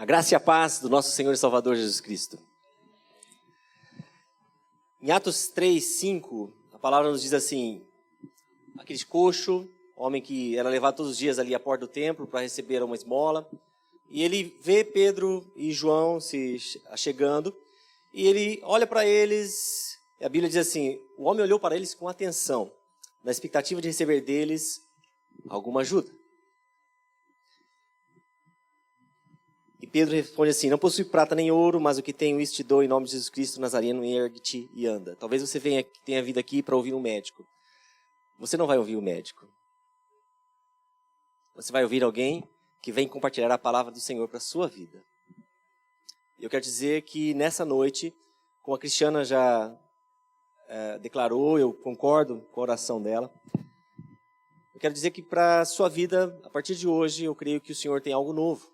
A graça e a paz do nosso Senhor e Salvador Jesus Cristo. Em Atos 3, 5, a palavra nos diz assim: aquele coxo, homem que era levado todos os dias ali à porta do templo para receber uma esmola, e ele vê Pedro e João se chegando, e ele olha para eles, e a Bíblia diz assim: o homem olhou para eles com atenção, na expectativa de receber deles alguma ajuda. E Pedro responde assim: não possui prata nem ouro, mas o que tenho isso te dou, em nome de Jesus Cristo Nazareno, ergue-te e anda. Talvez você tenha vindo aqui para ouvir um médico. Você não vai ouvir o médico. Você vai ouvir alguém que vem compartilhar a palavra do Senhor para a sua vida. Eu quero dizer que nessa noite, como a Cristiana já declarou, eu concordo com a oração dela. Eu quero dizer que para a sua vida, a partir de hoje, eu creio que o Senhor tem algo novo.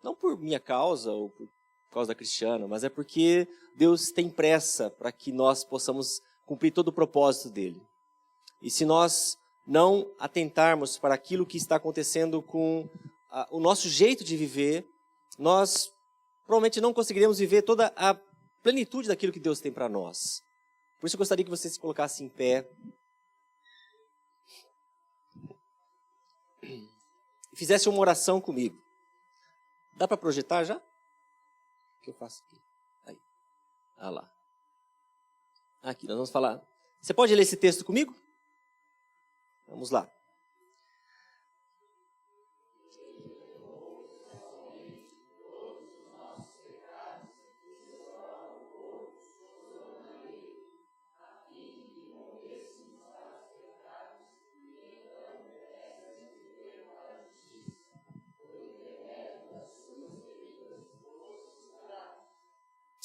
Não por minha causa ou por causa da Cristiana, mas é porque Deus tem pressa para que nós possamos cumprir todo o propósito dele. E se nós não atentarmos para aquilo que está acontecendo com o nosso jeito de viver, nós provavelmente não conseguiremos viver toda a plenitude daquilo que Deus tem para nós. Por isso eu gostaria que você se colocasse em pé e fizesse uma oração comigo. Dá para projetar já? O que eu faço aqui? Aí. Ah lá. Aqui, nós vamos falar. Você pode ler esse texto comigo? Vamos lá.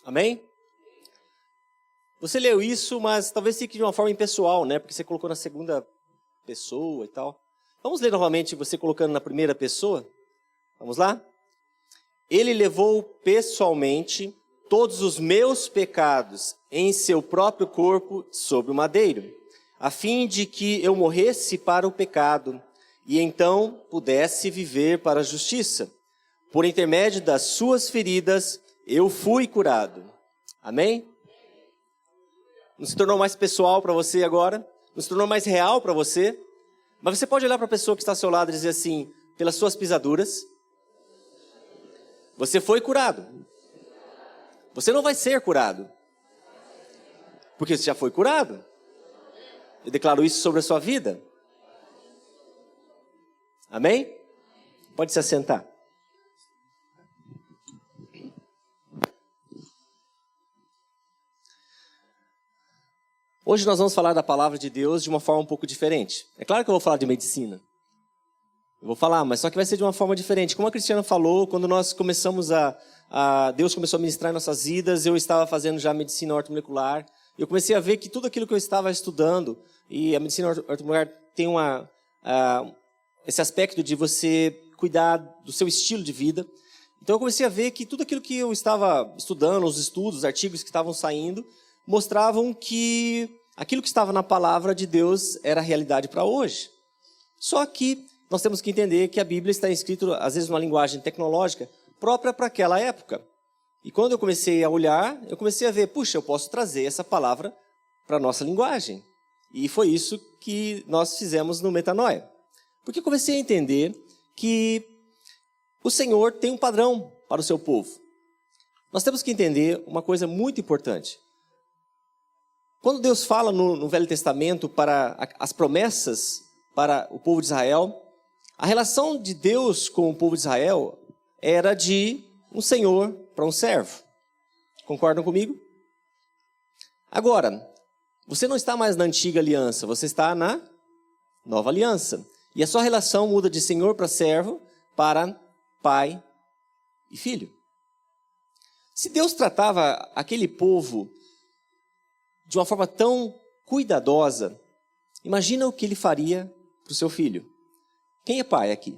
Amém? Você leu isso, mas talvez fique de uma forma impessoal, né? Porque você colocou na segunda pessoa e tal. Vamos ler novamente você colocando na primeira pessoa? Vamos lá? Ele levou pessoalmente todos os meus pecados em seu próprio corpo sobre o madeiro, a fim de que eu morresse para o pecado e então pudesse viver para a justiça. Por intermédio das suas feridas, eu fui curado. Amém? Não se tornou mais pessoal para você agora? Não se tornou mais real para você? Mas você pode olhar para a pessoa que está ao seu lado e dizer assim: pelas suas pisaduras, você foi curado. Você não vai ser curado, porque você já foi curado. Eu declaro isso sobre a sua vida. Amém? Pode se assentar. Hoje nós vamos falar da palavra de Deus de uma forma um pouco diferente. É claro que eu vou falar de medicina. Eu vou falar, mas só que vai ser de uma forma diferente. Como a Cristiana falou, quando nós começamos Deus começou a ministrar em nossas vidas, eu estava fazendo já medicina ortomolecular. Eu comecei a ver que tudo aquilo que eu estava estudando, e a medicina ortomolecular tem esse aspecto de você cuidar do seu estilo de vida. Então eu comecei a ver que tudo aquilo que eu estava estudando, os estudos, os artigos que estavam saindo, mostravam que aquilo que estava na palavra de Deus era a realidade para hoje. Só que nós temos que entender que a Bíblia está escrita, às vezes, numa linguagem tecnológica própria para aquela época. E quando eu comecei a olhar, eu comecei a ver, puxa, eu posso trazer essa palavra para a nossa linguagem. E foi isso que nós fizemos no Metanoia. Porque eu comecei a entender que o Senhor tem um padrão para o seu povo. Nós temos que entender uma coisa muito importante. Quando Deus fala no Velho Testamento para as promessas para o povo de Israel, a relação de Deus com o povo de Israel era de um senhor para um servo. Concordam comigo? Agora, você não está mais na antiga aliança, você está na nova aliança. E a sua relação muda de senhor para servo, para pai e filho. Se Deus tratava aquele povo de uma forma tão cuidadosa, imagina o que ele faria para o seu filho. Quem é pai aqui?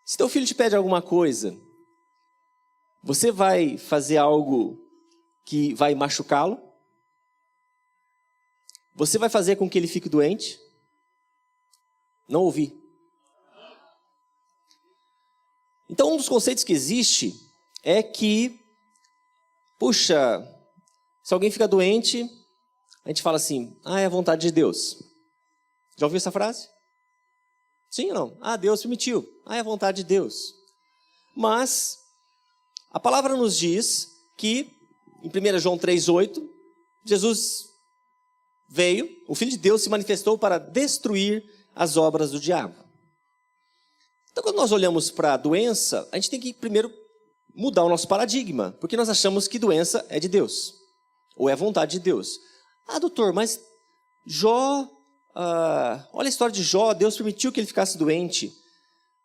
Se teu filho te pede alguma coisa, você vai fazer algo que vai machucá-lo? Você vai fazer com que ele fique doente? Não ouvi. Então, um dos conceitos que existe é que, puxa, se alguém fica doente, a gente fala assim, é a vontade de Deus. Já ouviu essa frase? Sim ou não? Deus permitiu. É a vontade de Deus. Mas a palavra nos diz que, em 1 João 3,8, Jesus veio, o Filho de Deus se manifestou para destruir as obras do diabo. Então, quando nós olhamos para a doença, a gente tem que primeiro mudar o nosso paradigma, porque nós achamos que doença é de Deus, ou é a vontade de Deus. Doutor, mas Jó, olha a história de Jó, Deus permitiu que ele ficasse doente.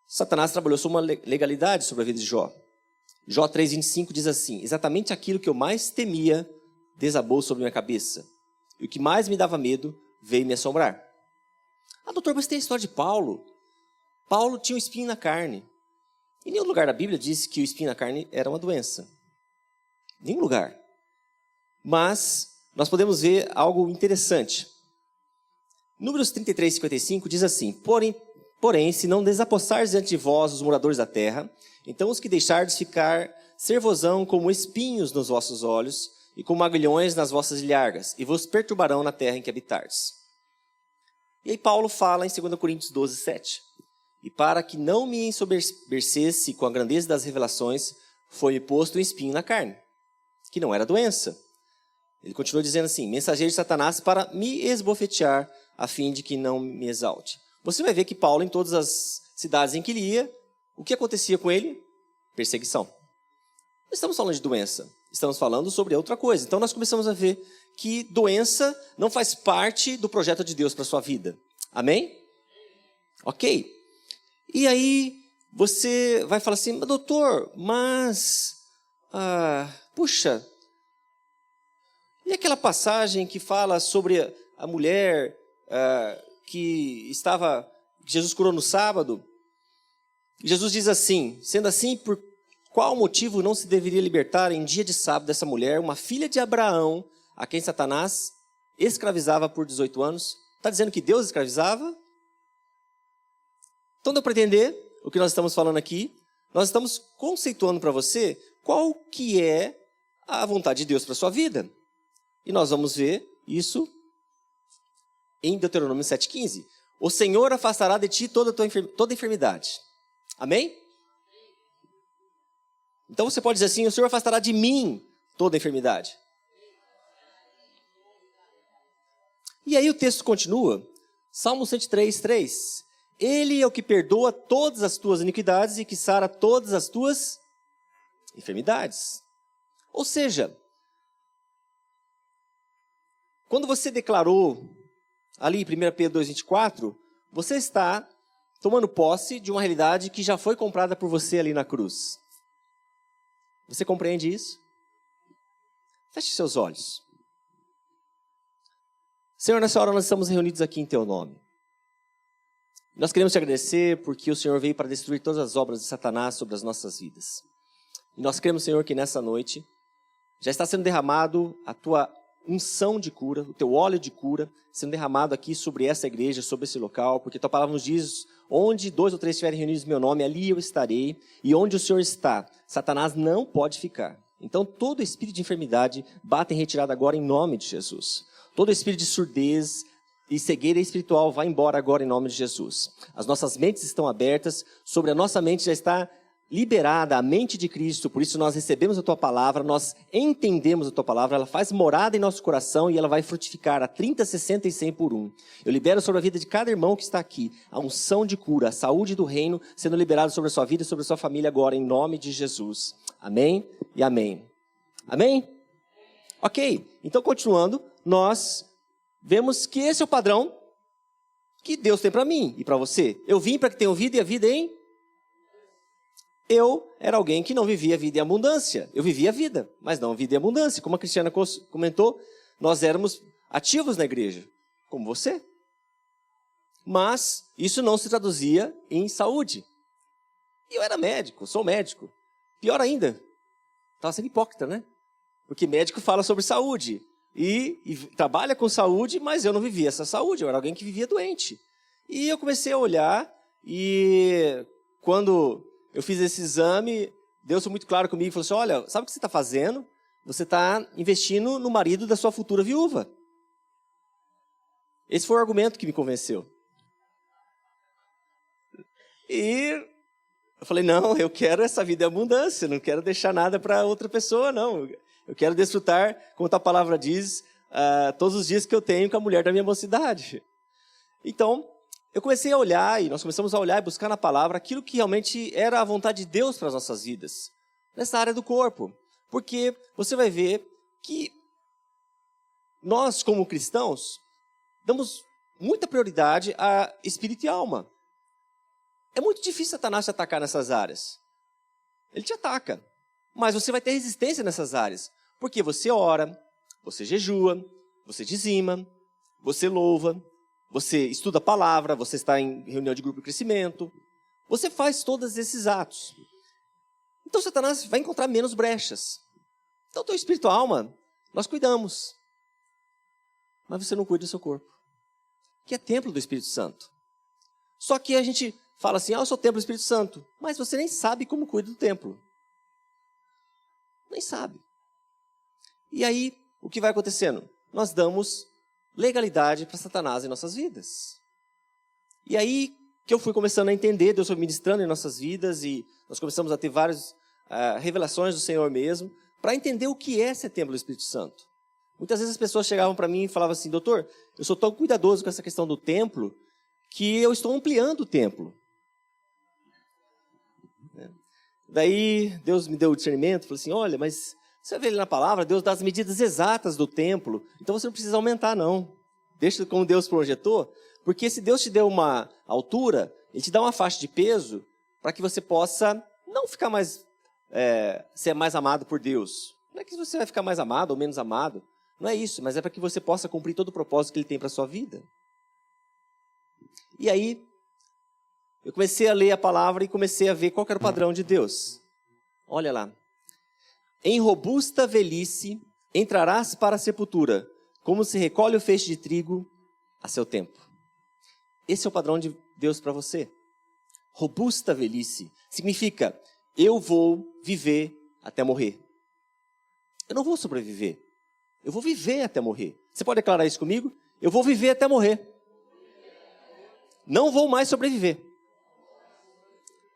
Satanás trabalhou sobre uma legalidade sobre a vida de Jó. Jó 3,25 diz assim, exatamente aquilo que eu mais temia desabou sobre minha cabeça, e o que mais me dava medo veio me assombrar. Doutor, mas tem a história de Paulo. Paulo tinha um espinho na carne. Em nenhum lugar da Bíblia diz que o espinho na carne era uma doença. Nenhum lugar. Mas nós podemos ver algo interessante. Números 33:55 diz assim, Porém, se não desapossares diante de vós os moradores da terra, então os que deixardes ficar ser-vos-ão como espinhos nos vossos olhos e como aguilhões nas vossas ilhargas, e vos perturbarão na terra em que habitardes. E aí Paulo fala em 2 Coríntios 12:7. E para que não me ensoberbecesse com a grandeza das revelações, foi-me posto um espinho na carne, que não era doença. Ele continua dizendo assim, mensageiro de Satanás para me esbofetear, a fim de que não me exalte. Você vai ver que Paulo, em todas as cidades em que ele ia, o que acontecia com ele? Perseguição. Não estamos falando de doença, estamos falando sobre outra coisa. Então nós começamos a ver que doença não faz parte do projeto de Deus para a sua vida. Amém? Ok. E aí você vai falar assim, doutor, mas, puxa, e aquela passagem que fala sobre a mulher que Jesus curou no sábado? Jesus diz assim, sendo assim, por qual motivo não se deveria libertar em dia de sábado dessa mulher, uma filha de Abraão, a quem Satanás escravizava por 18 anos? Está dizendo que Deus escravizava? Então deu para entender o que nós estamos falando aqui? Nós estamos conceituando para você qual que é a vontade de Deus para a sua vida. E nós vamos ver isso em Deuteronômio 7,15. O Senhor afastará de ti toda enfermidade. Amém? Então você pode dizer assim, o Senhor afastará de mim toda enfermidade. E aí o texto continua, Salmo 103:3. Ele é o que perdoa todas as tuas iniquidades e que sara todas as tuas enfermidades. Ou seja, quando você declarou ali em 1 Pedro 2,24, você está tomando posse de uma realidade que já foi comprada por você ali na cruz. Você compreende isso? Feche seus olhos. Senhor, nessa hora nós estamos reunidos aqui em Teu nome. Nós queremos te agradecer porque o Senhor veio para destruir todas as obras de Satanás sobre as nossas vidas. E nós cremos, Senhor, que nessa noite já está sendo derramado a Tua unção de cura, o Teu óleo de cura, sendo derramado aqui sobre essa igreja, sobre esse local, porque Tua palavra nos diz, onde 2 ou 3 estiverem reunidos em meu nome, ali eu estarei, e onde o Senhor está, Satanás não pode ficar. Então todo espírito de enfermidade bate em retirada agora em nome de Jesus. Todo espírito de surdez e cegueira espiritual vai embora agora em nome de Jesus. As nossas mentes estão abertas, sobre a nossa mente já está liberada a mente de Cristo, por isso nós recebemos a Tua palavra, nós entendemos a Tua palavra, ela faz morada em nosso coração e ela vai frutificar a 30, 60 e 100 por um. Eu libero sobre a vida de cada irmão que está aqui, a unção de cura, a saúde do reino sendo liberada sobre a sua vida e sobre a sua família agora em nome de Jesus. Amém e amém. Amém? Ok, então continuando, nós vemos que esse é o padrão que Deus tem para mim e para você. Eu vim para que tenham vida e a vida em... Eu era alguém que não vivia a vida em abundância. Eu vivia a vida, mas não a vida em abundância. Como a Cristiana comentou, nós éramos ativos na igreja, como você. Mas isso não se traduzia em saúde. E eu era médico, sou médico. Pior ainda, estava sendo hipócrita, né? Porque médico fala sobre saúde. E trabalha com saúde, mas eu não vivia essa saúde. Eu era alguém que vivia doente. E eu comecei a olhar e quando eu fiz esse exame, Deus foi muito claro comigo e falou assim, olha, sabe o que você está fazendo? Você está investindo no marido da sua futura viúva. Esse foi o argumento que me convenceu. E eu falei, não, eu quero essa vida em abundância, não quero deixar nada para outra pessoa, não. Eu quero desfrutar, como a palavra diz, todos os dias que eu tenho com a mulher da minha mocidade. Então, eu comecei a olhar, e nós começamos a olhar e buscar na palavra aquilo que realmente era a vontade de Deus para as nossas vidas, nessa área do corpo. Porque você vai ver que nós, como cristãos, damos muita prioridade a espírito e alma. É muito difícil Satanás te atacar nessas áreas. Ele te ataca, mas você vai ter resistência nessas áreas. Porque você ora, você jejua, você dizima, você louva, você estuda a palavra, você está em reunião de grupo de crescimento. Você faz todos esses atos. Então Satanás vai encontrar menos brechas. Então teu espírito e alma, nós cuidamos. Mas você não cuida do seu corpo, que é templo do Espírito Santo. Só que a gente fala assim, eu sou templo do Espírito Santo, mas você nem sabe como cuida do templo. Nem sabe. E aí, o que vai acontecendo? Nós damos legalidade para Satanás em nossas vidas. E aí que eu fui começando a entender, Deus foi ministrando em nossas vidas, e nós começamos a ter várias revelações do Senhor mesmo, para entender o que é ser templo do Espírito Santo. Muitas vezes as pessoas chegavam para mim e falavam assim, doutor, eu sou tão cuidadoso com essa questão do templo, que eu estou ampliando o templo. Daí Deus me deu o discernimento, falou assim, olha, mas você vê ali na palavra, Deus dá as medidas exatas do templo, então você não precisa aumentar não. Deixa como Deus projetou, porque se Deus te deu uma altura, Ele te dá uma faixa de peso para que você possa não ficar mais, ser mais amado por Deus. Não é que você vai ficar mais amado ou menos amado, não é isso, mas é para que você possa cumprir todo o propósito que Ele tem para a sua vida. E aí, eu comecei a ler a palavra e comecei a ver qual era o padrão de Deus. Olha lá. Em robusta velhice entrarás para a sepultura, como se recolhe o feixe de trigo a seu tempo. Esse é o padrão de Deus para você. Robusta velhice significa, eu vou viver até morrer. Eu não vou sobreviver. Eu vou viver até morrer. Você pode declarar isso comigo? Eu vou viver até morrer. Não vou mais sobreviver.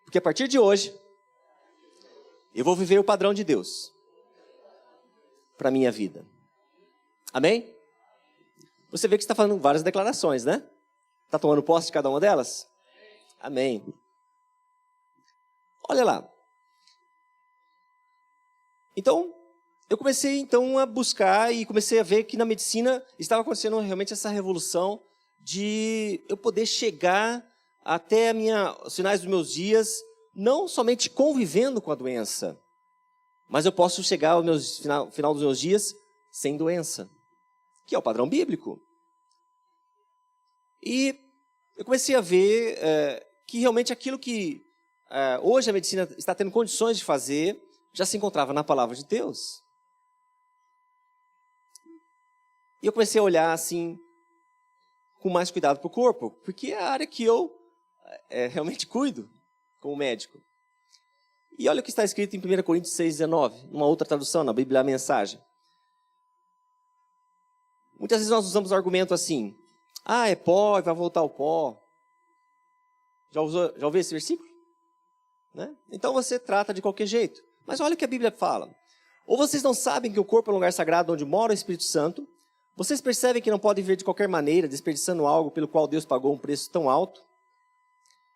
Porque a partir de hoje, eu vou viver o padrão de Deus para a minha vida. Amém? Você vê que está fazendo várias declarações, né? Está tomando posse de cada uma delas? Amém. Olha lá. Então, eu comecei então a buscar e comecei a ver que na medicina estava acontecendo realmente essa revolução de eu poder chegar até os finais dos meus dias, não somente convivendo com a doença, mas eu posso chegar ao final dos meus dias sem doença, que é o padrão bíblico. E eu comecei a ver que realmente aquilo que hoje a medicina está tendo condições de fazer, já se encontrava na palavra de Deus. E eu comecei a olhar assim, com mais cuidado para o corpo, porque é a área que eu realmente cuido como médico. E olha o que está escrito em 1 Coríntios 6,19, numa outra tradução, na Bíblia a Mensagem. Muitas vezes nós usamos o argumento assim, é pó e vai voltar ao pó. Já ouviu esse versículo? Né? Então você trata de qualquer jeito. Mas olha o que a Bíblia fala. Ou vocês não sabem que o corpo é um lugar sagrado onde mora o Espírito Santo? Vocês percebem que não podem viver de qualquer maneira, desperdiçando algo pelo qual Deus pagou um preço tão alto?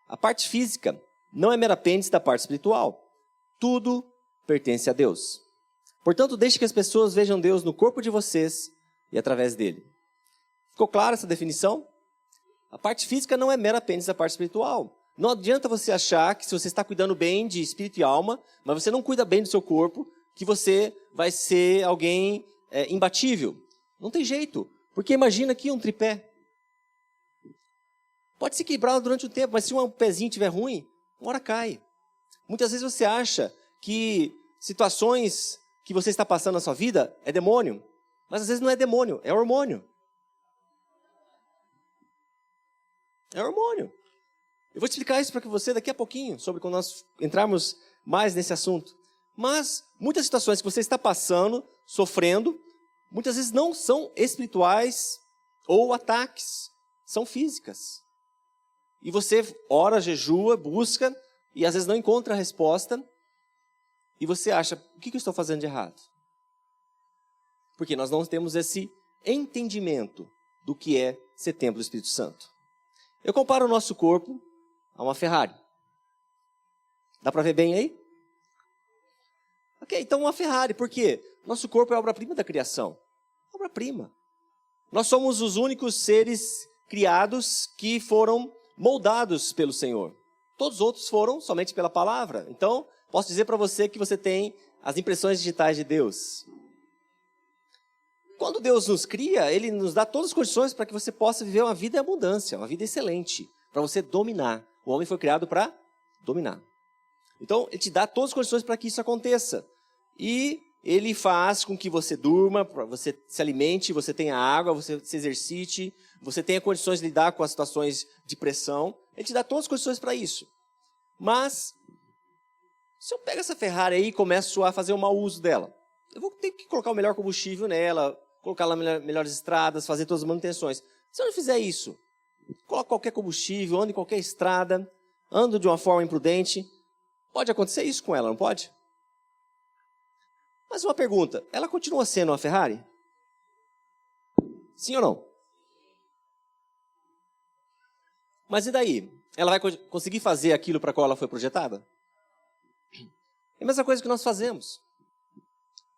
A parte física não é mero apêndice da parte espiritual. Tudo pertence a Deus. Portanto, deixe que as pessoas vejam Deus no corpo de vocês e através dele. Ficou clara essa definição? A parte física não é mero apêndice da parte espiritual. Não adianta você achar que se você está cuidando bem de espírito e alma, mas você não cuida bem do seu corpo, que você vai ser alguém imbatível. Não tem jeito. Porque imagina aqui um tripé. Pode se quebrar durante o tempo, mas se um pezinho estiver ruim, uma hora cai. Muitas vezes você acha que situações que você está passando na sua vida é demônio. Mas às vezes não é demônio, é hormônio. É hormônio. Eu vou te explicar isso para você daqui a pouquinho, sobre quando nós entrarmos mais nesse assunto. Mas muitas situações que você está passando, sofrendo, muitas vezes não são espirituais ou ataques, são físicas. E você ora, jejua, busca, e às vezes não encontra a resposta, e você acha, o que eu estou fazendo de errado? Porque nós não temos esse entendimento do que é ser templo do Espírito Santo. Eu comparo o nosso corpo a uma Ferrari. Dá para ver bem aí? Ok, então uma Ferrari, por quê? Nosso corpo é a obra-prima da criação. Obra-prima. Nós somos os únicos seres criados que foram moldados pelo Senhor. Todos os outros foram somente pela palavra. Então, posso dizer para você que você tem as impressões digitais de Deus. Quando Deus nos cria, Ele nos dá todas as condições para que você possa viver uma vida em abundância, uma vida excelente, para você dominar. O homem foi criado para dominar. Então, Ele te dá todas as condições para que isso aconteça. E Ele faz com que você durma, você se alimente, você tenha água, você se exercite, você tenha condições de lidar com as situações de pressão. Ele te dá todas as condições para isso. Mas, se eu pego essa Ferrari aí e começo a fazer um mau uso dela, eu vou ter que colocar o melhor combustível nela, colocar lá melhores estradas, fazer todas as manutenções. Se eu não fizer isso, coloco qualquer combustível, ando em qualquer estrada, ando de uma forma imprudente, pode acontecer isso com ela, não pode? Mas uma pergunta, ela continua sendo uma Ferrari? Sim ou não? Mas e daí? Ela vai conseguir fazer aquilo para qual ela foi projetada? É a mesma coisa que nós fazemos.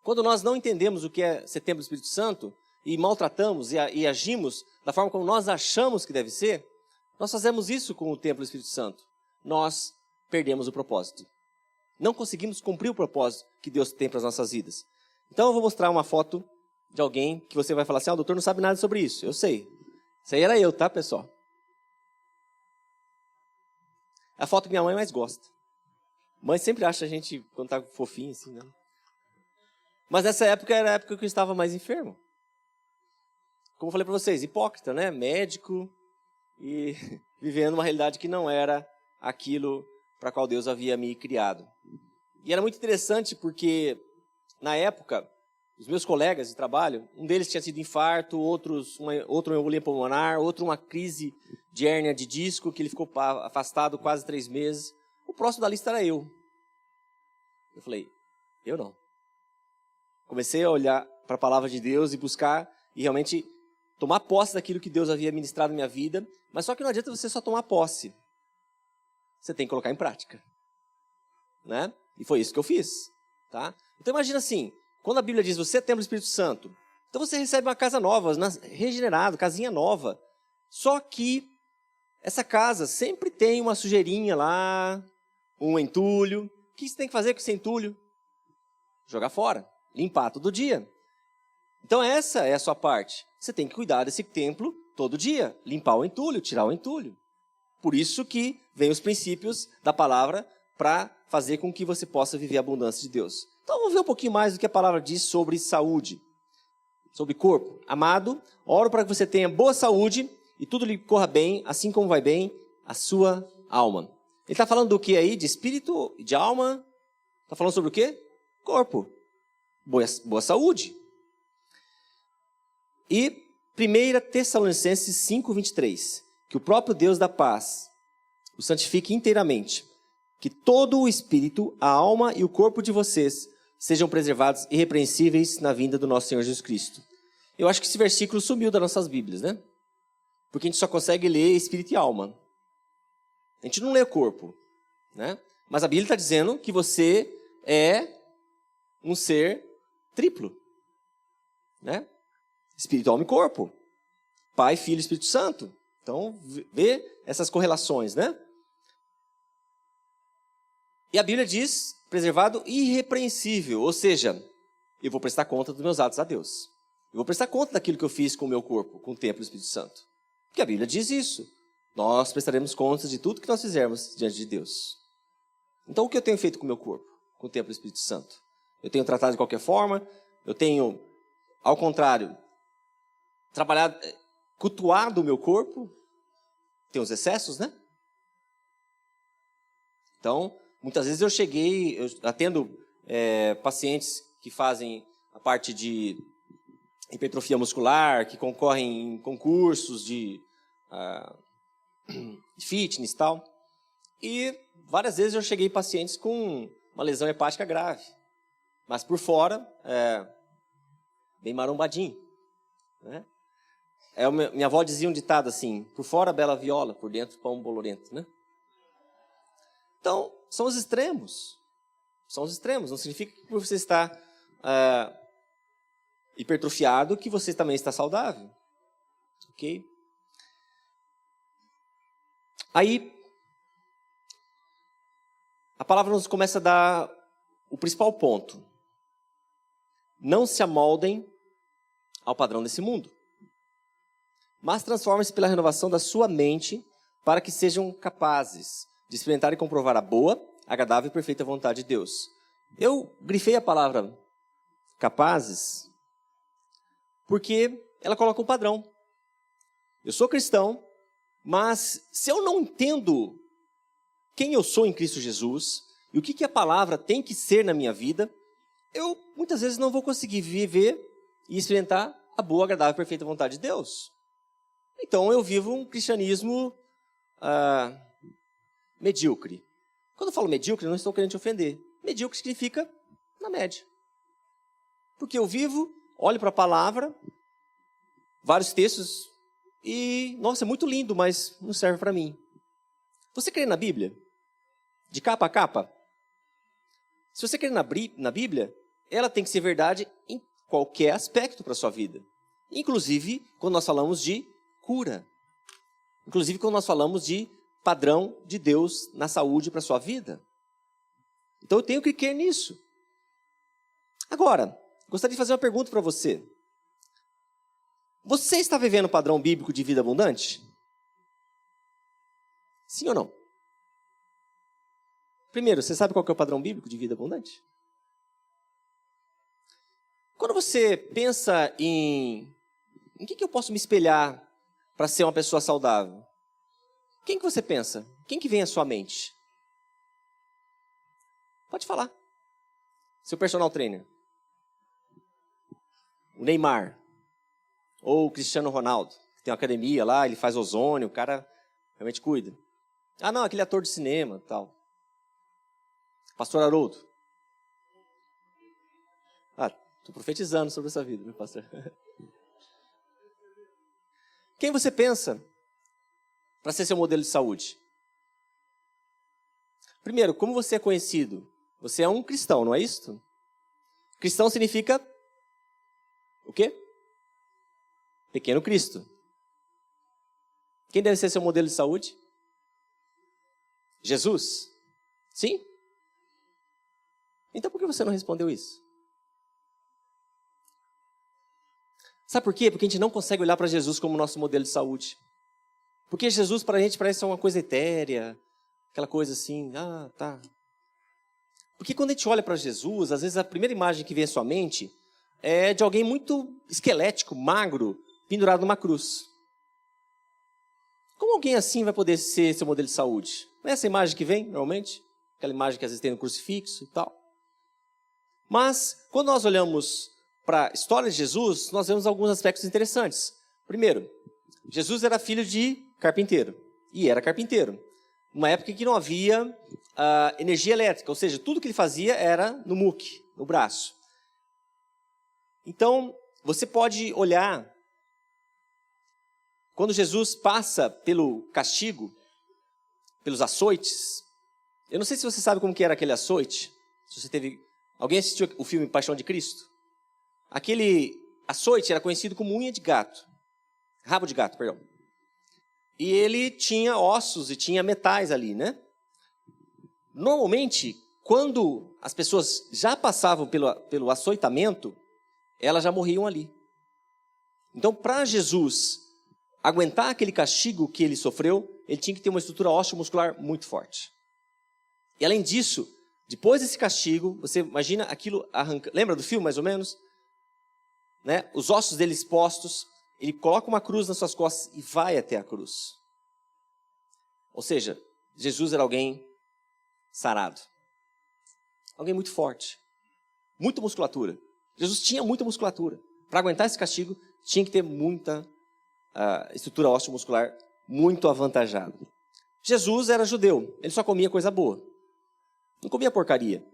Quando nós não entendemos o que é ser templo do Espírito Santo e maltratamos e agimos da forma como nós achamos que deve ser, nós fazemos isso com o templo do Espírito Santo. Nós perdemos o propósito. Não conseguimos cumprir o propósito que Deus tem para as nossas vidas. Então eu vou mostrar uma foto de alguém que você vai falar assim, o doutor não sabe nada sobre isso. Eu sei. Isso aí era eu, tá, pessoal? É a foto que minha mãe mais gosta. Mãe sempre acha a gente, quando tá fofinho assim, né? Mas nessa época era a época que eu estava mais enfermo. Como eu falei para vocês, hipócrita, né? Médico e vivendo uma realidade que não era aquilo para qual Deus havia me criado. E era muito interessante porque, na época, os meus colegas de trabalho, um deles tinha tido infarto, outro uma embolia pulmonar, outro uma crise de hérnia de disco, que ele ficou afastado quase 3 meses. O próximo da lista era eu. Eu falei, eu não. Comecei a olhar para a palavra de Deus e buscar e realmente tomar posse daquilo que Deus havia ministrado na minha vida. Mas só que não adianta você só tomar posse. Você tem que colocar em prática. Né? E foi isso que eu fiz. Tá? Então imagina assim, quando a Bíblia diz, você é templo do Espírito Santo, então você recebe uma casa nova, regenerado, casinha nova. Só que essa casa sempre tem uma sujeirinha lá, um entulho. O que você tem que fazer com esse entulho? Jogar fora. Limpar todo dia. Então essa é a sua parte. Você tem que cuidar desse templo todo dia. Limpar o entulho, tirar o entulho. Por isso que vem os princípios da palavra para fazer com que você possa viver a abundância de Deus. Então vamos ver um pouquinho mais do que a palavra diz sobre saúde. Sobre corpo. Amado, oro para que você tenha boa saúde e tudo lhe corra bem, assim como vai bem a sua alma. Ele está falando do que aí? De espírito, de alma? Está falando sobre o quê? Corpo. Boa saúde. E 1 Tessalonicenses 5:23, que o próprio Deus da paz o santifique inteiramente, que todo o espírito, a alma e o corpo de vocês sejam preservados irrepreensíveis na vinda do nosso Senhor Jesus Cristo. Eu acho que esse versículo sumiu das nossas Bíblias, né? Porque a gente só consegue ler espírito e alma. A gente não lê corpo, né? Mas a Bíblia está dizendo que você é um ser triplo, né? Espírito, alma e corpo. Pai, Filho e Espírito Santo. Então, vê essas correlações, né? E a Bíblia diz, preservado irrepreensível, ou seja, eu vou prestar conta dos meus atos a Deus. Eu vou prestar conta daquilo que eu fiz com o meu corpo, com o templo do Espírito Santo. Porque a Bíblia diz isso. Nós prestaremos contas de tudo que nós fizermos diante de Deus. Então, o que eu tenho feito com o meu corpo, com o templo do Espírito Santo? Eu tenho tratado de qualquer forma, eu tenho, ao contrário, trabalhado, cultuado o meu corpo, tem os excessos, né? Então, muitas vezes eu atendo pacientes que fazem a parte de hipertrofia muscular, que concorrem em concursos de fitness e tal. E várias vezes eu cheguei pacientes com uma lesão hepática grave, mas por fora, bem marombadinho, né? Minha avó dizia um ditado assim: por fora bela viola, por dentro pão bolorento, né? Então, são os extremos. São os extremos. Não significa que por você estar hipertrofiado que você também está saudável. Ok? Aí, a palavra nos começa a dar o principal ponto. Não se amoldem ao padrão desse mundo, mas transformem-se pela renovação da sua mente para que sejam capazes de experimentar e comprovar a boa, agradável e perfeita vontade de Deus. Eu grifei a palavra capazes porque ela coloca um padrão. Eu sou cristão, mas se eu não entendo quem eu sou em Cristo Jesus e o que a palavra tem que ser na minha vida, eu muitas vezes não vou conseguir viver e experimentar a boa, agradável e perfeita vontade de Deus. Então eu vivo um cristianismo medíocre. Quando eu falo medíocre, eu não estou querendo te ofender. Medíocre significa na média. Porque eu vivo, olho para a palavra, vários textos, e, nossa, é muito lindo, mas não serve para mim. Você crê na Bíblia? De capa a capa? Se você crê na Bíblia, ela tem que ser verdade em qualquer aspecto para a sua vida. Inclusive, quando nós falamos de cura. Inclusive, quando nós falamos de padrão de Deus na saúde para a sua vida. Então, eu tenho que crer nisso. Agora, gostaria de fazer uma pergunta para você. Você está vivendo o padrão bíblico de vida abundante? Sim ou não? Primeiro, você sabe qual que é o padrão bíblico de vida abundante? Quando você pensa em que eu posso me espelhar para ser uma pessoa saudável? Quem que você pensa? Quem que vem à sua mente? Pode falar. Seu personal trainer. O Neymar. Ou o Cristiano Ronaldo. Tem uma academia lá, ele faz ozônio, o cara realmente cuida. Ah, não, aquele ator de cinema e tal. Pastor Haroldo. Estou profetizando sobre essa vida, meu pastor. Quem você pensa para ser seu modelo de saúde? Primeiro, como você é conhecido? Você é um cristão, não é isso? Cristão significa o quê? Pequeno Cristo. Quem deve ser seu modelo de saúde? Jesus? Sim? Então por que você não respondeu isso? Sabe por quê? Porque a gente não consegue olhar para Jesus como nosso modelo de saúde. Porque Jesus para a gente parece uma coisa etérea, aquela coisa assim, tá. Porque quando a gente olha para Jesus, às vezes a primeira imagem que vem à sua mente é de alguém muito esquelético, magro, pendurado numa cruz. Como alguém assim vai poder ser seu modelo de saúde? Não é essa imagem que vem, normalmente? Aquela imagem que às vezes tem no crucifixo e tal. Mas, quando nós olhamos para a história de Jesus, nós vemos alguns aspectos interessantes. Primeiro, Jesus era filho de carpinteiro. E era carpinteiro. Uma época em que não havia energia elétrica, ou seja, tudo que ele fazia era no muque, no braço. Então, você pode olhar, quando Jesus passa pelo castigo, pelos açoites, eu não sei se você sabe como que era aquele açoite, se você teve... Alguém assistiu o filme Paixão de Cristo? Aquele açoite era conhecido como unha de gato. Rabo de gato, perdão. E ele tinha ossos e tinha metais ali, né? Normalmente, quando as pessoas já passavam pelo açoitamento, elas já morriam ali. Então, para Jesus aguentar aquele castigo que ele sofreu, ele tinha que ter uma estrutura ósseo-muscular muito forte. E além disso, depois desse castigo, você imagina aquilo arranca. Lembra do filme, mais ou menos? Né? Os ossos dele expostos, ele coloca uma cruz nas suas costas e vai até a cruz. Ou seja, Jesus era alguém sarado. Alguém muito forte. Muita musculatura. Jesus tinha muita musculatura. Para aguentar esse castigo, tinha que ter muita estrutura óssea muscular muito avantajada. Jesus era judeu. Ele só comia coisa boa. Não comia porcaria.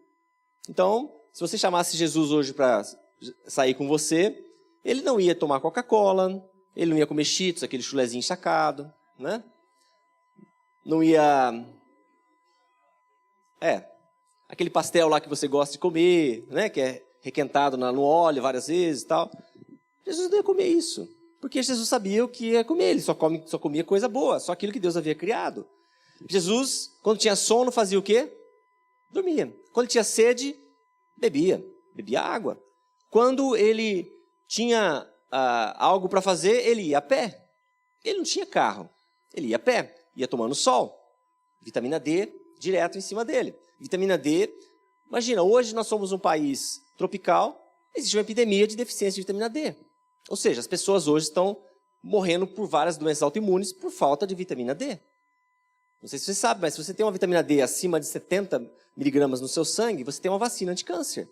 Então, se você chamasse Jesus hoje para sair com você, ele não ia tomar Coca-Cola, ele não ia comer Cheetos, aquele chulezinho encharcado, né? Não ia... aquele pastel lá que você gosta de comer, né? Que é requentado no óleo várias vezes e tal. Jesus não ia comer isso, porque Jesus sabia o que ia comer. Ele só comia coisa boa, só aquilo que Deus havia criado. Jesus, quando tinha sono, fazia o quê? Dormia. Quando tinha sede, bebia água. Quando ele tinha algo para fazer, ele ia a pé. Ele não tinha carro, ele ia a pé, ia tomando sol. Vitamina D direto em cima dele. Vitamina D, imagina, hoje nós somos um país tropical, existe uma epidemia de deficiência de vitamina D. Ou seja, as pessoas hoje estão morrendo por várias doenças autoimunes por falta de vitamina D. Não sei se você sabe, mas se você tem uma vitamina D acima de 70 miligramas no seu sangue, você tem uma vacina anti-câncer.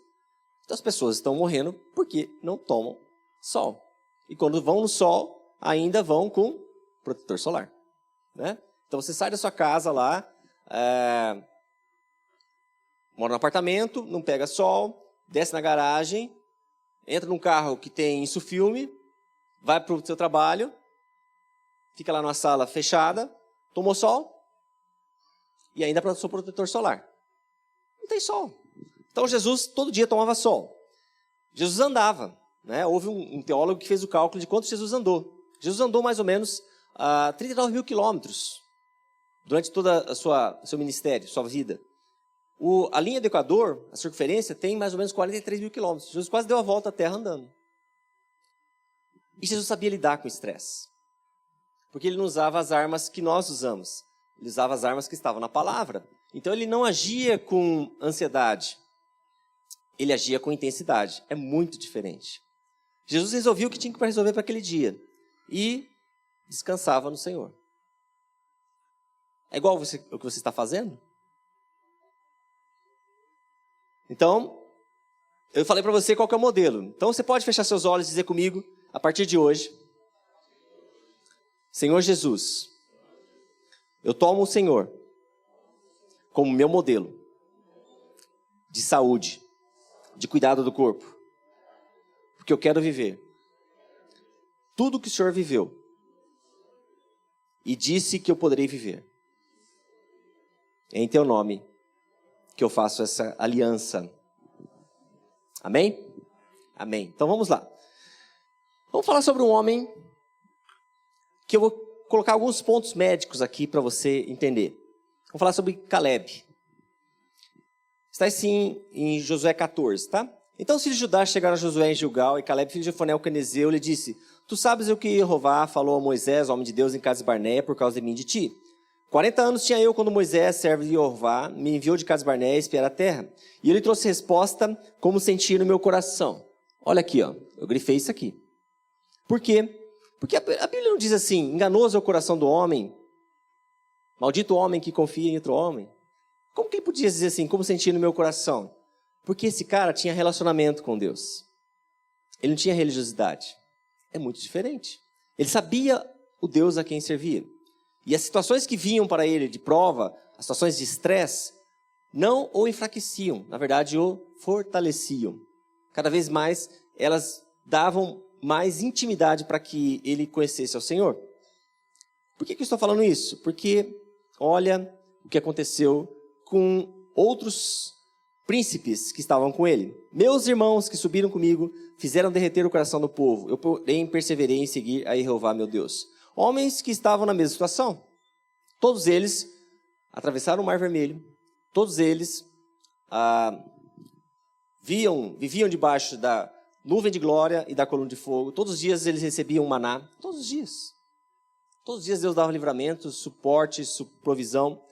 Então as pessoas estão morrendo porque não tomam sol. E quando vão no sol, ainda vão com protetor solar. Né? Então você sai da sua casa lá, mora no apartamento, não pega sol, desce na garagem, entra num carro que tem insufilme, vai para o seu trabalho, fica lá numa sala fechada, tomou sol e ainda para o seu protetor solar. Não tem sol. Então Jesus todo dia tomava sol. Jesus andava. Né? Houve um teólogo que fez o cálculo de quanto Jesus andou. Jesus andou mais ou menos 39 mil quilômetros durante todo o seu ministério, sua vida. A linha do Equador, a circunferência, tem mais ou menos 43 mil quilômetros. Jesus quase deu a volta à Terra andando. E Jesus sabia lidar com o estresse. Porque ele não usava as armas que nós usamos. Ele usava as armas que estavam na palavra. Então ele não agia com ansiedade. Ele agia com intensidade. É muito diferente. Jesus resolveu o que tinha que resolver para aquele dia. E descansava no Senhor. É igual o que você está fazendo? Então, eu falei para você qual que é o modelo. Então você pode fechar seus olhos e dizer comigo, a partir de hoje, Senhor Jesus, eu tomo o Senhor como meu modelo de saúde, de cuidado do corpo, porque eu quero viver tudo que o Senhor viveu e disse que eu poderei viver. É em teu nome que eu faço essa aliança. Amém? Amém. Então vamos lá. Vamos falar sobre um homem que eu vou colocar alguns pontos médicos aqui para você entender. Vamos falar sobre Caleb. Está assim em Josué 14, tá? Então os filhos de Judá chegaram a Josué em Gilgal, e Caleb, filho de Jefoné, o canezeu, lhe disse: Tu sabes o que Jeová falou a Moisés, homem de Deus, em Cades Barneia, por causa de mim e de ti. 40 anos tinha eu quando Moisés, servo de Jeová, me enviou de Cades Barneia a espiar a terra. E ele trouxe resposta como sentia no meu coração. Olha aqui, ó, eu grifei isso aqui. Por quê? Porque a Bíblia não diz assim: enganoso é o coração do homem, maldito o homem que confia em outro homem. Como que ele podia dizer assim, como sentia no meu coração? Porque esse cara tinha relacionamento com Deus. Ele não tinha religiosidade. É muito diferente. Ele sabia o Deus a quem servia. E as situações que vinham para ele de prova, as situações de estresse, não o enfraqueciam, na verdade o fortaleciam. Cada vez mais elas davam mais intimidade para que ele conhecesse ao Senhor. Por que eu estou falando isso? Porque olha o que aconteceu com outros príncipes que estavam com ele. Meus irmãos que subiram comigo fizeram derreter o coração do povo. Eu, porém, perseverei em seguir a Jeová, meu Deus. Homens que estavam na mesma situação. Todos eles atravessaram o Mar Vermelho. Todos eles viviam debaixo da nuvem de glória e da coluna de fogo. Todos os dias eles recebiam maná. Todos os dias. Todos os dias Deus dava livramento, suporte, provisão.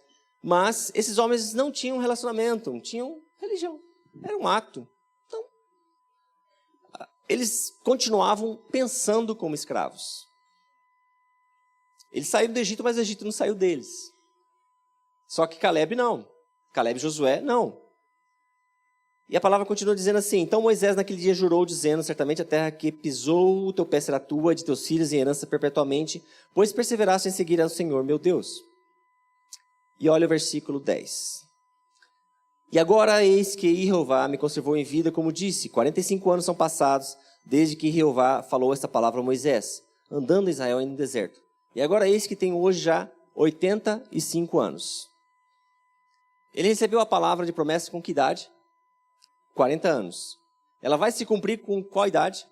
Mas esses homens não tinham relacionamento, não tinham religião. Era um ato. Então, eles continuavam pensando como escravos. Eles saíram do Egito, mas o Egito não saiu deles. Só que Caleb não. Caleb e Josué, não. E a palavra continua dizendo assim: então Moisés naquele dia jurou, dizendo: certamente a terra que pisou o teu pé será tua, de teus filhos em herança perpetuamente, pois perseveraste em seguir ao Senhor, meu Deus. E olha o versículo 10. E agora eis que Jeová me conservou em vida, como disse, 45 anos são passados, desde que Jeová falou esta palavra a Moisés, andando Israel no deserto. E agora eis que tenho hoje já 85 anos. Ele recebeu a palavra de promessa com que idade? 40 anos. Ela vai se cumprir com qual idade?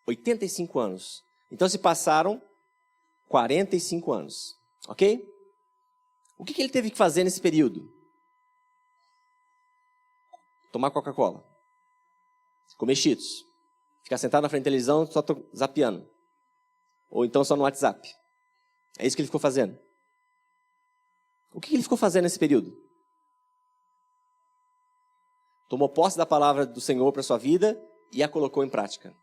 85 anos. Então se passaram 45 anos. Ok? O que ele teve que fazer nesse período? Tomar Coca-Cola. Comer Cheetos. Ficar sentado na frente da televisão só zapeando. Ou então só no WhatsApp. É isso que ele ficou fazendo. O que ele ficou fazendo nesse período? Tomou posse da palavra do Senhor para a sua vida e a colocou em prática.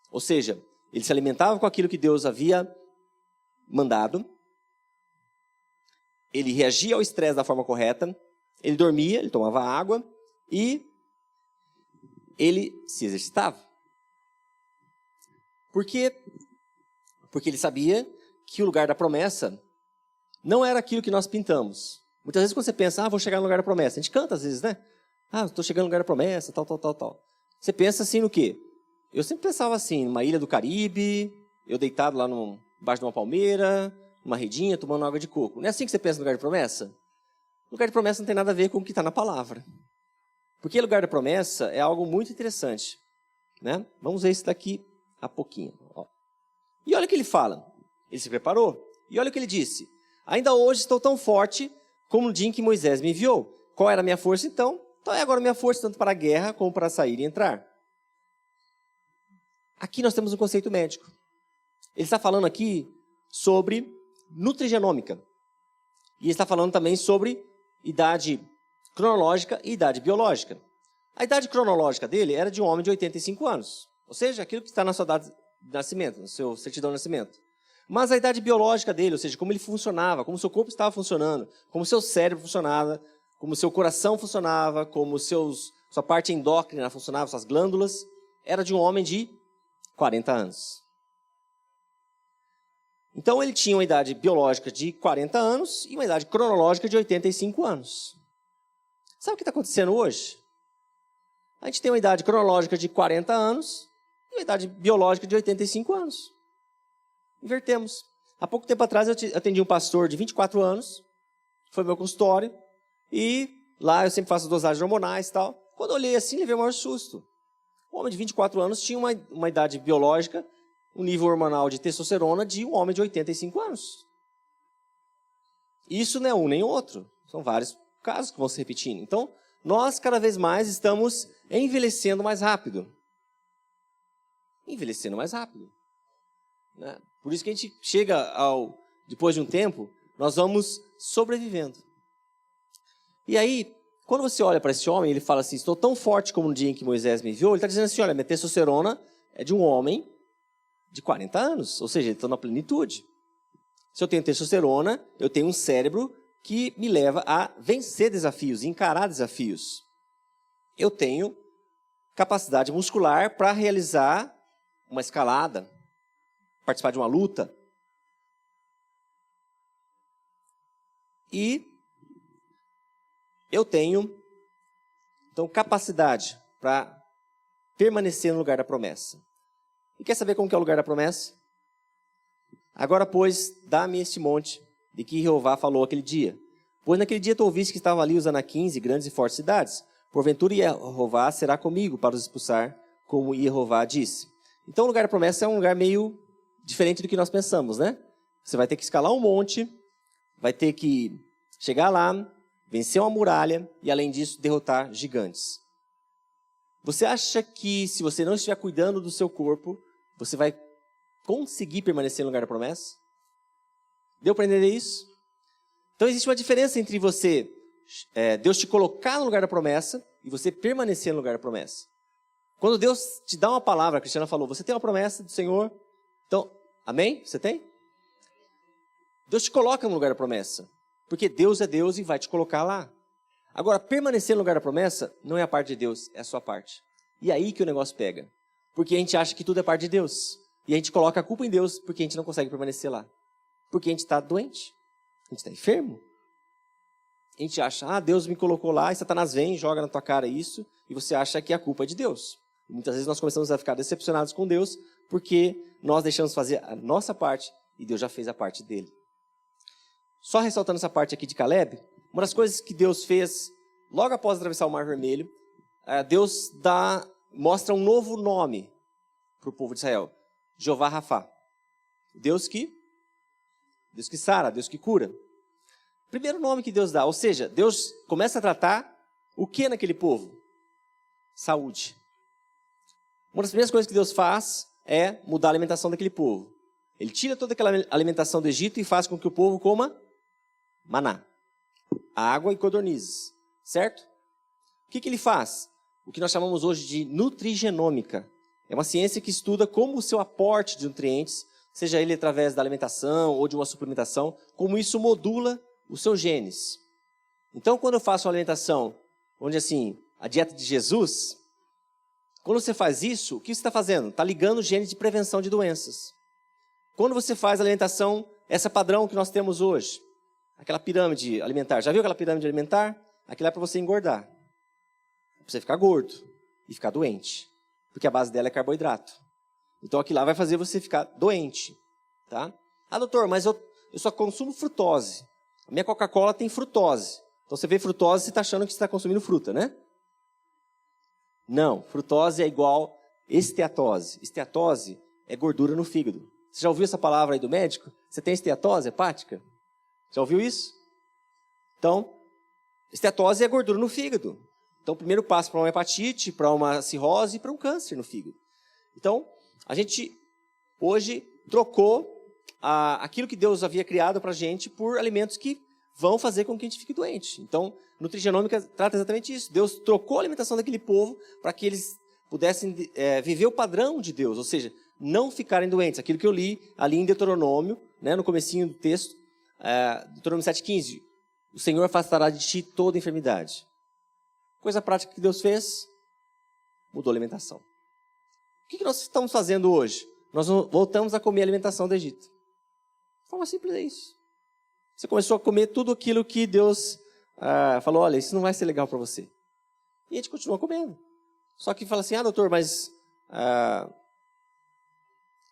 Ou seja, ele se alimentava com aquilo que Deus havia mandado, ele reagia ao estresse da forma correta, ele dormia, ele tomava água e ele se exercitava. Por quê? Porque ele sabia que o lugar da promessa não era aquilo que nós pintamos. Muitas vezes quando você pensa, vou chegar no lugar da promessa, a gente canta às vezes, né? Estou chegando no lugar da promessa, tal. Você pensa assim no quê? Eu sempre pensava assim, numa ilha do Caribe, eu deitado lá embaixo de uma palmeira, numa redinha, tomando água de coco. Não é assim que você pensa no lugar de promessa? Lugar de promessa não tem nada a ver com o que está na palavra. Porque lugar da promessa é algo muito interessante. Né? Vamos ver isso daqui a pouquinho. Ó. E olha o que ele fala. Ele se preparou. E olha o que ele disse. Ainda hoje estou tão forte como no dia em que Moisés me enviou. Qual era a minha força então? Então é agora a minha força tanto para a guerra como para sair e entrar. Aqui nós temos um conceito médico. Ele está falando aqui sobre nutrigenômica. E ele está falando também sobre idade cronológica e idade biológica. A idade cronológica dele era de um homem de 85 anos. Ou seja, aquilo que está na sua data de nascimento, no seu certidão de nascimento. Mas a idade biológica dele, ou seja, como ele funcionava, como o seu corpo estava funcionando, como o seu cérebro funcionava, como o seu coração funcionava, como sua parte endócrina funcionava, suas glândulas, era de um homem de 40 anos. Então ele tinha uma idade biológica de 40 anos e uma idade cronológica de 85 anos. Sabe o que está acontecendo hoje? A gente tem uma idade cronológica de 40 anos e uma idade biológica de 85 anos. Invertemos. Há pouco tempo atrás eu atendi um pastor de 24 anos, foi meu consultório, e lá eu sempre faço dosagens hormonais e tal. Quando eu olhei assim, levei o maior susto. O homem de 24 anos tinha uma idade biológica, um nível hormonal de testosterona de um homem de 85 anos. Isso não é um nem outro. São vários casos que vão se repetindo. Então, nós cada vez mais estamos envelhecendo mais rápido. Envelhecendo mais rápido. Né? Por isso que a gente chega depois de um tempo, nós vamos sobrevivendo. E aí, quando você olha para esse homem, ele fala assim, estou tão forte como no dia em que Moisés me enviou, ele está dizendo assim, olha, minha testosterona é de um homem de 40 anos, ou seja, ele está na plenitude. Se eu tenho testosterona, eu tenho um cérebro que me leva a vencer desafios, encarar desafios. Eu tenho capacidade muscular para realizar uma escalada, participar de uma luta. E eu tenho, então, capacidade para permanecer no lugar da promessa. E quer saber como que é o lugar da promessa? Agora, pois, dá-me este monte de que Jeová falou aquele dia. Pois naquele dia tu ouviste que estavam ali os anaquins e grandes e fortes cidades. Porventura Jeová será comigo para os expulsar, como Jeová disse. Então o lugar da promessa é um lugar meio diferente do que nós pensamos, né? Você vai ter que escalar um monte, vai ter que chegar lá, vencer uma muralha e, além disso, derrotar gigantes. Você acha que, se você não estiver cuidando do seu corpo, você vai conseguir permanecer no lugar da promessa? Deu para entender isso? Então, existe uma diferença entre Deus te colocar no lugar da promessa e você permanecer no lugar da promessa. Quando Deus te dá uma palavra, a Cristiana falou, você tem uma promessa do Senhor? Então, amém? Você tem? Deus te coloca no lugar da promessa. Porque Deus é Deus e vai te colocar lá. Agora, permanecer no lugar da promessa não é a parte de Deus, é a sua parte. E é aí que o negócio pega. Porque a gente acha que tudo é parte de Deus. E a gente coloca a culpa em Deus porque a gente não consegue permanecer lá. Porque a gente está doente. A gente está enfermo. A gente acha, Deus me colocou lá, e Satanás vem, joga na tua cara isso, e você acha que a culpa é de Deus. E muitas vezes nós começamos a ficar decepcionados com Deus, porque nós deixamos fazer a nossa parte, e Deus já fez a parte dele. Só ressaltando essa parte aqui de Caleb, uma das coisas que Deus fez, logo após atravessar o Mar Vermelho, Deus mostra um novo nome para o povo de Israel. Jeová Rafá. Deus que sara, Deus que cura. Primeiro nome que Deus dá, ou seja, Deus começa a tratar o que naquele povo? Saúde. Uma das primeiras coisas que Deus faz é mudar a alimentação daquele povo. Ele tira toda aquela alimentação do Egito e faz com que o povo coma maná, água e codornizes, certo? O que ele faz? O que nós chamamos hoje de nutrigenômica. É uma ciência que estuda como o seu aporte de nutrientes, seja ele através da alimentação ou de uma suplementação, como isso modula os seus genes. Então, quando eu faço uma alimentação, onde assim, a dieta de Jesus, quando você faz isso, o que você está fazendo? Está ligando genes de prevenção de doenças. Quando você faz a alimentação, essa padrão que nós temos hoje, aquela pirâmide alimentar, já viu aquela pirâmide alimentar? Aquilo é para você engordar, para você ficar gordo e ficar doente, porque a base dela é carboidrato. Então aquilo lá vai fazer você ficar doente, tá? Doutor, mas eu só consumo frutose. A minha Coca-Cola tem frutose. Então você vê frutose, você está achando que você está consumindo fruta, né? Não, frutose é igual esteatose. Esteatose é gordura no fígado. Você já ouviu essa palavra aí do médico? Você tem esteatose hepática? Já ouviu isso? Então, esteatose é gordura no fígado. Então, o primeiro passo para uma hepatite, para uma cirrose e para um câncer no fígado. Então, a gente hoje trocou aquilo que Deus havia criado para a gente por alimentos que vão fazer com que a gente fique doente. Então, nutrigenômica trata exatamente isso. Deus trocou a alimentação daquele povo para que eles pudessem viver o padrão de Deus, ou seja, não ficarem doentes. Aquilo que eu li ali em Deuteronômio, né, no comecinho do texto, Deuteronômio 7,15, o Senhor afastará de ti toda enfermidade. Coisa prática que Deus fez, mudou a alimentação. O que nós estamos fazendo hoje? Nós voltamos a comer a alimentação do Egito. De forma simples é isso. Você começou a comer tudo aquilo que Deus falou, olha, isso não vai ser legal para você. E a gente continua comendo. Só que fala assim, doutor, mas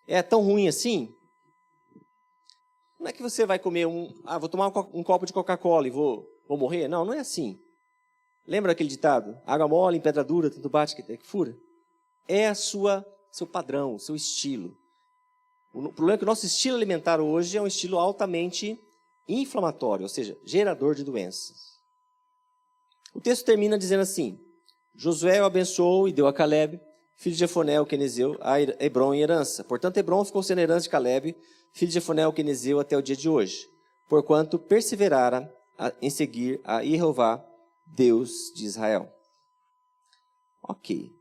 é tão ruim assim? Não é que você vai comer vou tomar um copo de Coca-Cola e vou morrer? Não, não é assim. Lembra aquele ditado? Água mole em pedra dura, tanto bate que fura? É seu padrão, seu estilo. O problema é que o nosso estilo alimentar hoje é um estilo altamente inflamatório, ou seja, gerador de doenças. O texto termina dizendo assim, Josué o abençoou e deu a Caleb, filho de Jefoné o quenezeu, a Hebron em herança. Portanto, Hebron ficou sendo herança de Caleb, filho de Jefoné o quenezeu, até o dia de hoje, porquanto perseverara em seguir a Jeová, Deus de Israel. Ok.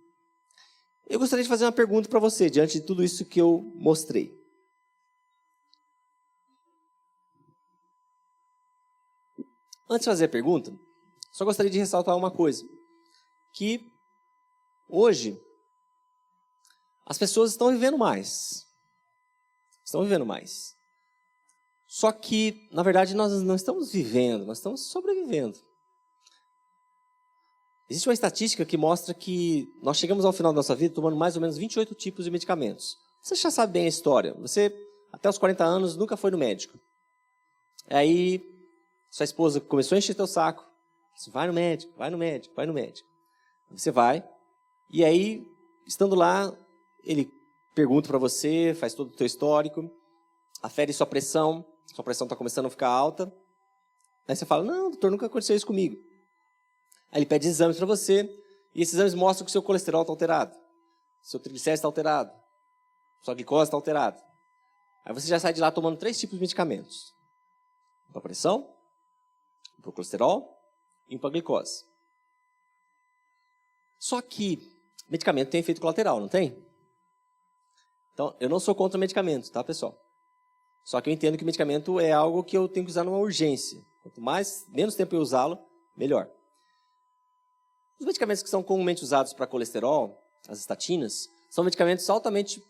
Eu gostaria de fazer uma pergunta para você, diante de tudo isso que eu mostrei. Antes de fazer a pergunta, só gostaria de ressaltar uma coisa. Que hoje, as pessoas estão vivendo mais. Estão vivendo mais. Só que, na verdade, nós não estamos vivendo, nós estamos sobrevivendo. Existe uma estatística que mostra que nós chegamos ao final da nossa vida tomando mais ou menos 28 tipos de medicamentos. Você já sabe bem a história. Você, até os 40 anos, nunca foi no médico. Aí, sua esposa começou a encher teu saco. Você vai no médico, vai no médico, vai no médico. Você vai, e aí, estando lá, ele pergunta para você, faz todo o teu histórico, afere sua pressão está começando a ficar alta. Aí você fala, não, doutor, nunca aconteceu isso comigo. Aí ele pede exames para você, e esses exames mostram que o seu colesterol está alterado, seu triglicérides está alterado, sua glicose está alterada. Aí você já sai de lá tomando 3 tipos de medicamentos. Para a pressão, para o colesterol e para a glicose. Só que medicamento tem efeito colateral, não tem? Então, eu não sou contra medicamento, tá, pessoal? Só que eu entendo que medicamento é algo que eu tenho que usar numa urgência. Quanto menos tempo eu usá-lo, melhor. Os medicamentos que são comumente usados para colesterol, as estatinas, são medicamentos altamente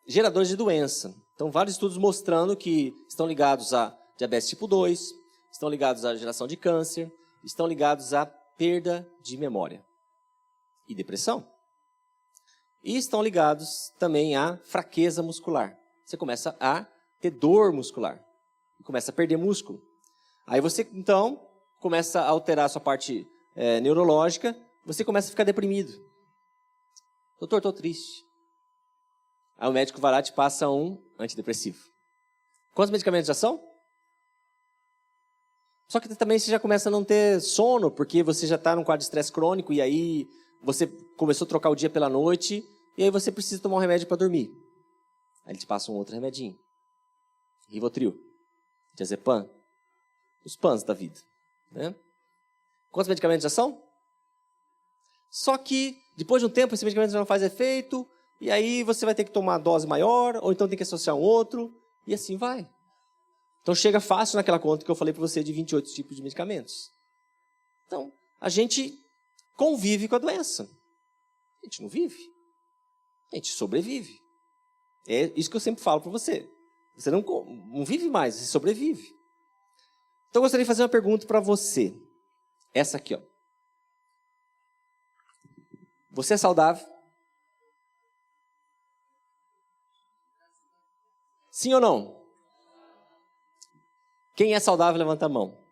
geradores de doença. Então, vários estudos mostrando que estão ligados a diabetes tipo 2, estão ligados à geração de câncer, estão ligados à perda de memória e depressão. E estão ligados também à fraqueza muscular. Você começa a ter dor muscular, começa a perder músculo. Aí você, então, começa a alterar a sua parte neurológica, você começa a ficar deprimido. Doutor, estou triste. Aí o médico vai lá e te passa um antidepressivo. Quantos medicamentos já são? Só que também você já começa a não ter sono, porque você já está num quadro de estresse crônico, e aí você começou a trocar o dia pela noite, e aí você precisa tomar um remédio para dormir. Aí ele te passa um outro remedinho. Rivotril, diazepam, os PANs da vida. Né? Quantos medicamentos já são? Só que, depois de um tempo, esse medicamento já não faz efeito, e aí você vai ter que tomar uma dose maior, ou então tem que associar um outro, e assim vai. Então chega fácil naquela conta que eu falei para você de 28 tipos de medicamentos. Então, a gente convive com a doença. A gente não vive. A gente sobrevive. É isso que eu sempre falo para você. Você não vive mais, você sobrevive. Então eu gostaria de fazer uma pergunta para você. Essa aqui, ó. Você é saudável? Sim ou não? Quem é saudável, levanta a mão.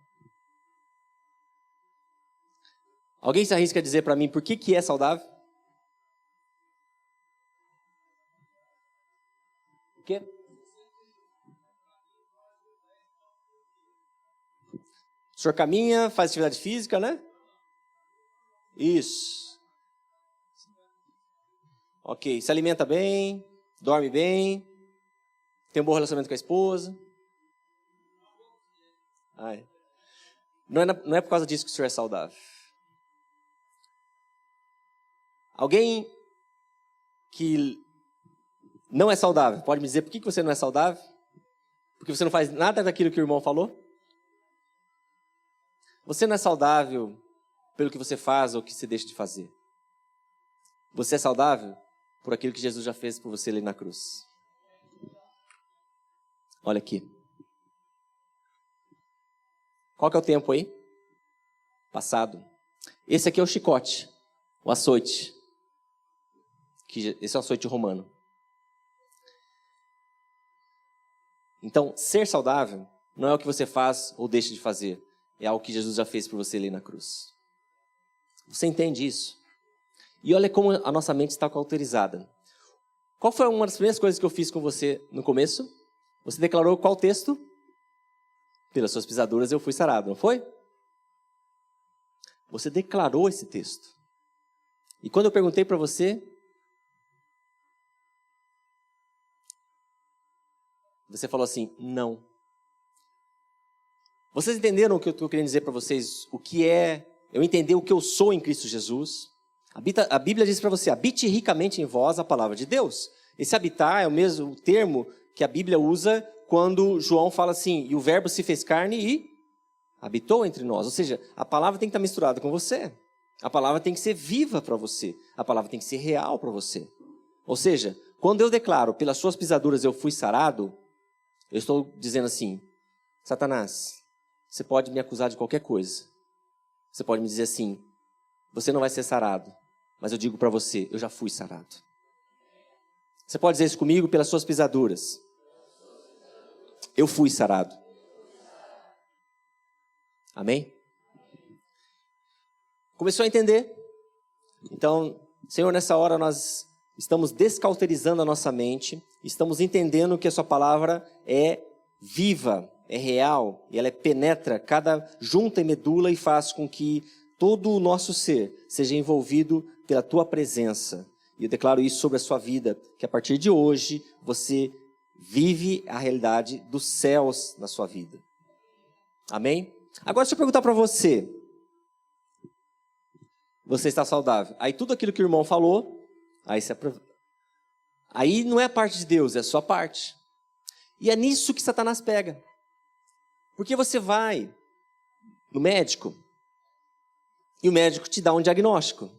Alguém se arrisca a dizer para mim por que é saudável? O quê? O senhor caminha, faz atividade física, né? Isso. Ok, se alimenta bem, dorme bem, tem um bom relacionamento com a esposa. Não é por causa disso que o senhor é saudável. Alguém que não é saudável, pode me dizer por que você não é saudável? Porque você não faz nada daquilo que o irmão falou? Você não é saudável pelo que você faz ou que você deixa de fazer. Você é saudável por aquilo que Jesus já fez por você ali na cruz. Olha aqui. Qual que é o tempo aí? Passado. Esse aqui é o chicote, o açoite. Esse é o açoite romano. Então, ser saudável não é o que você faz ou deixa de fazer. É algo que Jesus já fez por você ali na cruz. Você entende isso? E olha como a nossa mente está cauterizada. Qual foi uma das primeiras coisas que eu fiz com você no começo? Você declarou qual texto? Pelas suas pisaduras eu fui sarado, não foi? Você declarou esse texto. E quando eu perguntei para você, você falou assim, não. Vocês entenderam o que eu estou querendo dizer para vocês? O que é eu entender o que eu sou em Cristo Jesus? A Bíblia diz para você, habite ricamente em vós a palavra de Deus. Esse habitar é o mesmo termo que a Bíblia usa quando João fala assim, e o verbo se fez carne e habitou entre nós. Ou seja, a palavra tem que estar misturada com você. A palavra tem que ser viva para você. A palavra tem que ser real para você. Ou seja, quando eu declaro, pelas suas pisaduras eu fui sarado, eu estou dizendo assim, Satanás, você pode me acusar de qualquer coisa. Você pode me dizer assim, você não vai ser sarado. Mas eu digo para você, eu já fui sarado. Você pode dizer isso comigo, pelas suas pisaduras. Eu fui sarado. Amém? Começou a entender? Então, Senhor, nessa hora nós estamos descauterizando a nossa mente, estamos entendendo que a sua palavra é viva, é real, e ela penetra cada junta e medula e faz com que todo o nosso ser seja envolvido pela tua presença. E eu declaro isso sobre a sua vida, que a partir de hoje você vive a realidade dos céus na sua vida. Amém? Agora deixa eu perguntar para você. Você está saudável. Aí tudo aquilo que o irmão falou, aí não é a parte de Deus, é a sua parte. E é nisso que Satanás pega. Porque você vai no médico e o médico te dá um diagnóstico.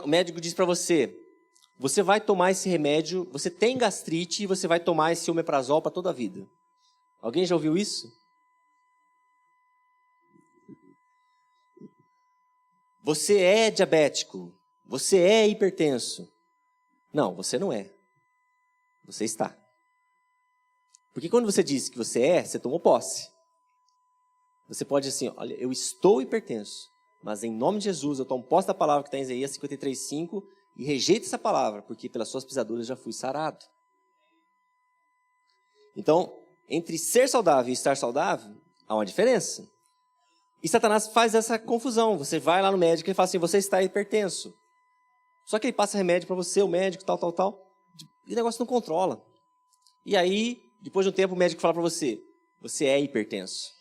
O médico diz para você, você vai tomar esse remédio, você tem gastrite e você vai tomar esse omeprazol para toda a vida. Alguém já ouviu isso? Você é diabético, você é hipertenso. Não, você não é. Você está. Porque quando você diz que você é, você tomou posse. Você pode dizer assim, olha, eu estou hipertenso, mas em nome de Jesus eu tomo posse da palavra que está em Isaías 53:5 e rejeito essa palavra, porque pelas suas pisaduras já fui sarado. Então, entre ser saudável e estar saudável, há uma diferença. E Satanás faz essa confusão. Você vai lá no médico e ele fala assim, você está hipertenso. Só que ele passa remédio para você, o médico, tal. E o negócio não controla. E aí, depois de um tempo, o médico fala para você, você é hipertenso.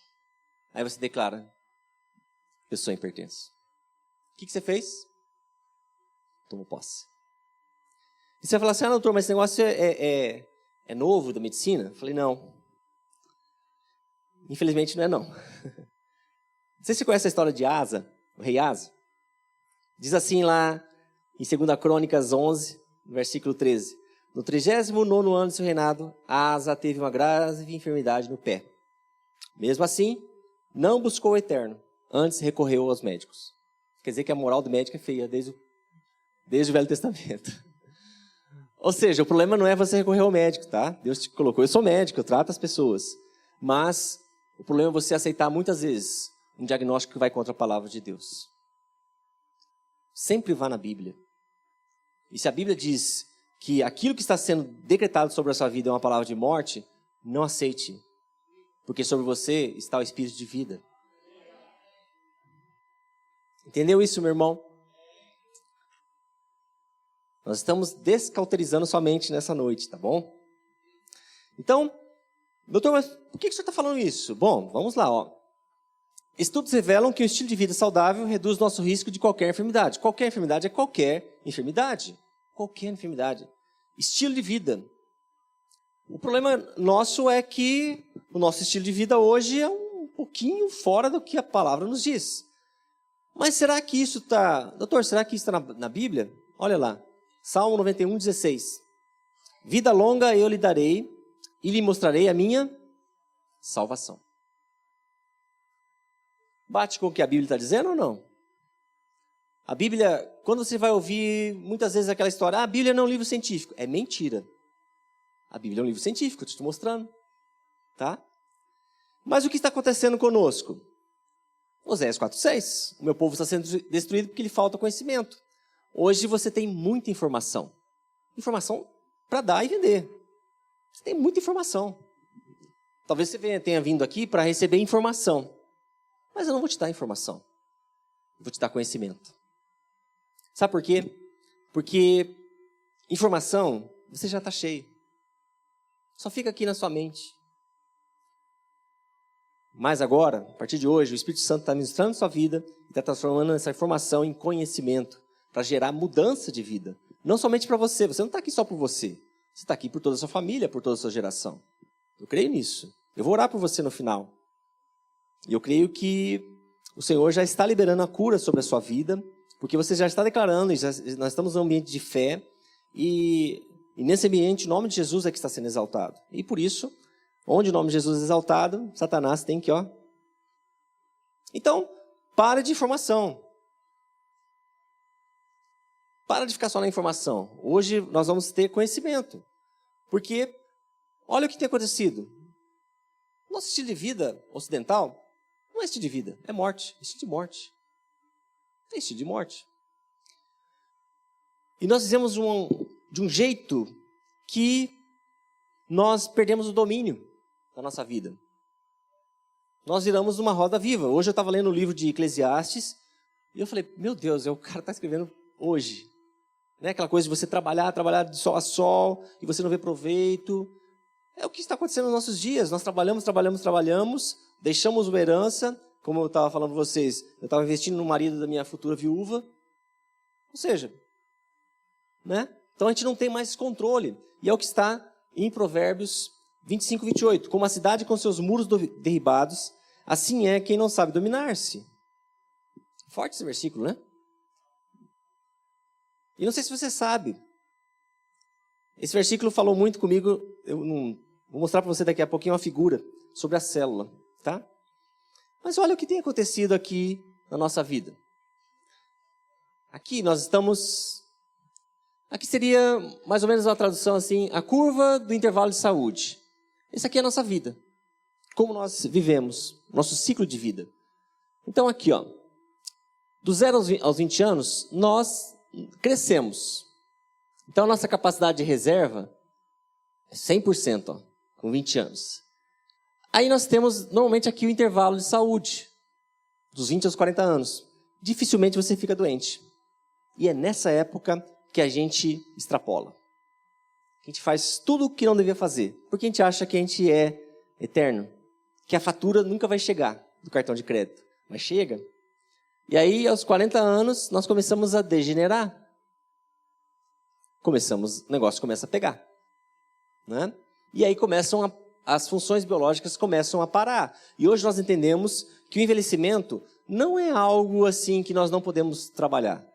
Aí você declara, eu sou hipertenso. O que você fez? Tomou posse. E você vai falar assim, doutor, mas esse negócio é novo da medicina? Eu falei, não. Infelizmente não é não. Não sei se você conhece a história de Asa, o rei Asa. Diz assim lá em 2 Crônicas 11, versículo 13. No 39º ano de seu reinado, Asa teve uma grave enfermidade no pé. Mesmo assim, não buscou o eterno, antes recorreu aos médicos. Quer dizer que a moral do médico é feia desde o Velho Testamento. Ou seja, o problema não é você recorrer ao médico, tá? Deus te colocou, eu sou médico, eu trato as pessoas. Mas o problema é você aceitar muitas vezes um diagnóstico que vai contra a palavra de Deus. Sempre vá na Bíblia. E se a Bíblia diz que aquilo que está sendo decretado sobre a sua vida é uma palavra de morte, não aceite. Porque sobre você está o Espírito de vida. Entendeu isso, meu irmão? Nós estamos descauterizando sua mente nessa noite, tá bom? Então, doutor, mas por que o senhor está falando isso? Bom, vamos lá, ó. Estudos revelam que o estilo de vida saudável reduz nosso risco de qualquer enfermidade. Qualquer enfermidade é qualquer enfermidade. Qualquer enfermidade. Estilo de vida. O problema nosso é que o nosso estilo de vida hoje é um pouquinho fora do que a palavra nos diz. Mas será que isso está... Doutor, será que isso está na Bíblia? Olha lá. Salmo 91:16. Vida longa eu lhe darei e lhe mostrarei a minha salvação. Bate com o que a Bíblia está dizendo ou não? A Bíblia, quando você vai ouvir muitas vezes aquela história, a Bíblia não é um livro científico. É mentira. A Bíblia é um livro científico, eu estou te mostrando. Tá? Mas o que está acontecendo conosco? Oséias 4:6. O meu povo está sendo destruído porque lhe falta conhecimento. Hoje você tem muita informação. Informação para dar e vender. Você tem muita informação. Talvez você tenha vindo aqui para receber informação. Mas eu não vou te dar informação. Eu vou te dar conhecimento. Sabe por quê? Porque informação, você já está cheio. Só fica aqui na sua mente. Mas agora, a partir de hoje, o Espírito Santo está ministrando sua vida e está transformando essa informação em conhecimento para gerar mudança de vida. Não somente para você. Você não está aqui só por você. Você está aqui por toda a sua família, por toda a sua geração. Eu creio nisso. Eu vou orar por você no final. E eu creio que o Senhor já está liberando a cura sobre a sua vida, porque você já está declarando, nós estamos num ambiente de fé, e nesse ambiente o nome de Jesus é que está sendo exaltado. E por isso, onde o nome de Jesus é exaltado, Satanás tem que, Então, para de informação. Para de ficar só na informação. Hoje nós vamos ter conhecimento. Porque, olha o que tem acontecido. Nosso estilo de vida ocidental não é estilo de vida, é morte. Estilo de morte. É estilo de morte. E nós fizemos de um jeito que nós perdemos o domínio da nossa vida. Nós viramos uma roda viva. Hoje eu estava lendo o livro de Eclesiastes e eu falei, meu Deus, o cara está escrevendo hoje. Né? Aquela coisa de você trabalhar de sol a sol e você não vê proveito. É o que está acontecendo nos nossos dias. Nós trabalhamos, deixamos uma herança, como eu estava falando para vocês, eu estava investindo no marido da minha futura viúva. Ou seja, né? Então a gente não tem mais controle. E é o que está em Provérbios 25, 28. Como a cidade com seus muros derribados, assim é quem não sabe dominar-se. Forte esse versículo, né? E não sei se você sabe. Esse versículo falou muito comigo. Eu não, vou mostrar para você daqui a pouquinho uma figura sobre a célula, tá? Mas olha o que tem acontecido aqui na nossa vida. Aqui nós estamos... Aqui seria mais ou menos uma tradução assim, a curva do intervalo de saúde. Essa aqui é a nossa vida. Como nós vivemos, nosso ciclo de vida. Então aqui, ó, dos 0 aos 20 anos, nós crescemos. Então a nossa capacidade de reserva é 100%, ó, com 20 anos. Aí nós temos normalmente aqui o intervalo de saúde, dos 20 aos 40 anos. Dificilmente você fica doente. E é nessa época que a gente extrapola. A gente faz tudo o que não devia fazer. Porque a gente acha que a gente é eterno. Que a fatura nunca vai chegar do cartão de crédito. Mas chega. E aí, aos 40 anos, nós começamos a degenerar. O negócio começa a pegar. Né? E aí as funções biológicas começam a parar. E hoje nós entendemos que o envelhecimento não é algo assim que nós não podemos trabalhar.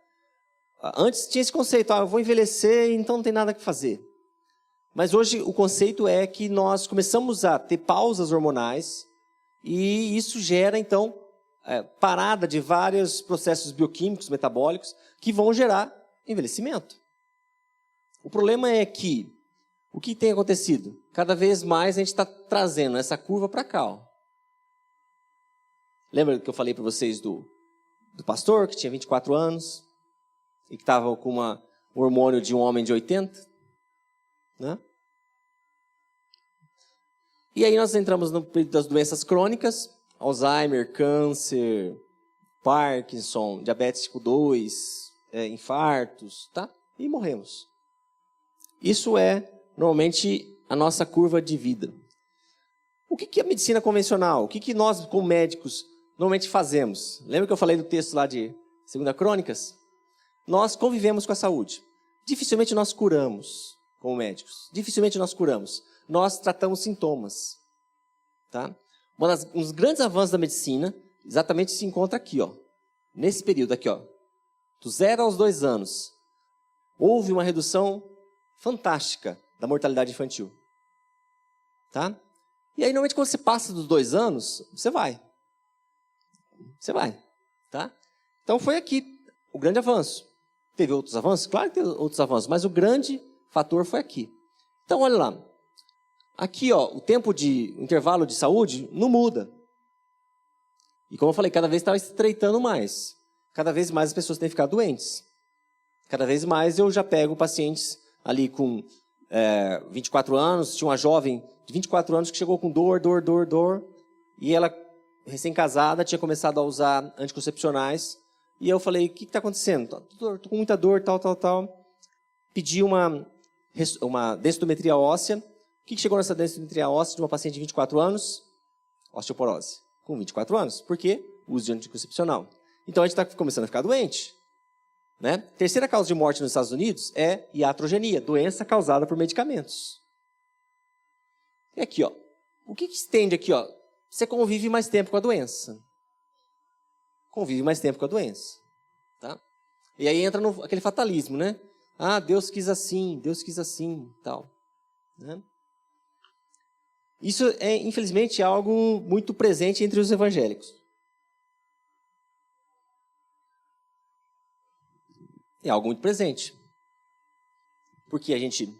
Antes tinha esse conceito, eu vou envelhecer, então não tem nada que fazer. Mas hoje o conceito é que nós começamos a ter pausas hormonais e isso gera, então, parada de vários processos bioquímicos, metabólicos, que vão gerar envelhecimento. O problema é que, o que tem acontecido? Cada vez mais a gente está trazendo essa curva para cá. Ó. Lembra que eu falei para vocês do pastor, que tinha 24 anos? E que estava com um hormônio de um homem de 80, né? E aí nós entramos no período das doenças crônicas, Alzheimer, câncer, Parkinson, diabetes tipo 2, infartos, tá? E morremos. Isso é, normalmente, a nossa curva de vida. O que é a medicina convencional? O que nós, como médicos, normalmente fazemos? Lembra que eu falei do texto lá de 2 Crônicas? Nós convivemos com a saúde. Dificilmente nós curamos como médicos. Dificilmente nós curamos. Nós tratamos sintomas. Tá? Um dos grandes avanços da medicina exatamente se encontra aqui, ó. Nesse período aqui, ó. Dos 0 aos 2 anos. Houve uma redução fantástica da mortalidade infantil. Tá? E aí, normalmente, quando você passa dos 2 anos, você vai. Você vai. Tá? Então, foi aqui o grande avanço. Teve outros avanços? Claro que teve outros avanços, mas o grande fator foi aqui. Então, olha lá. Aqui, ó, o intervalo de saúde não muda. E como eu falei, cada vez está estreitando mais. Cada vez mais as pessoas têm ficado doentes. Cada vez mais eu já pego pacientes ali com 24 anos. Tinha uma jovem de 24 anos que chegou com dor. E ela, recém-casada, tinha começado a usar anticoncepcionais. E eu falei, o que está acontecendo? Estou com muita dor, tal. Pedi uma densitometria óssea. O que chegou nessa densitometria óssea de uma paciente de 24 anos? Osteoporose. Com 24 anos. Por quê? Uso de anticoncepcional. Então, a gente está começando a ficar doente. Né? Terceira causa de morte nos Estados Unidos é iatrogenia, doença causada por medicamentos. E aqui, ó. O que estende aqui, ó? Você convive mais tempo com a doença. Convive mais tempo com a doença. Tá? E aí entra aquele fatalismo, né? Ah, Deus quis assim, tal. Né? Isso é, infelizmente, algo muito presente entre os evangélicos. É algo muito presente. Porque a gente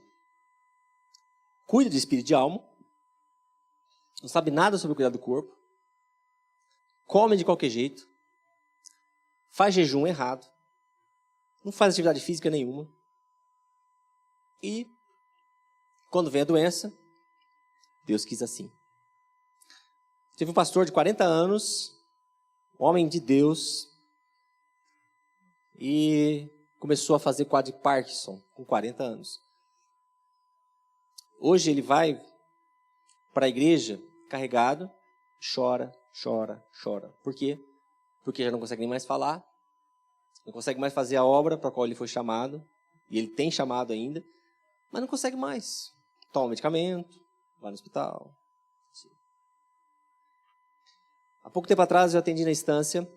cuida do espírito e de alma, não sabe nada sobre cuidar do corpo, come de qualquer jeito, faz jejum errado, não faz atividade física nenhuma. E, quando vem a doença, Deus quis assim. Teve um pastor de 40 anos, homem de Deus, e começou a fazer quadro de Parkinson com 40 anos. Hoje ele vai para a igreja carregado, chora. Por quê? Porque já não consegue nem mais falar, não consegue mais fazer a obra para a qual ele foi chamado, e ele tem chamado ainda, mas não consegue mais. Toma medicamento, vai no hospital. Há pouco tempo atrás eu atendi na instância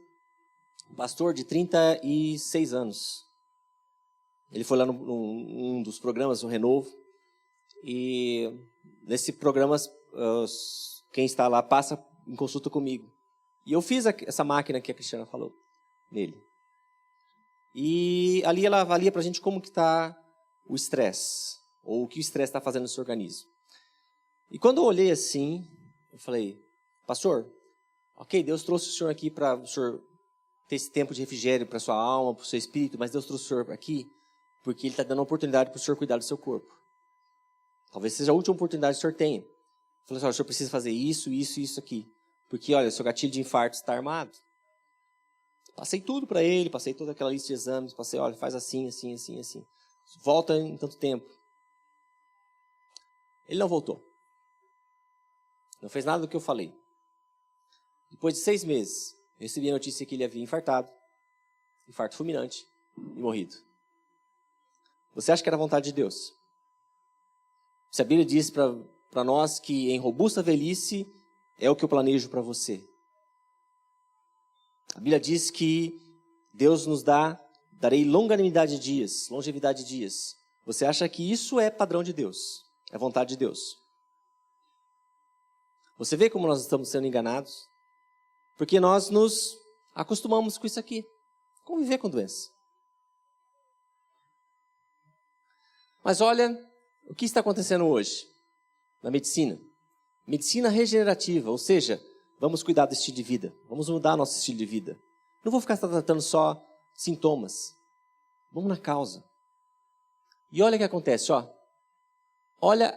um pastor de 36 anos. Ele foi lá num dos programas, no Renovo, e nesse programa quem está lá passa em consulta comigo. E eu fiz essa máquina que a Cristiana falou nele. E ali ela avalia para a gente como que está o estresse, ou o que o estresse está fazendo no seu organismo. E quando eu olhei assim, eu falei, pastor, ok, Deus trouxe o senhor aqui para o senhor ter esse tempo de refrigério para a sua alma, para o seu espírito, mas Deus trouxe o senhor aqui porque Ele está dando uma oportunidade para o senhor cuidar do seu corpo. Talvez seja a última oportunidade que o senhor tenha. Eu falei assim, o senhor precisa fazer isso, isso e isso aqui. Porque, olha, o seu gatilho de infarto está armado. Passei tudo para ele, passei toda aquela lista de exames, passei, olha, faz assim, assim, assim, assim. Volta em tanto tempo. Ele não voltou. Não fez nada do que eu falei. Depois de 6 meses, eu recebi a notícia que ele havia infartado, infarto fulminante, e morrido. Você acha que era a vontade de Deus? Se a Bíblia diz para nós que em robusta velhice é o que eu planejo para você. A Bíblia diz que Deus nos darei longanimidade de dias, longevidade de dias. Você acha que isso é padrão de Deus? É vontade de Deus? Você vê como nós estamos sendo enganados? Porque nós nos acostumamos com isso aqui. Conviver com doença. Mas olha o que está acontecendo hoje na medicina. Medicina regenerativa, ou seja, vamos cuidar do estilo de vida. Vamos mudar nosso estilo de vida. Não vou ficar tratando só sintomas. Vamos na causa. E olha o que acontece, ó. Olha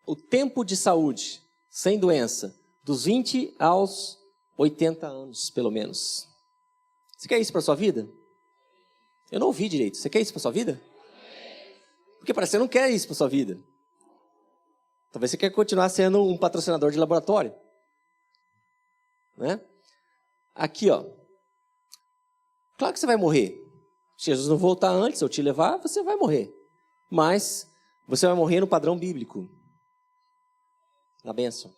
o tempo de saúde, sem doença, dos 20 aos 80 anos, pelo menos. Você quer isso para a sua vida? Eu não ouvi direito. Você quer isso para a sua vida? Porque parece que você não quer isso para a sua vida. Talvez você quer continuar sendo um patrocinador de laboratório. Né? Aqui, ó. Claro que você vai morrer. Se Jesus não voltar antes, ou te levar, você vai morrer. Mas você vai morrer no padrão bíblico. Na bênção.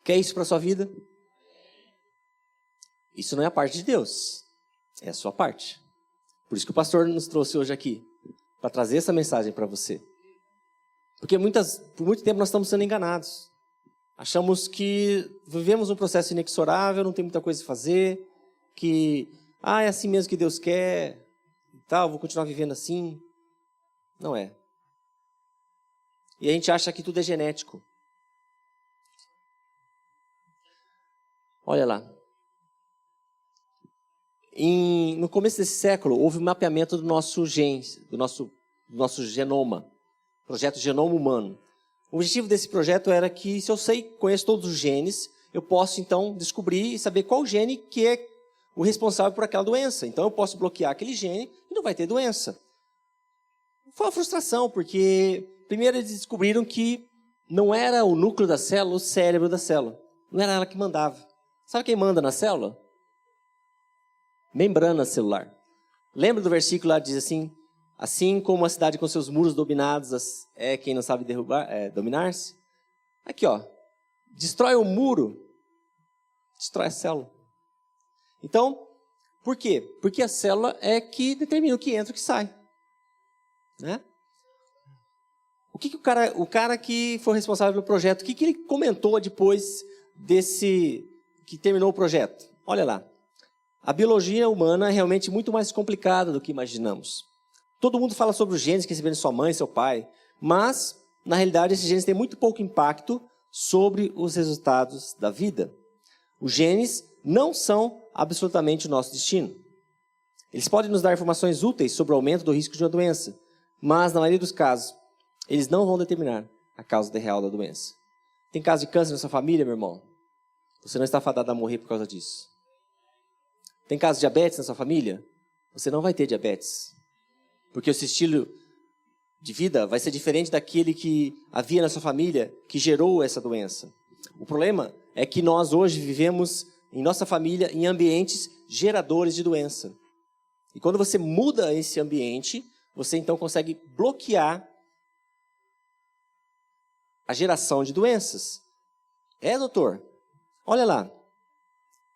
Quer isso para a sua vida? Isso não é a parte de Deus. É a sua parte. Por isso que o pastor nos trouxe hoje aqui. Para trazer essa mensagem para você. Porque por muito tempo nós estamos sendo enganados. Achamos que vivemos um processo inexorável, não tem muita coisa a fazer. Que, é assim mesmo que Deus quer. E tal, vou continuar vivendo assim. Não é. E a gente acha que tudo é genético. Olha lá. No começo desse século, houve um mapeamento do nosso genes, do nosso genoma, projeto Genoma Humano. O objetivo desse projeto era que, se eu conheço todos os genes, eu posso, então, descobrir e saber qual gene que é o responsável por aquela doença. Então, eu posso bloquear aquele gene e não vai ter doença. Foi uma frustração, porque, primeiro, eles descobriram que não era o núcleo da célula, o cérebro da célula. Não era ela que mandava. Sabe quem manda na célula? Membrana celular. Lembra do versículo lá que diz assim, assim como a cidade com seus muros dominados é quem não sabe dominar-se? Aqui, ó, destrói o muro, destrói a célula. Então, por quê? Porque a célula é que determina o que entra e o que sai. Né? O cara que foi responsável pelo projeto, o que ele comentou depois que terminou o projeto? Olha lá. A biologia humana é realmente muito mais complicada do que imaginamos. Todo mundo fala sobre os genes que receberam de sua mãe e seu pai, mas, na realidade, esses genes têm muito pouco impacto sobre os resultados da vida. Os genes não são absolutamente o nosso destino. Eles podem nos dar informações úteis sobre o aumento do risco de uma doença, mas, na maioria dos casos, eles não vão determinar a causa real da doença. Tem caso de câncer na sua família, meu irmão? Você não está fadado a morrer por causa disso. Tem caso de diabetes na sua família? Você não vai ter diabetes. Porque o seu estilo de vida vai ser diferente daquele que havia na sua família que gerou essa doença. O problema é que nós hoje vivemos em nossa família em ambientes geradores de doença. E quando você muda esse ambiente, você então consegue bloquear a geração de doenças. Doutor, olha lá.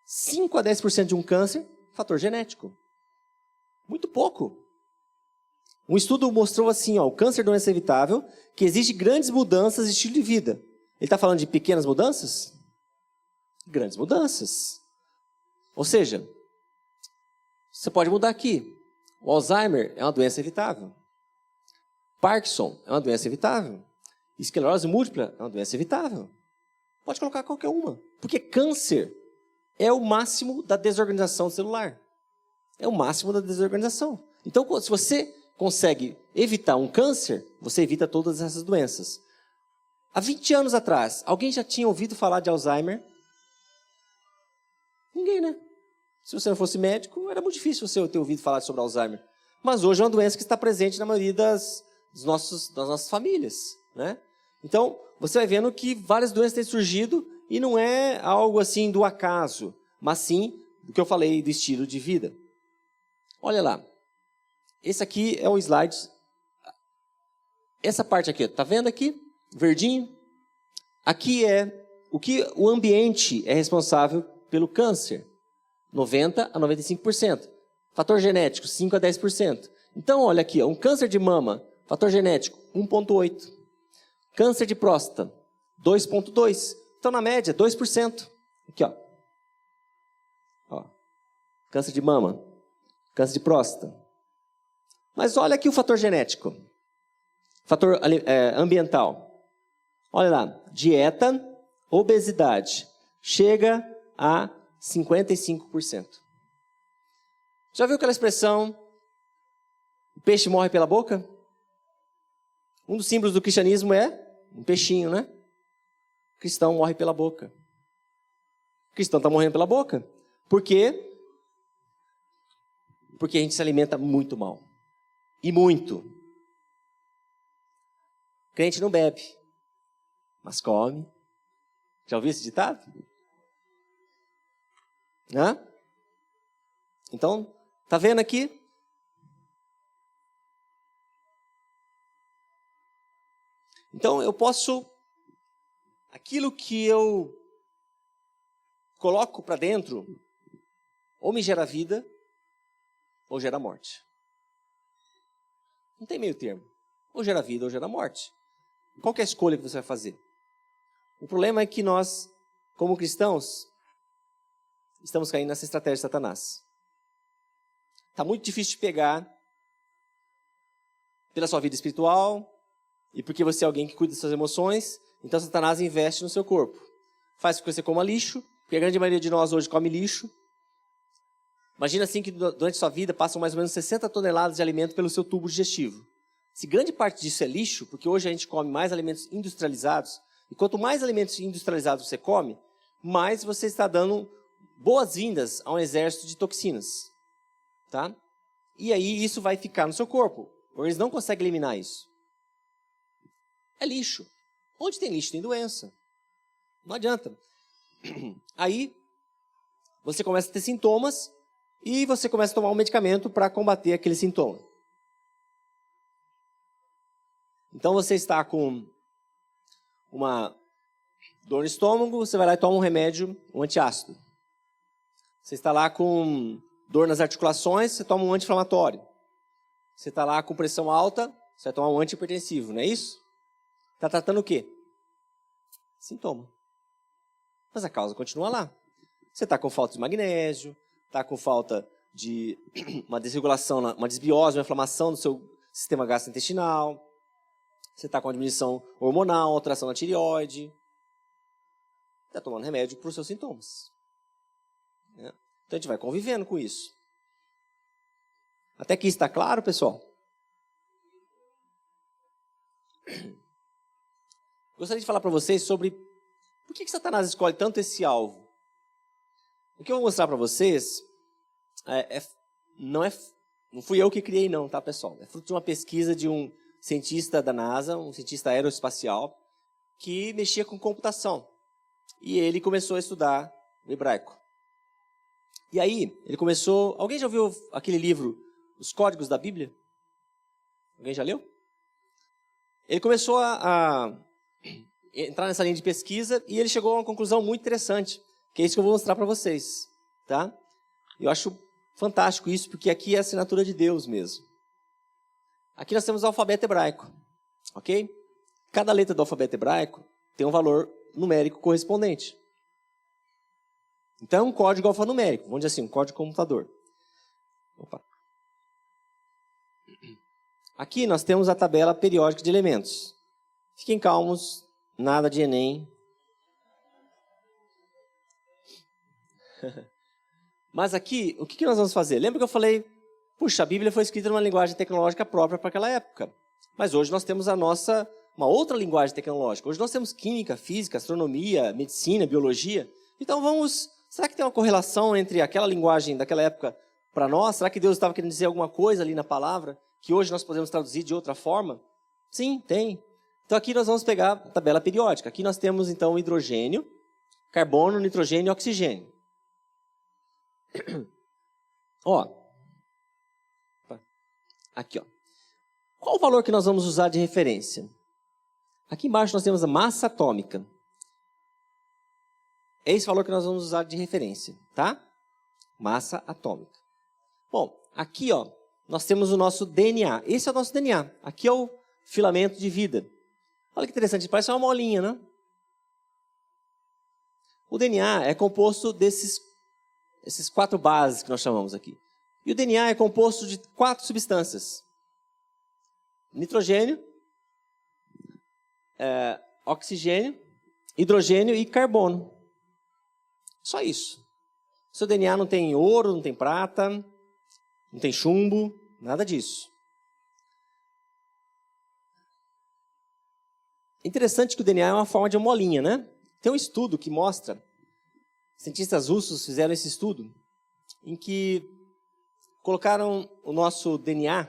5 a 10% de um câncer, fator genético. Muito pouco. Um estudo mostrou assim, o câncer é doença evitável, que exige grandes mudanças de estilo de vida. Ele está falando de pequenas mudanças? Grandes mudanças. Ou seja, você pode mudar aqui. O Alzheimer é uma doença evitável. Parkinson é uma doença evitável. Esclerose múltipla é uma doença evitável. Pode colocar qualquer uma. Porque câncer é o máximo da desorganização celular. É o máximo da desorganização. Então, se você consegue evitar um câncer, você evita todas essas doenças. Há 20 anos atrás, alguém já tinha ouvido falar de Alzheimer? Ninguém, né? Se você não fosse médico, era muito difícil você ter ouvido falar sobre Alzheimer. Mas hoje é uma doença que está presente na maioria das nossas famílias, né? Então, você vai vendo que várias doenças têm surgido e não é algo assim do acaso, mas sim do que eu falei do estilo de vida. Olha lá. Esse aqui é o slide. Essa parte aqui, tá vendo aqui? Verdinho. Aqui é o que o ambiente é responsável pelo câncer. 90 a 95%. Fator genético, 5 a 10%. Então, olha aqui, um câncer de mama, fator genético, 1,8%. Câncer de próstata, 2,2%. Então, na média, 2%. Aqui, ó. Câncer de mama, câncer de próstata. Mas olha aqui o fator genético. Fator ambiental. Olha lá, dieta, obesidade, chega a 55%. Já viu aquela expressão, o peixe morre pela boca? Um dos símbolos do cristianismo é um peixinho, né? O cristão morre pela boca. O cristão está morrendo pela boca. Por quê? Porque a gente se alimenta muito mal. E muito. Crente não bebe, mas come. Já ouviu esse ditado? Hã? Então, tá vendo aqui? Então, eu posso... Aquilo que eu coloco para dentro, ou me gera vida, ou gera morte. Não tem meio termo. Ou gera vida, ou gera morte. Qual que é a escolha que você vai fazer? O problema é que nós, como cristãos, estamos caindo nessa estratégia de Satanás. Está muito difícil de pegar pela sua vida espiritual e porque você é alguém que cuida das suas emoções, então Satanás investe no seu corpo. Faz com que você coma lixo, porque a grande maioria de nós hoje come lixo. Imagina assim que durante a sua vida passam mais ou menos 60 toneladas de alimento pelo seu tubo digestivo. Se grande parte disso é lixo, porque hoje a gente come mais alimentos industrializados, e quanto mais alimentos industrializados você come, mais você está dando boas-vindas a um exército de toxinas. Tá? E aí isso vai ficar no seu corpo. O organismo não consegue eliminar isso. É lixo. Onde tem lixo, tem doença. Não adianta. Aí você começa a ter sintomas e você começa a tomar um medicamento para combater aquele sintoma. Então você está com uma dor no estômago, você vai lá e toma um remédio, um antiácido. Você está lá com dor nas articulações, você toma um anti-inflamatório. Você está lá com pressão alta, você vai tomar um antihipertensivo, não é isso? Está tratando o quê? Sintoma. Mas a causa continua lá. Você está com falta de magnésio, está com falta de uma desregulação, uma desbiose, uma inflamação do seu sistema gastrointestinal. Você está com uma diminuição hormonal, alteração na tireoide. Está tomando remédio para os seus sintomas. Então a gente vai convivendo com isso. Até aqui está claro, pessoal? Gostaria de falar para vocês sobre por que Satanás escolhe tanto esse alvo. O que eu vou mostrar para vocês não fui eu que criei não, tá, pessoal? É fruto de uma pesquisa de um cientista da NASA, um cientista aeroespacial, que mexia com computação. E ele começou a estudar o hebraico. E aí, ele começou... Alguém já ouviu aquele livro, Os Códigos da Bíblia? Alguém já leu? Ele começou a entrar nessa linha de pesquisa e ele chegou a uma conclusão muito interessante, que é isso que eu vou mostrar para vocês, tá? Eu acho fantástico isso, porque aqui é a assinatura de Deus mesmo. Aqui nós temos o alfabeto hebraico, ok? Cada letra do alfabeto hebraico tem um valor numérico correspondente. Então é um código alfanumérico, vamos dizer assim, um código computador. Opa. Aqui nós temos a tabela periódica de elementos. Fiquem calmos, nada de Enem. Mas aqui, o que nós vamos fazer? Lembra que eu falei, puxa, a Bíblia foi escrita numa linguagem tecnológica própria para aquela época. Mas hoje nós temos uma outra linguagem tecnológica. Hoje nós temos química, física, astronomia, medicina, biologia. Então será que tem uma correlação entre aquela linguagem daquela época para nós? Será que Deus estava querendo dizer alguma coisa ali na palavra que hoje nós podemos traduzir de outra forma? Sim, tem. Então aqui nós vamos pegar a tabela periódica. Aqui nós temos então hidrogênio, carbono, nitrogênio e oxigênio. Ó. Aqui, ó. Qual o valor que nós vamos usar de referência? Aqui embaixo nós temos a massa atômica. É esse valor que nós vamos usar de referência, tá? Massa atômica. Bom, aqui, ó, nós temos o nosso DNA. Esse é o nosso DNA. Aqui é o filamento de vida. Olha que interessante, parece uma molinha, né? O DNA é composto esses 4 bases que nós chamamos aqui. E o DNA é composto de 4 substâncias. Nitrogênio, oxigênio, hidrogênio e carbono. Só isso. Seu DNA não tem ouro, não tem prata, não tem chumbo, nada disso. Interessante que o DNA é uma forma de uma molinha, né? Tem um estudo que mostra, cientistas russos fizeram esse estudo, em que colocaram o nosso DNA,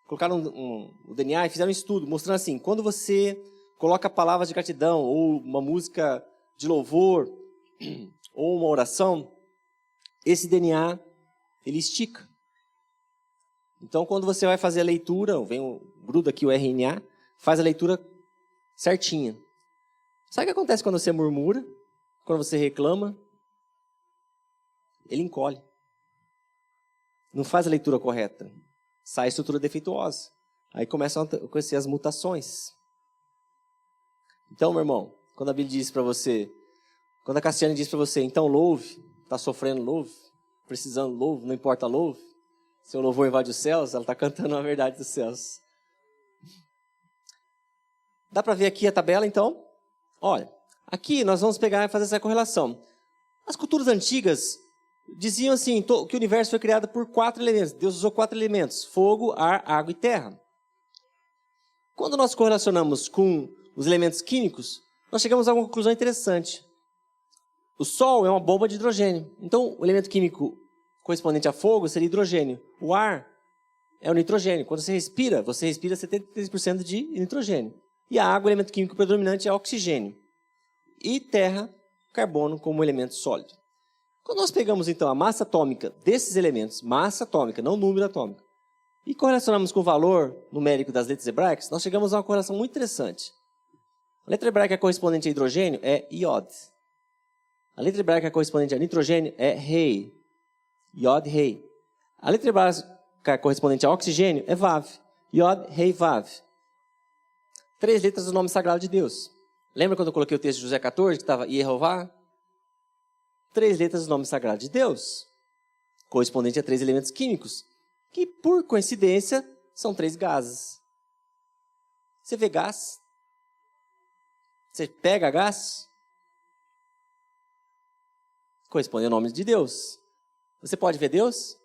colocaram o DNA e fizeram um estudo, mostrando assim, quando você coloca palavras de gratidão, ou uma música de louvor, ou uma oração, esse DNA, ele estica. Então, quando você vai fazer a leitura, gruda aqui o RNA, faz a leitura certinha. Sabe o que acontece quando você murmura? Quando você reclama? Ele encolhe. Não faz a leitura correta. Sai a estrutura defeituosa. Aí começam a acontecer as mutações. Então, meu irmão, quando a Bíblia diz para você, quando a Cassiane diz para você, então louve, está sofrendo louve, precisando louve, não importa louve, seu louvor invade os céus, ela está cantando a verdade dos céus. Dá para ver aqui a tabela, então? Olha, aqui nós vamos pegar e fazer essa correlação. As culturas antigas diziam assim, que o universo foi criado por 4 elementos. Deus usou 4 elementos, fogo, ar, água e terra. Quando nós correlacionamos com os elementos químicos, nós chegamos a uma conclusão interessante. O Sol é uma bomba de hidrogênio. Então, o elemento químico correspondente a fogo seria hidrogênio. O ar é o nitrogênio. Quando você respira 73% de nitrogênio. E a água, o elemento químico predominante, é oxigênio. E terra, carbono, como elemento sólido. Quando nós pegamos, então, a massa atômica desses elementos, massa atômica, não número atômico, e correlacionamos com o valor numérico das letras hebraicas, nós chegamos a uma correlação muito interessante. A letra hebraica correspondente a hidrogênio é iod. A letra hebraica correspondente a nitrogênio é rei. Iod, rei. A letra hebraica correspondente a oxigênio é vav. Iod, rei, vav. 3 letras do nome sagrado de Deus. Lembra quando eu coloquei o texto de José 14, que estava Yehová? 3 letras do nome sagrado de Deus, correspondente a 3 elementos químicos, que, por coincidência, são 3 gases. Você vê gás? Você pega gás? Corresponde ao nome de Deus. Você pode ver Deus?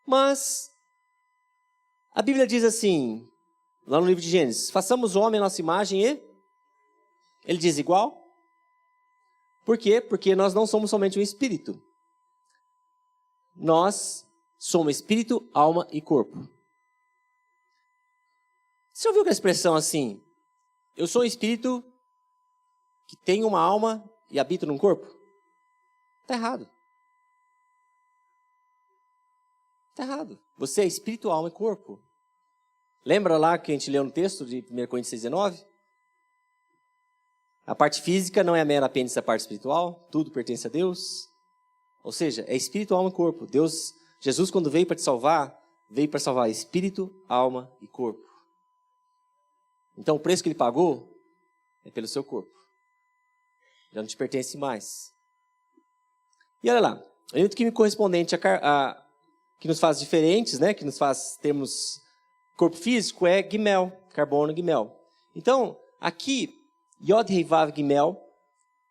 Mas a Bíblia diz assim, lá no livro de Gênesis, façamos o homem a nossa imagem e ele diz igual. Por quê? Porque nós não somos somente um espírito. Nós somos espírito, alma e corpo. Você ouviu aquela expressão assim? Eu sou um espírito que tem uma alma e habito num corpo? Está errado. Está errado. Você é espírito, alma e corpo. Lembra lá que a gente leu no texto de 1 Coríntios 6,19? A parte física não é a mera apêndice da parte espiritual, tudo pertence a Deus. Ou seja, é espírito, alma e corpo. Jesus, quando veio para te salvar, veio para salvar espírito, alma e corpo. Então, o preço que ele pagou é pelo seu corpo. Já não te pertence mais. E olha lá, o elemento químico correspondente que nos faz diferentes, né, que nos faz termos corpo físico, é guimel, carbono guimel. Então, aqui, Yod Hei Vav Gimel,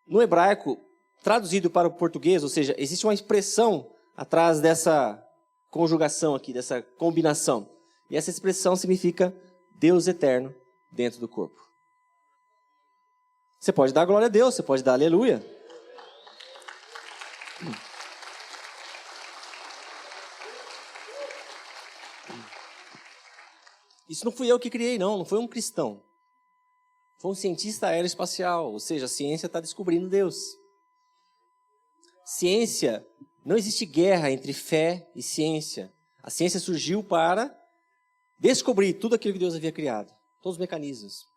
no hebraico, traduzido para o português, ou seja, existe uma expressão atrás dessa conjugação aqui, dessa combinação. E essa expressão significa Deus eterno dentro do corpo. Você pode dar glória a Deus, você pode dar aleluia. Isso não fui eu que criei, não foi um cristão. Foi um cientista aeroespacial, ou seja, a ciência está descobrindo Deus. Ciência, não existe guerra entre fé e ciência. A ciência surgiu para descobrir tudo aquilo que Deus havia criado, todos os mecanismos.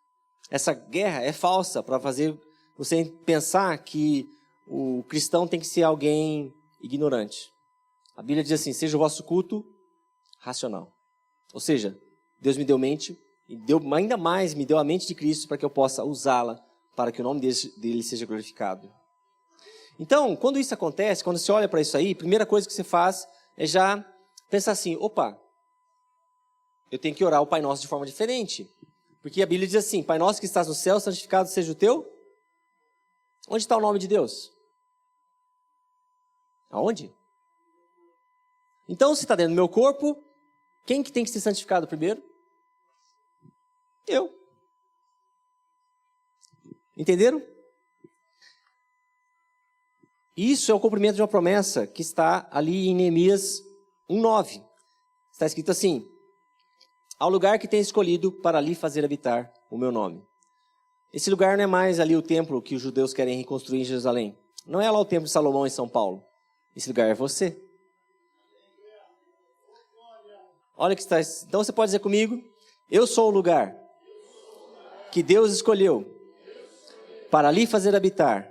Essa guerra é falsa para fazer você pensar que o cristão tem que ser alguém ignorante. A Bíblia diz assim, seja o vosso culto racional. Ou seja, Deus me deu mente, e ainda mais me deu a mente de Cristo para que eu possa usá-la para que o nome dele seja glorificado. Então, quando isso acontece, quando você olha para isso aí, a primeira coisa que você faz é já pensar assim, opa, eu tenho que orar o Pai Nosso de forma diferente. Porque a Bíblia diz assim, Pai Nosso que estás no céu, santificado seja o teu. Onde está o nome de Deus? Aonde? Então, se está dentro do meu corpo, quem que tem que ser santificado primeiro? Eu. Entenderam? Isso é o cumprimento de uma promessa que está ali em Neemias 1:9. Está escrito assim, ao lugar que tenho escolhido para ali fazer habitar o meu nome. Esse lugar não é mais ali o templo que os judeus querem reconstruir em Jerusalém. Não é lá o templo de Salomão em São Paulo. Esse lugar é você. Olha que está. Então você pode dizer comigo, eu sou o lugar que Deus escolheu para ali fazer habitar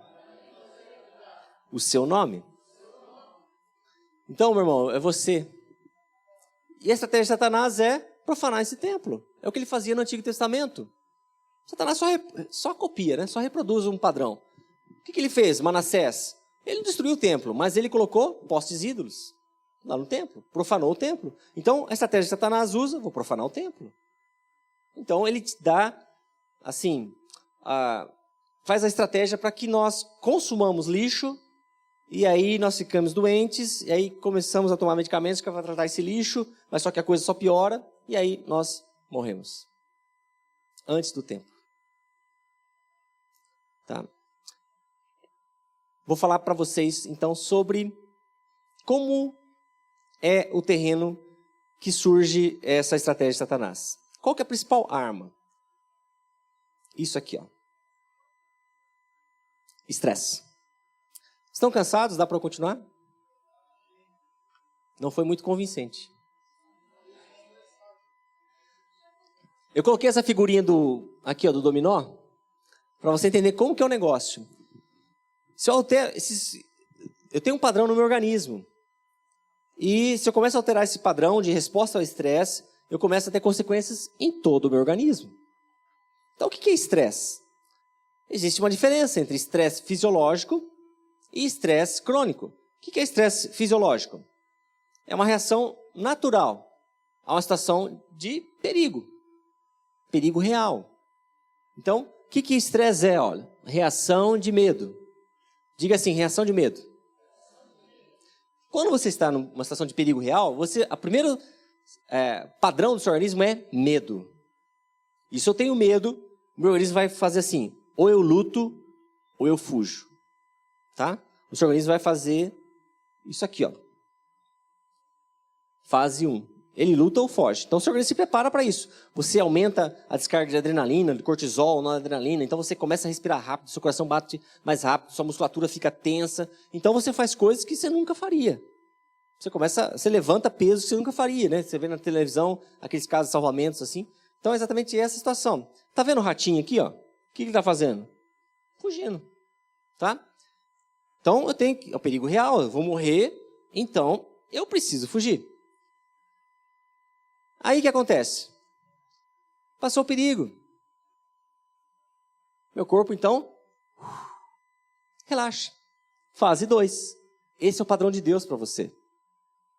o seu nome. Então, meu irmão, é você. E a estratégia de Satanás é profanar esse templo. É o que ele fazia no Antigo Testamento. Satanás só copia, né? Só reproduz um padrão. O que ele fez, Manassés? Ele não destruiu o templo, mas ele colocou postes ídolos lá no templo. Profanou o templo. Então, a estratégia de Satanás usa, vou profanar o templo. Então, ele te dá, assim, faz a estratégia para que nós consumamos lixo, e aí nós ficamos doentes, e aí começamos a tomar medicamentos para tratar esse lixo, mas só que a coisa só piora, e aí nós morremos. Antes do tempo. Tá? Vou falar para vocês, então, sobre como é o terreno que surge essa estratégia de Satanás. Qual que é a principal arma? Isso aqui, ó. Estresse. Estão cansados? Dá para eu continuar? Não foi muito convincente. Eu coloquei essa figurinha aqui, ó, do dominó, para você entender como que é o negócio. Eu tenho um padrão no meu organismo. E se eu começo a alterar esse padrão de resposta ao estresse, eu começo a ter consequências em todo o meu organismo. Então, o que é estresse? Existe uma diferença entre estresse fisiológico e estresse crônico. O que é estresse fisiológico? É uma reação natural a uma situação de perigo. Perigo real. Então, o que estresse é? Olha, reação de medo. Diga assim, reação de medo. Quando você está numa situação de perigo real, o primeiro padrão do seu organismo é medo. E se eu tenho medo, o meu organismo vai fazer assim, ou eu luto, ou eu fujo. Tá? O seu organismo vai fazer isso aqui, ó. Fase 1. Ele luta ou foge. Então o seu organismo se prepara para isso. Você aumenta a descarga de adrenalina, de cortisol, noradrenalina. Então você começa a respirar rápido, seu coração bate mais rápido, sua musculatura fica tensa. Então você faz coisas que você nunca faria. Você levanta peso que você nunca faria, né? Você vê na televisão aqueles casos de salvamentos assim. Então é exatamente essa situação. Tá vendo o ratinho aqui, ó? O que ele tá fazendo? Fugindo, tá? Então é um perigo real, eu vou morrer, então eu preciso fugir. Aí o que acontece? Passou o perigo. Meu corpo, então, relaxa. Fase 2. Esse é o padrão de Deus para você.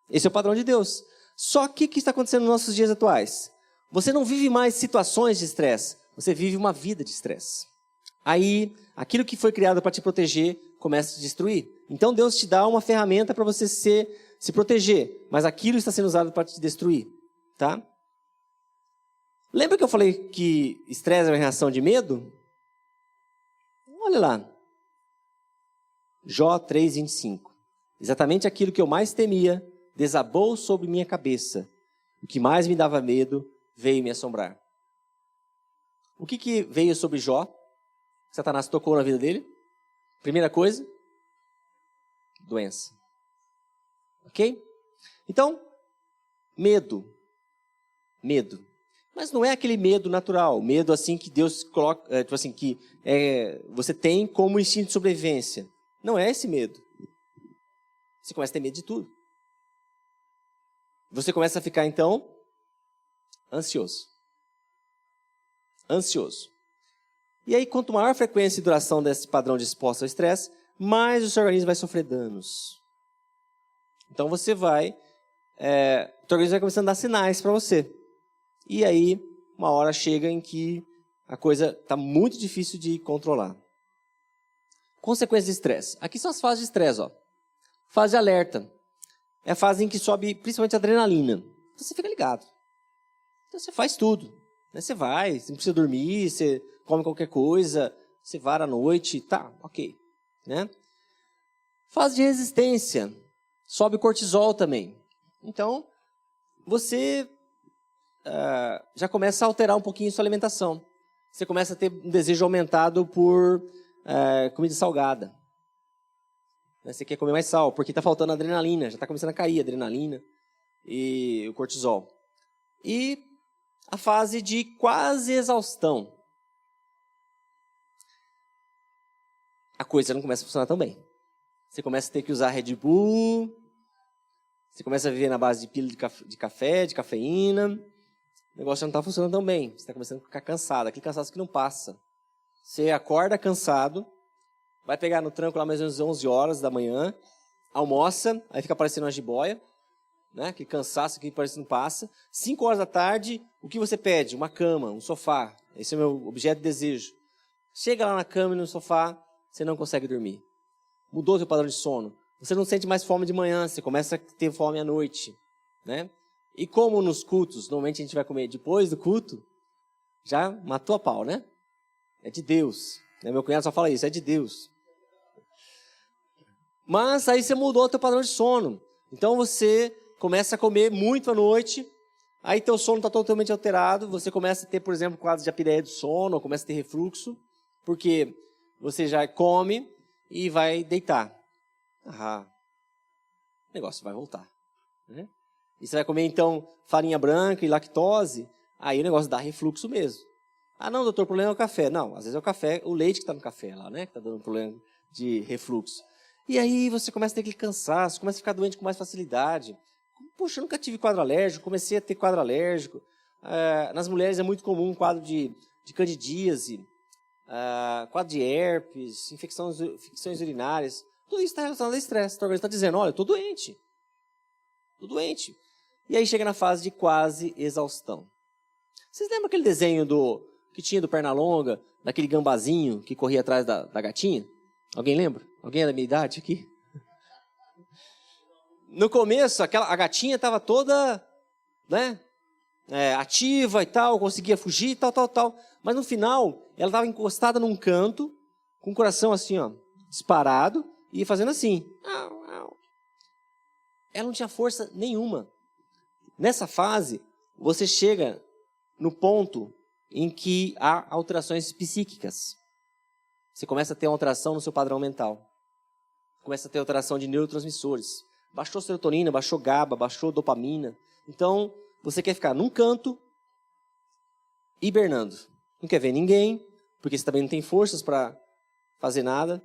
Esse é o padrão de Deus. Só que o que está acontecendo nos nossos dias atuais? Você não vive mais situações de estresse, você vive uma vida de estresse. Aí, aquilo que foi criado para te proteger começa a te destruir. Então Deus te dá uma ferramenta para você se proteger, mas aquilo está sendo usado para te destruir, tá? Lembra que eu falei que estresse é uma reação de medo? Olha lá. Jó 3:25. Exatamente aquilo que eu mais temia desabou sobre minha cabeça. O que mais me dava medo veio me assombrar. O que veio sobre Jó? Satanás tocou na vida dele. Primeira coisa, doença. Ok? Então, medo. Medo. Mas não é aquele medo natural, medo assim que Deus coloca, tipo assim, que você tem como instinto de sobrevivência. Não é esse medo. Você começa a ter medo de tudo. Você começa a ficar, então, ansioso. Ansioso. E aí, quanto maior a frequência e duração desse padrão de exposto ao estresse, mais o seu organismo vai sofrer danos. Então, o teu organismo vai começando a dar sinais para você. E aí, uma hora chega em que a coisa está muito difícil de controlar. Consequências de estresse. Aqui são as fases de estresse, ó. Fase de alerta. É a fase em que sobe principalmente a adrenalina. Então você fica ligado. Então você faz tudo. Né? Você vai, você não precisa dormir, você come qualquer coisa, você vara à noite, tá, ok. Né? Fase de resistência. Sobe o cortisol também. Então, você já começa a alterar um pouquinho sua alimentação. Você começa a ter um desejo aumentado por comida salgada. Você quer comer mais sal, porque está faltando adrenalina, já está começando a cair a adrenalina e o cortisol. E a fase de quase exaustão. A coisa não começa a funcionar tão bem. Você começa a ter que usar Red Bull, você começa a viver na base de pílula de café, de cafeína. O negócio já não está funcionando tão bem. Você está começando a ficar cansado, aquele cansaço que não passa. Você acorda cansado, vai pegar no tranco lá mais ou menos 11 horas da manhã, almoça, aí fica parecendo uma jiboia, né? Aquele cansaço que parece que não passa. 5 horas da tarde, o que você pede? Uma cama, um sofá. Esse é o meu objeto de desejo. Chega lá na cama e no sofá, você não consegue dormir. Mudou o seu padrão de sono. Você não sente mais fome de manhã, você começa a ter fome à noite, né? E como nos cultos, normalmente a gente vai comer depois do culto, já matou a pau, né? É de Deus. Meu cunhado só fala isso, é de Deus. Mas aí você mudou o teu padrão de sono. Então você começa a comer muito à noite, aí teu sono está totalmente alterado, você começa a ter, por exemplo, quadros de apneia do sono, ou começa a ter refluxo, porque você já come e vai deitar. O negócio vai voltar. Né? E você vai comer, então, farinha branca e lactose, aí o negócio dá refluxo mesmo. Ah, não, doutor, o problema é o café. Não, às vezes é o café, o leite que está no café lá, né? Que está dando problema de refluxo. E aí você começa a ter aquele cansaço, começa a ficar doente com mais facilidade. Poxa, eu nunca tive quadro alérgico, comecei a ter quadro alérgico. Nas mulheres é muito comum um quadro de candidíase, quadro de herpes, infecções urinárias. Tudo isso está relacionado a estresse. Então, o organismo está dizendo, olha, eu estou doente. Estou doente. E aí chega na fase de quase exaustão. Vocês lembram aquele desenho que tinha do Pernalonga, daquele gambazinho que corria atrás da gatinha? Alguém lembra? Alguém é da minha idade aqui? No começo, a gatinha estava toda, né, ativa e tal, conseguia fugir e tal. Mas no final, ela estava encostada num canto, com o coração assim, ó, disparado, e fazendo assim. Ela não tinha força nenhuma. Nessa fase, você chega no ponto em que há alterações psíquicas. Você começa a ter uma alteração no seu padrão mental. Começa a ter alteração de neurotransmissores. Baixou serotonina, baixou GABA, baixou dopamina. Então, você quer ficar num canto, hibernando. Não quer ver ninguém, porque você também não tem forças para fazer nada.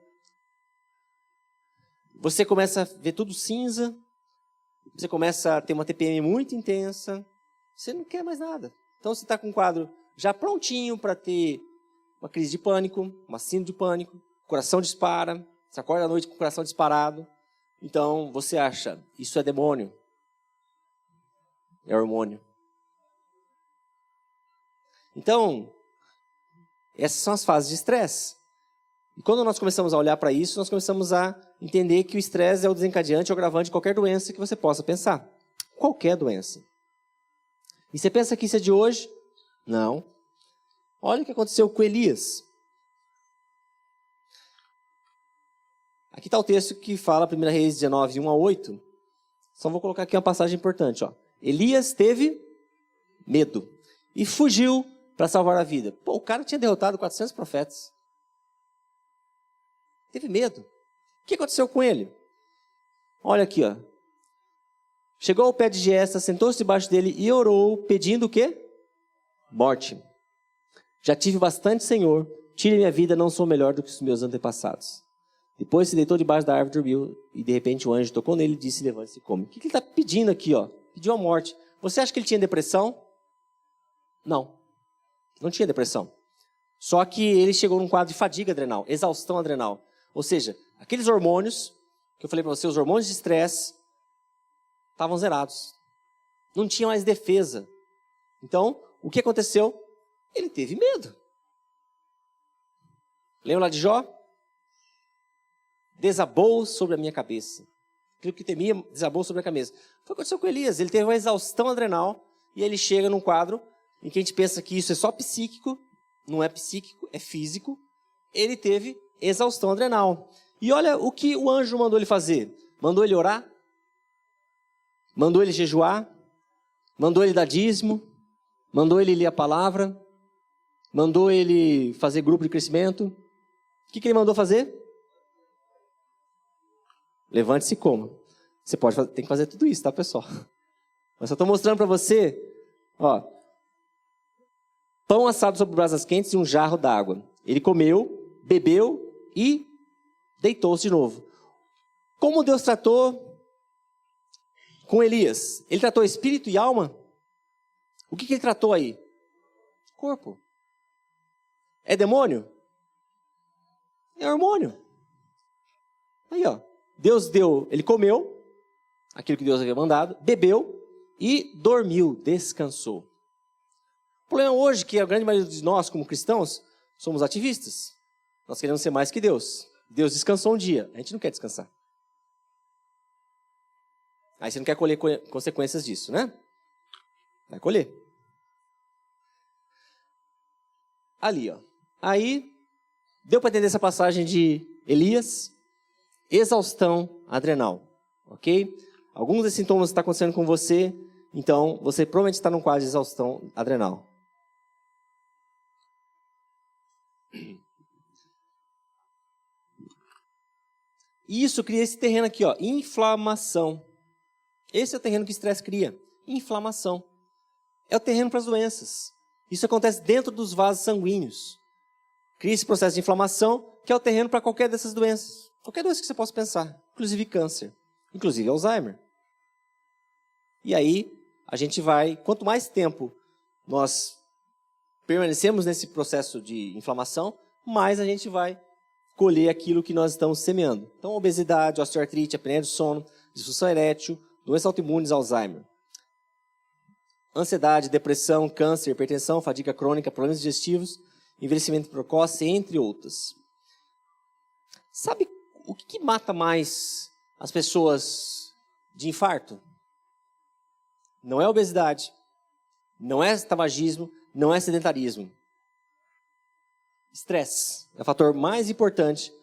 Você começa a ver tudo cinza. Você começa a ter uma TPM muito intensa. Você não quer mais nada. Então, você está com um quadro já prontinho para ter uma crise de pânico, uma síndrome de pânico, o coração dispara, você acorda à noite com o coração disparado. Então, você acha, isso é demônio. É hormônio. Então, essas são as fases de estresse. E quando nós começamos a olhar para isso, nós começamos a entender que o estresse é o desencadeante ou agravante de qualquer doença que você possa pensar. Qualquer doença. E você pensa que isso é de hoje? Não. Olha o que aconteceu com Elias. Aqui está o texto que fala, 1 Reis 19, 1 a 8. Só vou colocar aqui uma passagem importante. Ó. Elias teve medo e fugiu para salvar a vida. Pô, o cara tinha derrotado 400 profetas. Teve medo. O que aconteceu com ele? Olha aqui, ó. Chegou ao pé de Giesta, sentou-se debaixo dele e orou, pedindo o quê? Morte. Já tive bastante, Senhor. Tire minha vida, não sou melhor do que os meus antepassados. Depois se deitou debaixo da árvore, dormiu, e de repente o anjo tocou nele e disse, levante-se e come. O que ele está pedindo aqui? Ó? Pediu a morte. Você acha que ele tinha depressão? Não. Não tinha depressão. Só que ele chegou num quadro de fadiga adrenal, exaustão adrenal. Ou seja, aqueles hormônios, que eu falei para você, os hormônios de estresse, estavam zerados. Não tinha mais defesa. Então, o que aconteceu? Ele teve medo. Lembra lá de Jó? Desabou sobre a minha cabeça. Aquilo que temia desabou sobre a cabeça. Foi o que aconteceu com Elias. Ele teve uma exaustão adrenal e ele chega num quadro em que a gente pensa que isso é só psíquico. Não é psíquico, é físico. Ele teve exaustão adrenal. E olha o que o anjo mandou ele fazer. Mandou ele orar. Mandou ele jejuar. Mandou ele dar dízimo. Mandou ele ler a palavra. Mandou ele fazer grupo de crescimento. O que ele mandou fazer? Levante-se e coma. Você pode fazer, tem que fazer tudo isso, tá, pessoal? Mas só estou mostrando para você, ó, pão assado sobre brasas quentes e um jarro d'água. Ele comeu, bebeu e deitou-se de novo. Como Deus tratou com Elias? Ele tratou espírito e alma? O que ele tratou aí? Corpo. É demônio? É hormônio. Aí, ó. Deus deu, ele comeu aquilo que Deus havia mandado, bebeu e dormiu, descansou. O problema hoje é que a grande maioria de nós, como cristãos, somos ativistas. Nós queremos ser mais que Deus. Deus descansou um dia, a gente não quer descansar. Aí você não quer colher consequências disso, né? Vai colher. Ali, ó. Aí, deu para entender essa passagem de Elias? Exaustão adrenal, ok? Alguns desses sintomas estão acontecendo com você, então você provavelmente está num quadro de exaustão adrenal. E isso cria esse terreno aqui, ó, inflamação. Esse é o terreno que o estresse cria, inflamação. É o terreno para as doenças. Isso acontece dentro dos vasos sanguíneos. Cria esse processo de inflamação, que é o terreno para qualquer dessas doenças. Qualquer doença que você possa pensar, inclusive câncer, inclusive Alzheimer. E aí, a gente vai, quanto mais tempo nós permanecemos nesse processo de inflamação, mais a gente vai colher aquilo que nós estamos semeando. Então, obesidade, osteoartrite, apneia do sono, disfunção erétil, doenças autoimunes, Alzheimer. Ansiedade, depressão, câncer, hipertensão, fadiga crônica, problemas digestivos, envelhecimento precoce, entre outras. Sabe o que mata mais as pessoas de infarto? Não é obesidade, não é tabagismo, não é sedentarismo. Estresse é o fator mais importante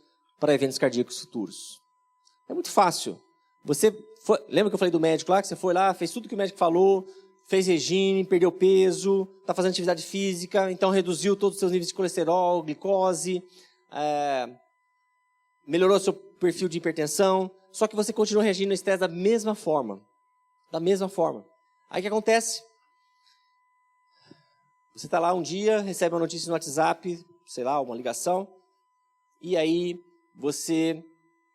para eventos cardíacos futuros. É muito fácil. Lembra que eu falei do médico lá? Que você foi lá, fez tudo que o médico falou, fez regime, perdeu peso, está fazendo atividade física, então reduziu todos os seus níveis de colesterol, glicose, melhorou seu perfil de hipertensão, só que você continua reagindo ao estresse da mesma forma. Da mesma forma. Aí o que acontece? Você está lá um dia, recebe uma notícia no WhatsApp, sei lá, uma ligação, e aí você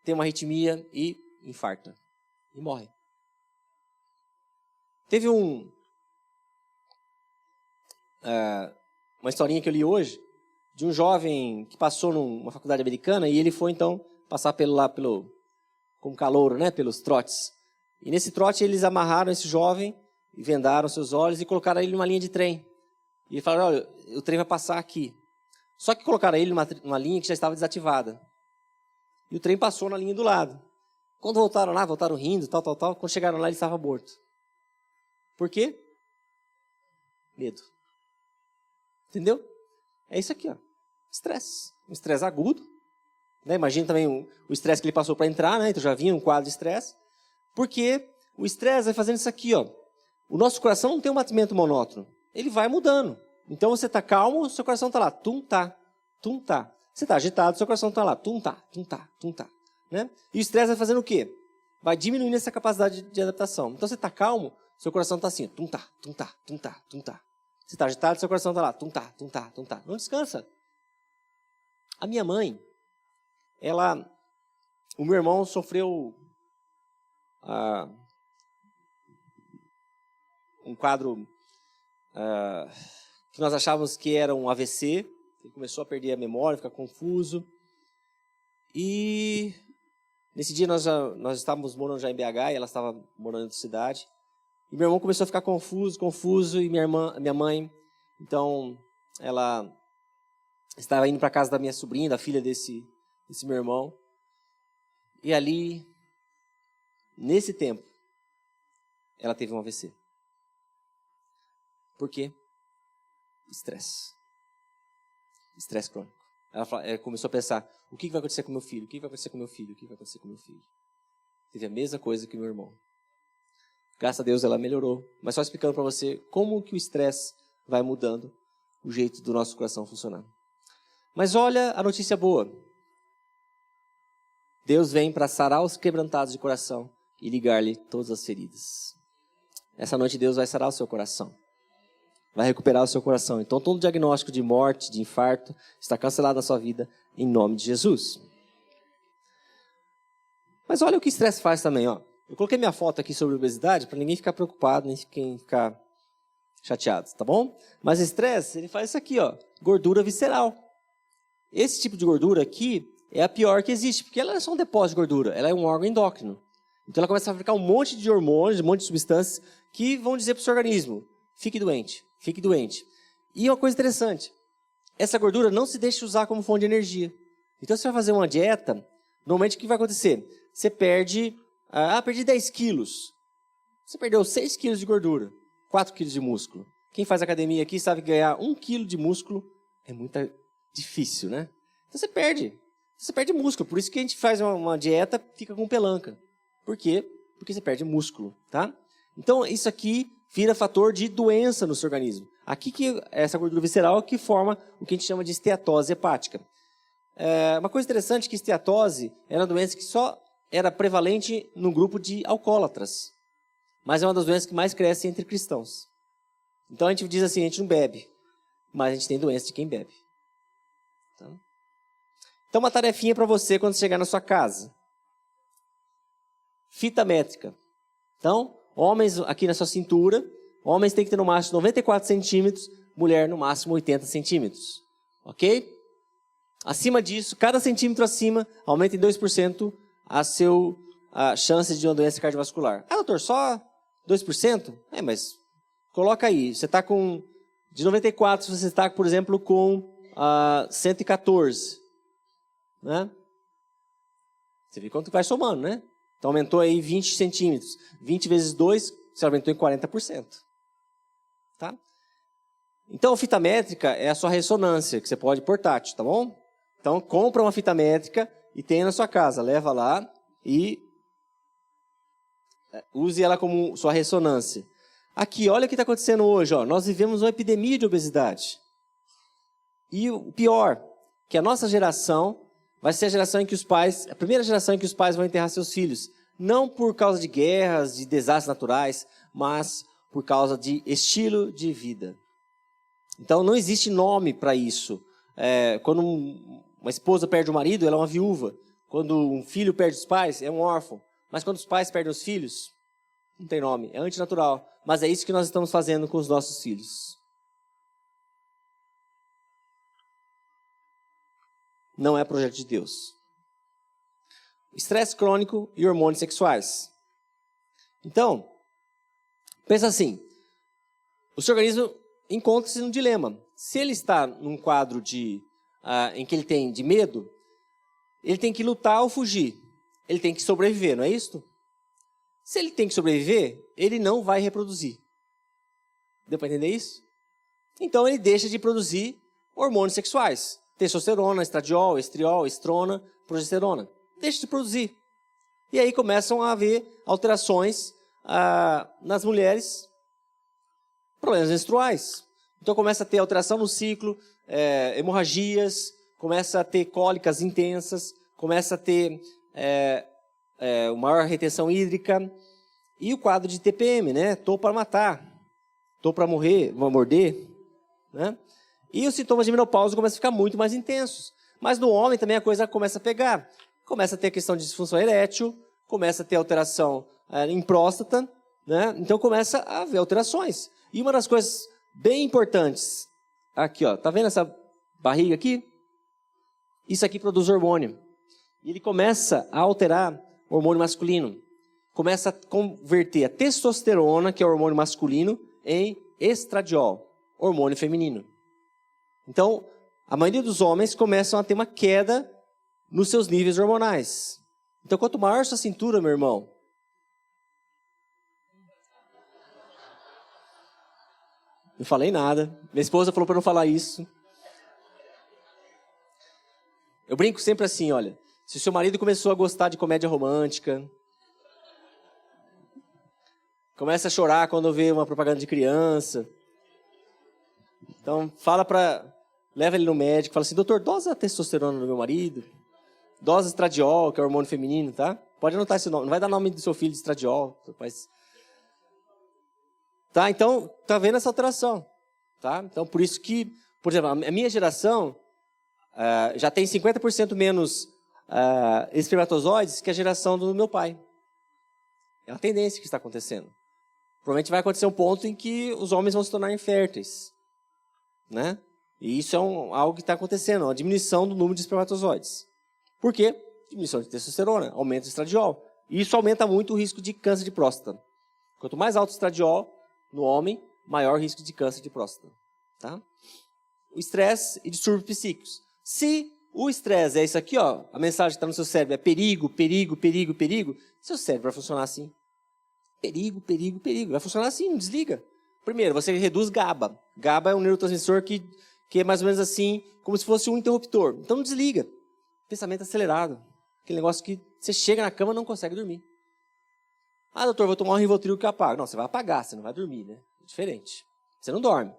tem uma arritmia e infarta. E morre. Teve uma historinha que eu li hoje, de um jovem que passou numa faculdade americana, e ele foi, então, passar como calouro, né, pelos trotes. E nesse trote eles amarraram esse jovem, e vendaram seus olhos e colocaram ele numa linha de trem. E ele falaram, olha, o trem vai passar aqui. Só que colocaram ele numa linha que já estava desativada. E o trem passou na linha do lado. Quando voltaram lá, voltaram rindo, tal. Quando chegaram lá, ele estava morto. Por quê? Medo. Entendeu? É isso aqui, ó. Estresse. Um estresse agudo. Né? Imagina também o estresse que ele passou para entrar, né? Então já vinha um quadro de estresse. Porque o estresse vai fazendo isso aqui, ó. O nosso coração não tem um batimento monótono. Ele vai mudando. Então você está calmo, seu coração está lá. Tum-tá, tum-tá. Você está agitado, seu coração está lá. Tum-tá, tum-tá, tum-tá. Né? E o estresse vai fazendo o quê? Vai diminuindo essa capacidade de adaptação. Então você está calmo, seu coração está assim. Tum-tá, tum-tá, tum-tá, tum-tá. Você está agitado, seu coração está lá. Tum-tá, tum-tá, tum-tá. Não descansa. A minha mãe, o meu irmão sofreu um quadro que nós achávamos que era um AVC. Ele começou a perder a memória, ficar confuso. E nesse dia nós estávamos morando já em BH e ela estava morando na cidade. E meu irmão começou a ficar confuso, e minha mãe, então, ela estava indo para a casa da minha sobrinha, da filha desse meu irmão. E ali, nesse tempo, ela teve um AVC. Por quê? Estresse. Estresse crônico. Ela começou a pensar, o que vai acontecer com meu filho? O que vai acontecer com meu filho? O que vai acontecer com meu filho? Teve a mesma coisa que meu irmão. Graças a Deus ela melhorou. Mas só explicando para você como que o estresse vai mudando o jeito do nosso coração funcionar. Mas olha a notícia boa. Deus vem para sarar os quebrantados de coração e ligar-lhe todas as feridas. Essa noite Deus vai sarar o seu coração. Vai recuperar o seu coração. Então todo diagnóstico de morte, de infarto, está cancelado na sua vida em nome de Jesus. Mas olha o que o estresse faz também, ó. Eu coloquei minha foto aqui sobre obesidade para ninguém ficar preocupado, nem ficar chateado, tá bom? Mas o estresse, ele faz isso aqui, ó, gordura visceral. Esse tipo de gordura aqui é a pior que existe, porque ela não é só um depósito de gordura, ela é um órgão endócrino. Então ela começa a fabricar um monte de hormônios, um monte de substâncias que vão dizer para o seu organismo, fique doente, fique doente. E uma coisa interessante, essa gordura não se deixa usar como fonte de energia. Então se você vai fazer uma dieta, normalmente o que vai acontecer? Você perdi 10 quilos. Você perdeu 6 quilos de gordura, 4 quilos de músculo. Quem faz academia aqui sabe que ganhar 1 quilo de músculo é muito difícil, né? Então você perde músculo. Por isso que a gente faz uma dieta, fica com pelanca. Por quê? Porque você perde músculo, tá? Então isso aqui vira fator de doença no seu organismo. Aqui que essa gordura visceral que forma o que a gente chama de esteatose hepática. Uma coisa interessante é que esteatose era uma doença que só era prevalente no grupo de alcoólatras. Mas é uma das doenças que mais cresce entre cristãos. Então a gente diz assim, a gente não bebe, mas a gente tem doença de quem bebe. Tá? Então uma tarefinha para você quando chegar na sua casa. Fita métrica. Então, homens aqui na sua cintura, homens têm que ter no máximo 94 centímetros, mulher no máximo 80 centímetros. Ok? Acima disso, cada centímetro acima, aumenta em 2% a chance de uma doença cardiovascular. Ah, doutor, só 2%? Mas coloca aí, você está com, de 94, você está, por exemplo, com 114. Né? Você vê quanto vai somando, né? Então aumentou aí 20 centímetros. 20 vezes 2, você aumentou em 40%. Tá? Então a fita métrica é a sua ressonância, que você pode portátil, tá bom? Então compra uma fita métrica e tenha na sua casa, leva lá e use ela como sua ressonância. Aqui, olha o que está acontecendo hoje. Ó. Nós vivemos uma epidemia de obesidade. E o pior, que a nossa geração vai ser a geração em que a primeira geração em que os pais vão enterrar seus filhos. Não por causa de guerras, de desastres naturais, mas por causa de estilo de vida. Então, não existe nome para isso. Quando uma esposa perde o marido, ela é uma viúva. Quando um filho perde os pais, é um órfão. Mas quando os pais perdem os filhos, não tem nome, é antinatural. Mas é isso que nós estamos fazendo com os nossos filhos. Não é projeto de Deus. Estresse crônico e hormônios sexuais. Então, pensa assim, o seu organismo encontra-se num dilema. Se ele está num quadro em que ele tem de medo, ele tem que lutar ou fugir. Ele tem que sobreviver, não é isso? Se ele tem que sobreviver, ele não vai reproduzir. Deu para entender isso? Então ele deixa de produzir hormônios sexuais. Testosterona, estradiol, estriol, estrona, progesterona. Deixa de produzir. E aí começam a haver alterações nas mulheres, problemas menstruais. Então começa a ter alteração no ciclo, hemorragias, começa a ter cólicas intensas, começa a ter maior retenção hídrica. E o quadro de TPM, né? Tô para matar, tô para morrer, vou morder, né? E os sintomas de menopausa começam a ficar muito mais intensos. Mas no homem também a coisa começa a pegar. Começa a ter a questão de disfunção erétil, começa a ter alteração em próstata, né? Então começa a haver alterações. E uma das coisas bem importantes, aqui, ó, tá vendo essa barriga aqui? Isso aqui produz hormônio. E ele começa a alterar o hormônio masculino. Começa a converter a testosterona, que é o hormônio masculino, em estradiol, hormônio feminino. Então, a maioria dos homens começam a ter uma queda nos seus níveis hormonais. Então, quanto maior sua cintura, meu irmão, não falei nada. Minha esposa falou para não falar isso. Eu brinco sempre assim, olha. Se o seu marido começou a gostar de comédia romântica, começa a chorar quando vê uma propaganda de criança, então leva ele no médico, fala assim, doutor, dosa a testosterona do meu marido, dosa estradiol, que é o hormônio feminino, tá? Pode anotar esse nome, não vai dar nome do seu filho de estradiol, mas... Tá, então, tá vendo essa alteração, tá? Então, por isso que, por exemplo, a minha geração já tem 50% menos espermatozoides que a geração do meu pai. É uma tendência que está acontecendo. Provavelmente vai acontecer um ponto em que os homens vão se tornar inférteis, né? E isso é algo que está acontecendo, uma diminuição do número de espermatozoides. Por quê? Diminuição de testosterona, aumento do estradiol. E isso aumenta muito o risco de câncer de próstata. Quanto mais alto o estradiol no homem, maior o risco de câncer de próstata. Tá? O estresse e distúrbios psíquicos. Se o estresse é isso aqui, ó, a mensagem que está no seu cérebro é perigo, perigo, perigo, perigo, seu cérebro vai funcionar assim. Perigo, perigo, perigo. Vai funcionar assim, não desliga. Primeiro, você reduz GABA. GABA é um neurotransmissor que é mais ou menos assim, como se fosse um interruptor. Então não desliga. Pensamento acelerado. Aquele negócio que você chega na cama e não consegue dormir. Ah, doutor, vou tomar um Rivotril que eu apago. Não, você vai apagar, você não vai dormir, né? É diferente. Você não dorme,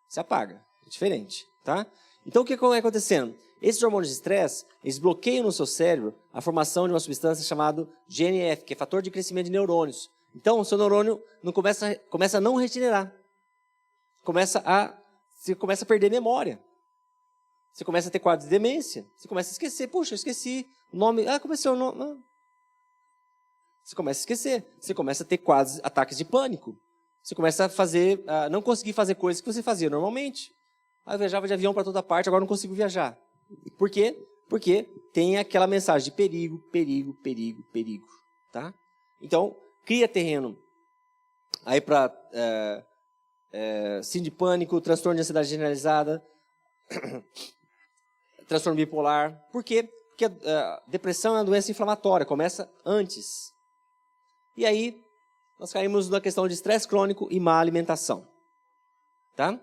você apaga. É diferente, tá? Então o que vai acontecendo? Esses hormônios de estresse, eles bloqueiam no seu cérebro a formação de uma substância chamada GNF, que é fator de crescimento de neurônios. Então o seu neurônio começa a não regenerar. Você começa a perder memória. Você começa a ter quadros de demência. Você começa a esquecer. Puxa, eu esqueci o nome. Ah, como é seu nome? Não. Você começa a esquecer. Você começa a ter quadros, ataques de pânico. Você começa a não conseguir fazer coisas que você fazia normalmente. Ah, eu viajava de avião para toda parte, agora não consigo viajar. Por quê? Porque tem aquela mensagem de perigo, perigo, perigo, perigo. Tá? Então, cria terreno aí para síndrome de pânico, transtorno de ansiedade generalizada, transtorno bipolar. Por quê? Porque a depressão é uma doença inflamatória, começa antes. E aí, nós caímos na questão de estresse crônico e má alimentação. Tá?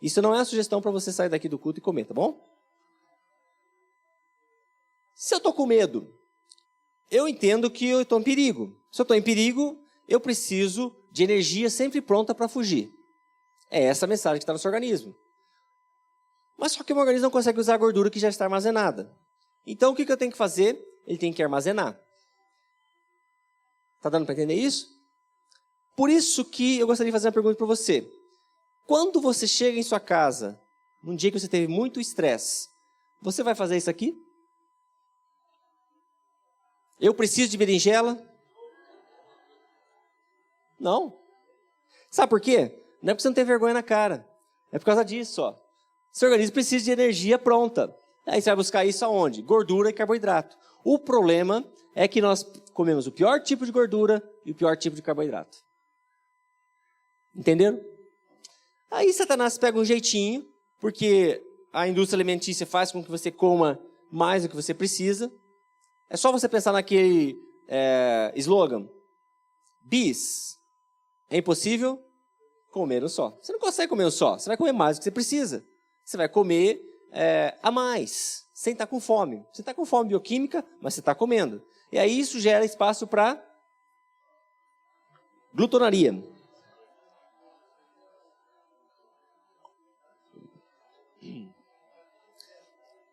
Isso não é uma sugestão para você sair daqui do culto e comer, tá bom? Se eu estou com medo, eu entendo que eu estou em perigo. Se eu estou em perigo, eu preciso de energia sempre pronta para fugir. É essa a mensagem que está no seu organismo. Mas só que o meu organismo não consegue usar a gordura que já está armazenada. Então, o que eu tenho que fazer? Ele tem que armazenar. Está dando para entender isso? Por isso que eu gostaria de fazer uma pergunta para você. Quando você chega em sua casa, num dia que você teve muito estresse, você vai fazer isso aqui? Eu preciso de berinjela? Não. Sabe por quê? Não é porque você não tem vergonha na cara. É por causa disso, ó. Seu organismo precisa de energia pronta. Aí você vai buscar isso aonde? Gordura e carboidrato. O problema é que nós comemos o pior tipo de gordura e o pior tipo de carboidrato. Entenderam? Aí Satanás pega um jeitinho, porque a indústria alimentícia faz com que você coma mais do que você precisa. É só você pensar naquele slogan. Bis. É impossível comer um só. Você não consegue comer um só. Você vai comer mais do que você precisa. Você vai comer a mais, sem estar com fome. Você está com fome bioquímica, mas você está comendo. E aí isso gera espaço para glutonaria.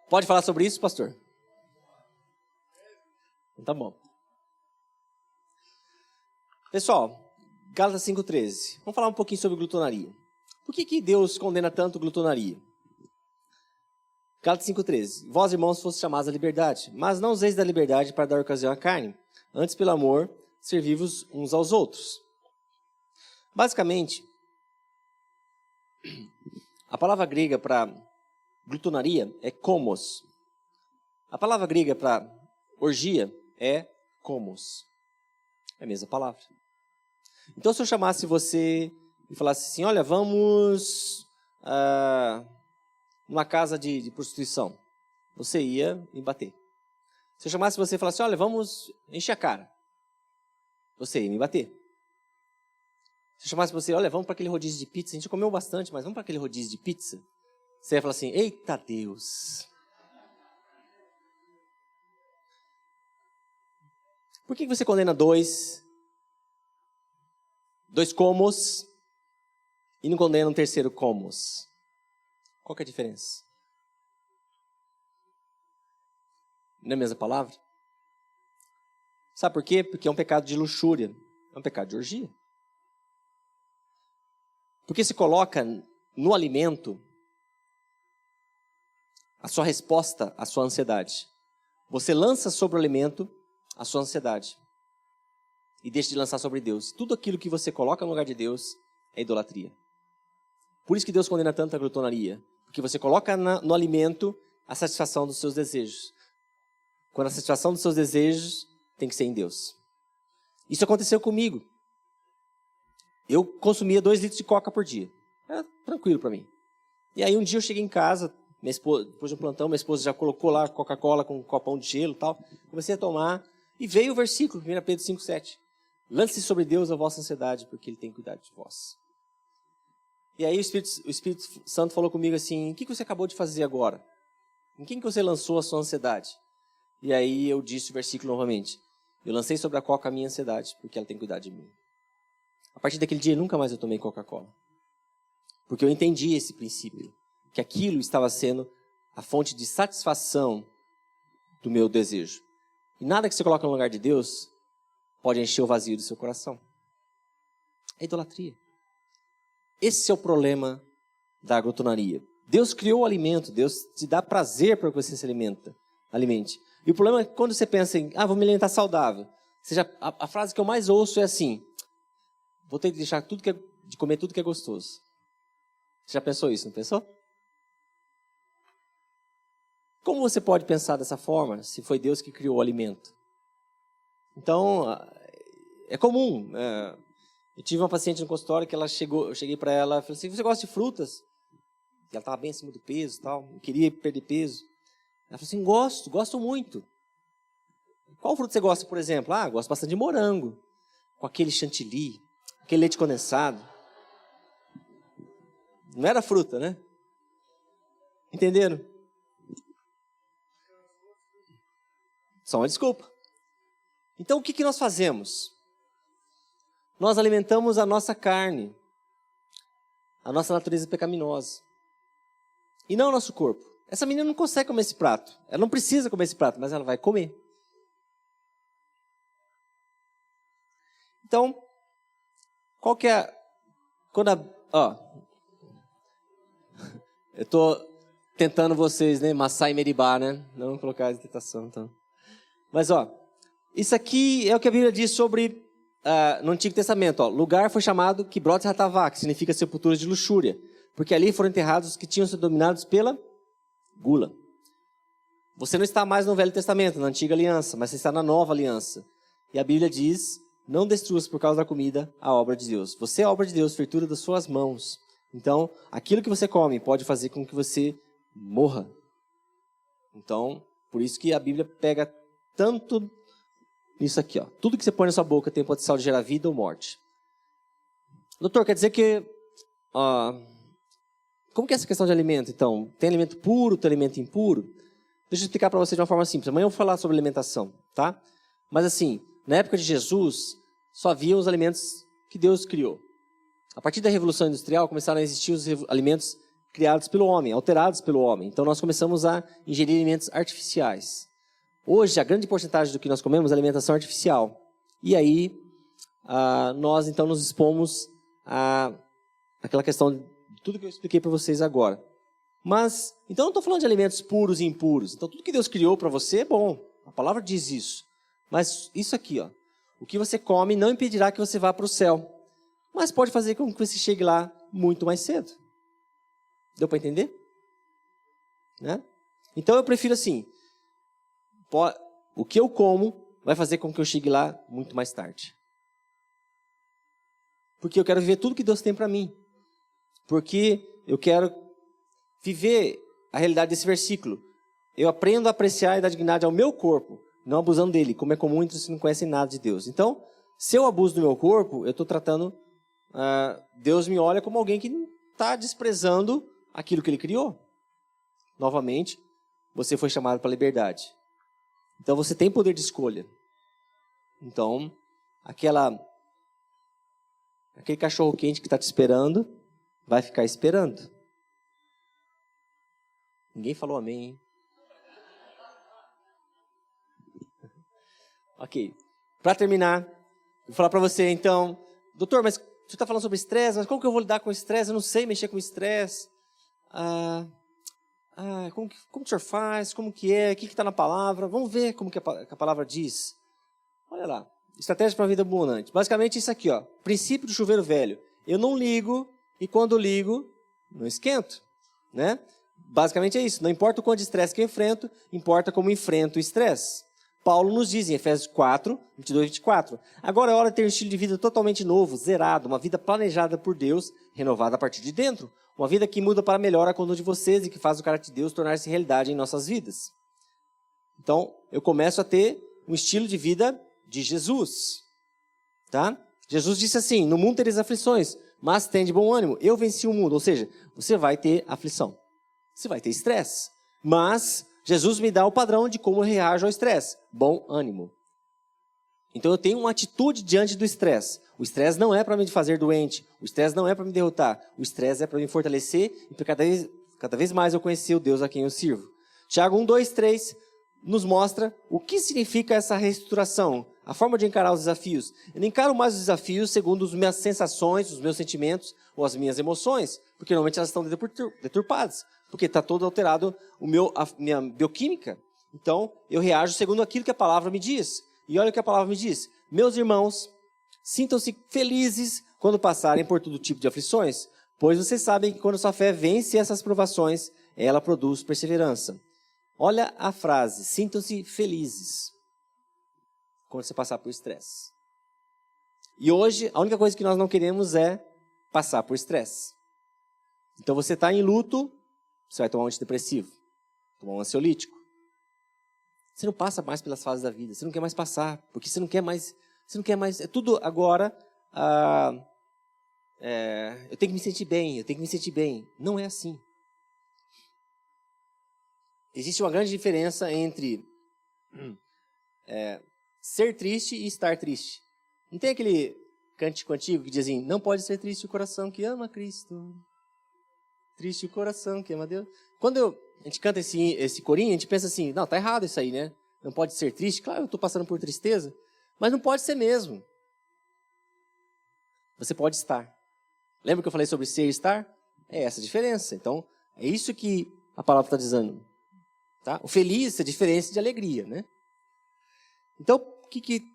Pode falar sobre isso, pastor? Tá bom. Pessoal, Gálatas 5,13. Vamos falar um pouquinho sobre glutonaria. Por que Deus condena tanto glutonaria? Gálatas 5,13. Vós, irmãos, fostes chamados à liberdade, mas não useis da liberdade para dar ocasião à carne. Antes, pelo amor, servi-vos uns aos outros. Basicamente, a palavra grega para glutonaria é komos. A palavra grega para orgia é komos. É a mesma palavra. Então, se eu chamasse você e falasse assim, olha, vamos numa casa de prostituição, você ia me bater. Se eu chamasse você e falasse, olha, vamos encher a cara, você ia me bater. Se eu chamasse você, olha, vamos para aquele rodízio de pizza, a gente comeu bastante, mas vamos para aquele rodízio de pizza, você ia falar assim, eita Deus. Por que você condena dois komos e não condena um terceiro komos? Qual que é a diferença? Não é a mesma palavra? Sabe por quê? Porque é um pecado de luxúria, é um pecado de orgia. Porque se coloca no alimento a sua resposta à sua ansiedade. Você lança sobre o alimento a sua ansiedade. E deixa de lançar sobre Deus. Tudo aquilo que você coloca no lugar de Deus é idolatria. Por isso que Deus condena tanto a glutonaria. Porque você coloca no alimento a satisfação dos seus desejos. Quando a satisfação dos seus desejos tem que ser em Deus. Isso aconteceu comigo. Eu consumia 2 litros de coca por dia. Era tranquilo para mim. E aí um dia eu cheguei em casa, minha esposa, depois de um plantão, minha esposa já colocou lá Coca-Cola com um copão de gelo e tal. Comecei a tomar e veio o versículo, 1 Pedro 5,7. Lance sobre Deus a vossa ansiedade, porque Ele tem cuidado de vós. E aí o Espírito Santo falou comigo assim, o que você acabou de fazer agora? Em quem que você lançou a sua ansiedade? E aí eu disse o versículo novamente. Eu lancei sobre a Coca a minha ansiedade, porque ela tem cuidado de mim. A partir daquele dia, nunca mais eu tomei Coca-Cola. Porque eu entendi esse princípio, que aquilo estava sendo a fonte de satisfação do meu desejo. E nada que você coloca no lugar de Deus pode encher o vazio do seu coração. É idolatria. Esse é o problema da glutonaria. Deus criou o alimento, Deus te dá prazer para que você se alimente. E o problema é que quando você pensa em, vou me alimentar saudável, a frase que eu mais ouço é assim, vou ter que deixar de comer tudo que é gostoso. Você já pensou isso, não pensou? Como você pode pensar dessa forma, se foi Deus que criou o alimento? Então, é comum. Eu tive uma paciente no consultório que eu cheguei para ela e falei assim, você gosta de frutas? E ela estava bem acima do peso e tal, não queria perder peso. Ela falou assim, gosto muito. Qual fruta você gosta, por exemplo? Gosto bastante de morango, com aquele chantilly, aquele leite condensado. Não era fruta, né? Entenderam? Só uma desculpa. Então, o que nós fazemos? Nós alimentamos a nossa carne, a nossa natureza pecaminosa. E não o nosso corpo. Essa menina não consegue comer esse prato. Ela não precisa comer esse prato, mas ela vai comer. Então, qual que é... eu estou tentando vocês, né? Massá e Meribá, né? Não colocar a tentação, então. Mas, isso aqui é o que a Bíblia diz sobre... no Antigo Testamento, lugar foi chamado Kibrot Hatavá, que significa sepultura de luxúria, porque ali foram enterrados os que tinham sido dominados pela gula. Você não está mais no Velho Testamento, na Antiga Aliança, mas você está na Nova Aliança. E a Bíblia diz, não destruas por causa da comida a obra de Deus. Você é a obra de Deus, feitura das suas mãos. Então, aquilo que você come pode fazer com que você morra. Então, por isso que a Bíblia pega tanto nisso aqui. Tudo que você põe na sua boca tem potencial de gerar vida ou morte. Doutor, quer dizer que... como que é essa questão de alimento, então? Tem alimento puro, tem alimento impuro? Deixa eu explicar para você de uma forma simples. Amanhã eu vou falar sobre alimentação, tá? Mas assim, na época de Jesus, só havia os alimentos que Deus criou. A partir da Revolução Industrial, começaram a existir os alimentos criados pelo homem, alterados pelo homem. Então nós começamos a ingerir alimentos artificiais. Hoje, a grande porcentagem do que nós comemos é alimentação artificial. E aí, nós então nos expomos àquela questão de tudo que eu expliquei para vocês agora. Mas, então eu não estou falando de alimentos puros e impuros. Então tudo que Deus criou para você é bom. A palavra diz isso. Mas isso aqui, o que você come não impedirá que você vá para o céu. Mas pode fazer com que você chegue lá muito mais cedo. Deu para entender? Né? Então eu prefiro assim, o que eu como vai fazer com que eu chegue lá muito mais tarde. Porque eu quero viver tudo que Deus tem para mim. Porque eu quero viver a realidade desse versículo. Eu aprendo a apreciar e dar dignidade ao meu corpo, não abusando dele, como é comum entre os que não conhecem nada de Deus. Então, se eu abuso do meu corpo, eu estou tratando... Deus me olha como alguém que está desprezando aquilo que Ele criou. Novamente, você foi chamado para a liberdade. Então, você tem poder de escolha. Então, aquele cachorro quente que está te esperando, vai ficar esperando. Ninguém falou amém, hein? Ok. Para terminar, vou falar para você, então... Doutor, mas você está falando sobre estresse, mas como que eu vou lidar com estresse? Eu não sei mexer com estresse. Como que o senhor faz? Como que é? O que está na palavra? Vamos ver como que a palavra diz. Olha lá. Estratégia para a vida abundante. Basicamente isso aqui, princípio do chuveiro velho. Eu não ligo e quando ligo, não esquento. Né? Basicamente é isso. Não importa o quanto de estresse que eu enfrento, importa como enfrento o estresse. Paulo nos diz em Efésios 4, 22 e 24. Agora é hora de ter um estilo de vida totalmente novo, zerado, uma vida planejada por Deus, renovada a partir de dentro. Uma vida que muda para melhor a conduta de vocês e que faz o caráter de Deus tornar-se realidade em nossas vidas. Então, eu começo a ter um estilo de vida de Jesus. Tá? Jesus disse assim, no mundo tereis aflições, mas tem de bom ânimo. Eu venci o mundo. Ou seja, você vai ter aflição. Você vai ter estresse. Mas Jesus me dá o padrão de como eu reajo ao estresse. Bom ânimo. Então eu tenho uma atitude diante do estresse. O estresse não é para me fazer doente. O estresse não é para me derrotar. O estresse é para me fortalecer e para cada vez mais eu conhecer o Deus a quem eu sirvo. Tiago 1, 2, 3 nos mostra o que significa essa reestruturação. A forma de encarar os desafios. Eu não encaro mais os desafios segundo as minhas sensações, os meus sentimentos ou as minhas emoções. Porque normalmente elas estão deturpadas. Porque está todo alterado a minha bioquímica. Então, eu reajo segundo aquilo que a palavra me diz. E olha o que a palavra me diz. Meus irmãos, sintam-se felizes quando passarem por todo tipo de aflições, pois vocês sabem que quando sua fé vence essas provações, ela produz perseverança. Olha a frase, sintam-se felizes quando você passar por estresse. E hoje, a única coisa que nós não queremos é passar por estresse. Então, você está em luto, você vai tomar um antidepressivo, tomar um ansiolítico. Você não passa mais pelas fases da vida, você não quer mais passar, porque você não quer mais, é tudo agora, eu tenho que me sentir bem, Não é assim. Existe uma grande diferença entre ser triste e estar triste. Não tem aquele cântico antigo que diz assim, não pode ser triste o coração que ama Cristo. triste o coração, queima Deus. Quando a gente canta esse corinho, a gente pensa assim, não, tá errado isso aí, né? Não pode ser triste. Claro, eu estou passando por tristeza, mas não pode ser mesmo. Você pode estar. Lembra que eu falei sobre ser e estar? É essa a diferença. Então, é isso que a palavra está dizendo. Tá? O feliz é diferença de alegria, né? Então, o que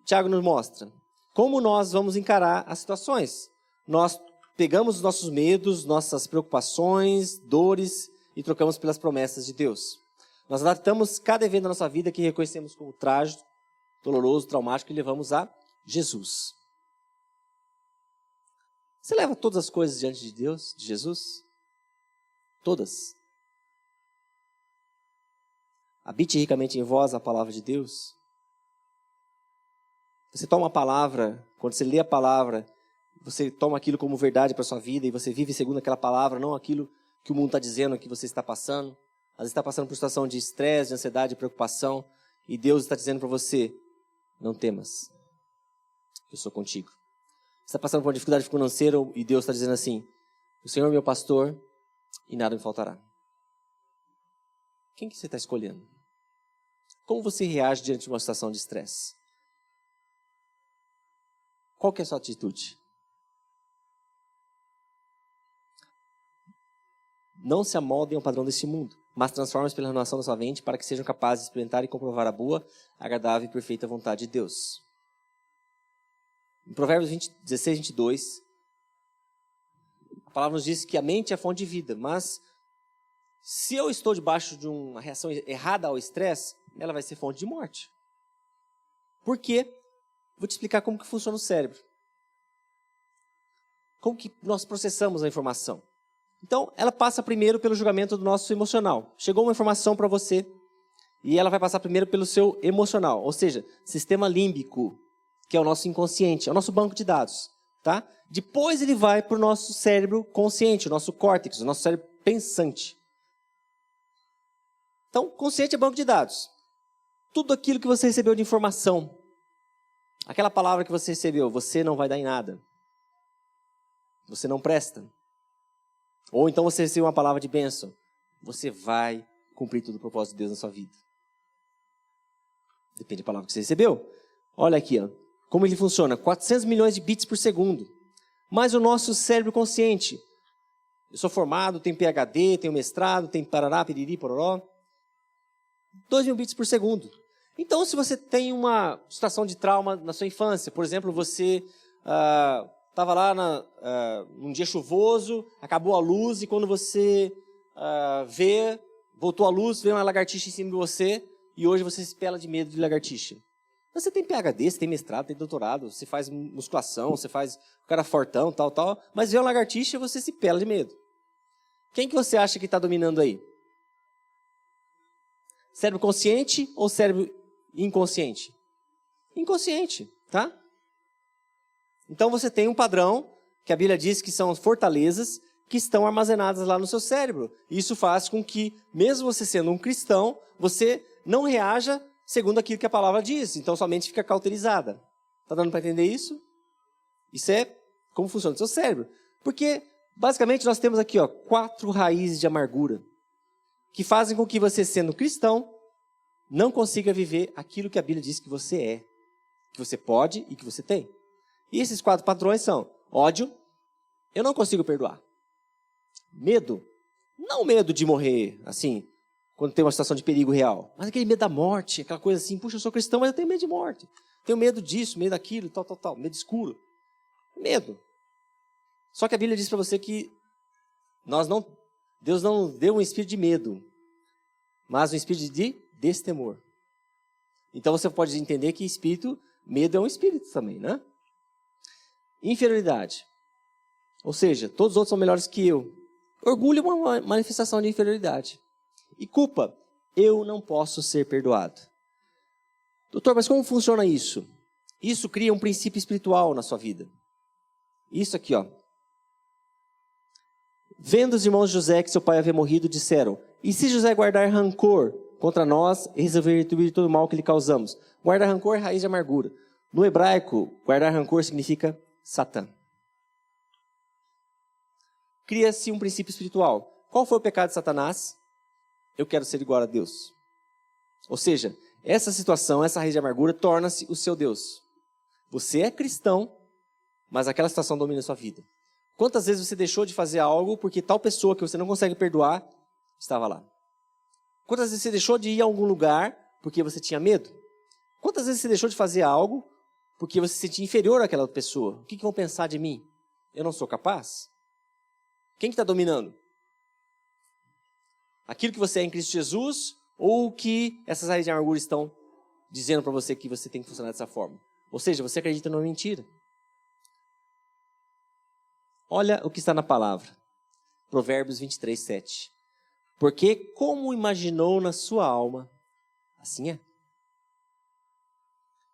Tiago nos mostra? Como nós vamos encarar as situações. Nós pegamos os nossos medos, nossas preocupações, dores e trocamos pelas promessas de Deus. Nós adaptamos cada evento da nossa vida que reconhecemos como trágico, doloroso, traumático e levamos a Jesus. Você leva todas as coisas diante de Deus, de Jesus? Todas. Habite ricamente em vós a palavra de Deus. Você toma a palavra, quando você lê a palavra, você toma aquilo como verdade para a sua vida e você vive segundo aquela palavra, não aquilo que o mundo está dizendo que você está passando. Às vezes está passando por situação de estresse, de ansiedade, de preocupação, e Deus está dizendo para você, não temas, eu sou contigo. Você está passando por uma dificuldade financeira e Deus está dizendo assim, o Senhor é meu pastor e nada me faltará. Quem que você está escolhendo? Como você reage diante de uma situação de estresse? Qual que é a sua atitude? Não se amoldem ao padrão deste mundo, mas transformem-se pela renovação da sua mente para que sejam capazes de experimentar e comprovar a boa, agradável e perfeita vontade de Deus. Em Provérbios 16, 22, a palavra nos diz que a mente é a fonte de vida, mas se eu estou debaixo de uma reação errada ao estresse, ela vai ser fonte de morte. Por quê? Vou te explicar como que funciona o cérebro. Como que nós processamos a informação. Então, ela passa primeiro pelo julgamento do nosso emocional. Chegou uma informação para você e ela vai passar primeiro pelo seu emocional, ou seja, sistema límbico, que é o nosso inconsciente, é o nosso banco de dados. Tá? Depois ele vai para o nosso cérebro consciente, o nosso córtex, o nosso cérebro pensante. Então, consciente é banco de dados. Tudo aquilo que você recebeu de informação, aquela palavra que você recebeu, você não vai dar em nada. Você não presta. Ou então você recebeu uma palavra de bênção. Você vai cumprir todo o propósito de Deus na sua vida. Depende da palavra que você recebeu. Olha aqui, ó, como ele funciona. 400 milhões de bits por segundo. Mas o nosso cérebro consciente. Eu sou formado, tenho PhD, tenho mestrado, tenho parará, piriri, pororó. 2.000 bits por segundo. Então, se você tem uma situação de trauma na sua infância, por exemplo, você estava lá num dia chuvoso, acabou a luz e quando você voltou a luz, veio uma lagartixa em cima de você e hoje você se pela de medo de lagartixa. Você tem PhD, você tem mestrado, tem doutorado, você faz musculação, você faz o cara fortão, tal, mas veio uma lagartixa e você se pela de medo. Quem que você acha que está dominando aí? Cérebro consciente ou cérebro inconsciente? Inconsciente, tá? Então você tem um padrão, que a Bíblia diz que são fortalezas, que estão armazenadas lá no seu cérebro. Isso faz com que, mesmo você sendo um cristão, você não reaja segundo aquilo que a palavra diz. Então sua mente fica cauterizada. Tá dando para entender isso? Isso é como funciona o seu cérebro. Porque, basicamente, nós temos aqui 4 raízes de amargura, que fazem com que você, sendo cristão, não consiga viver aquilo que a Bíblia diz que você é, que você pode e que você tem. E esses 4 padrões são ódio, eu não consigo perdoar. Medo, não medo de morrer, assim, quando tem uma situação de perigo real, mas aquele medo da morte, aquela coisa assim, puxa, eu sou cristão, mas eu tenho medo de morte. Tenho medo disso, medo daquilo, tal, medo escuro. Medo. Só que a Bíblia diz para você que Deus não deu um espírito de medo, mas um espírito de destemor. Então você pode entender que medo é um espírito também, né? Inferioridade. Ou seja, todos os outros são melhores que eu. Orgulho é uma manifestação de inferioridade. E culpa, eu não posso ser perdoado. Doutor, mas como funciona isso? Isso cria um princípio espiritual na sua vida. Isso aqui, ó. Vendo os irmãos de José que seu pai havia morrido, disseram: e se José guardar rancor contra nós e resolver retribuir todo o mal que lhe causamos? Guardar rancor é raiz de amargura. No hebraico, guardar rancor significa Satã. cria-se um princípio espiritual. Qual foi o pecado de Satanás? Eu quero ser igual a Deus. Ou seja, essa situação, essa raiz de amargura, torna-se o seu Deus. Você é cristão, mas aquela situação domina a sua vida. Quantas vezes você deixou de fazer algo porque tal pessoa que você não consegue perdoar estava lá? Quantas vezes você deixou de ir a algum lugar porque você tinha medo? Quantas vezes você deixou de fazer algo porque você se sentia inferior àquela pessoa? O que vão pensar de mim? Eu não sou capaz? Quem que está dominando? Aquilo que você é em Cristo Jesus ou o que essas raízes de amargura estão dizendo para você que você tem que funcionar dessa forma? Ou seja, você acredita numa mentira. Olha o que está na palavra. Provérbios 23, 7. Porque como imaginou na sua alma, assim é.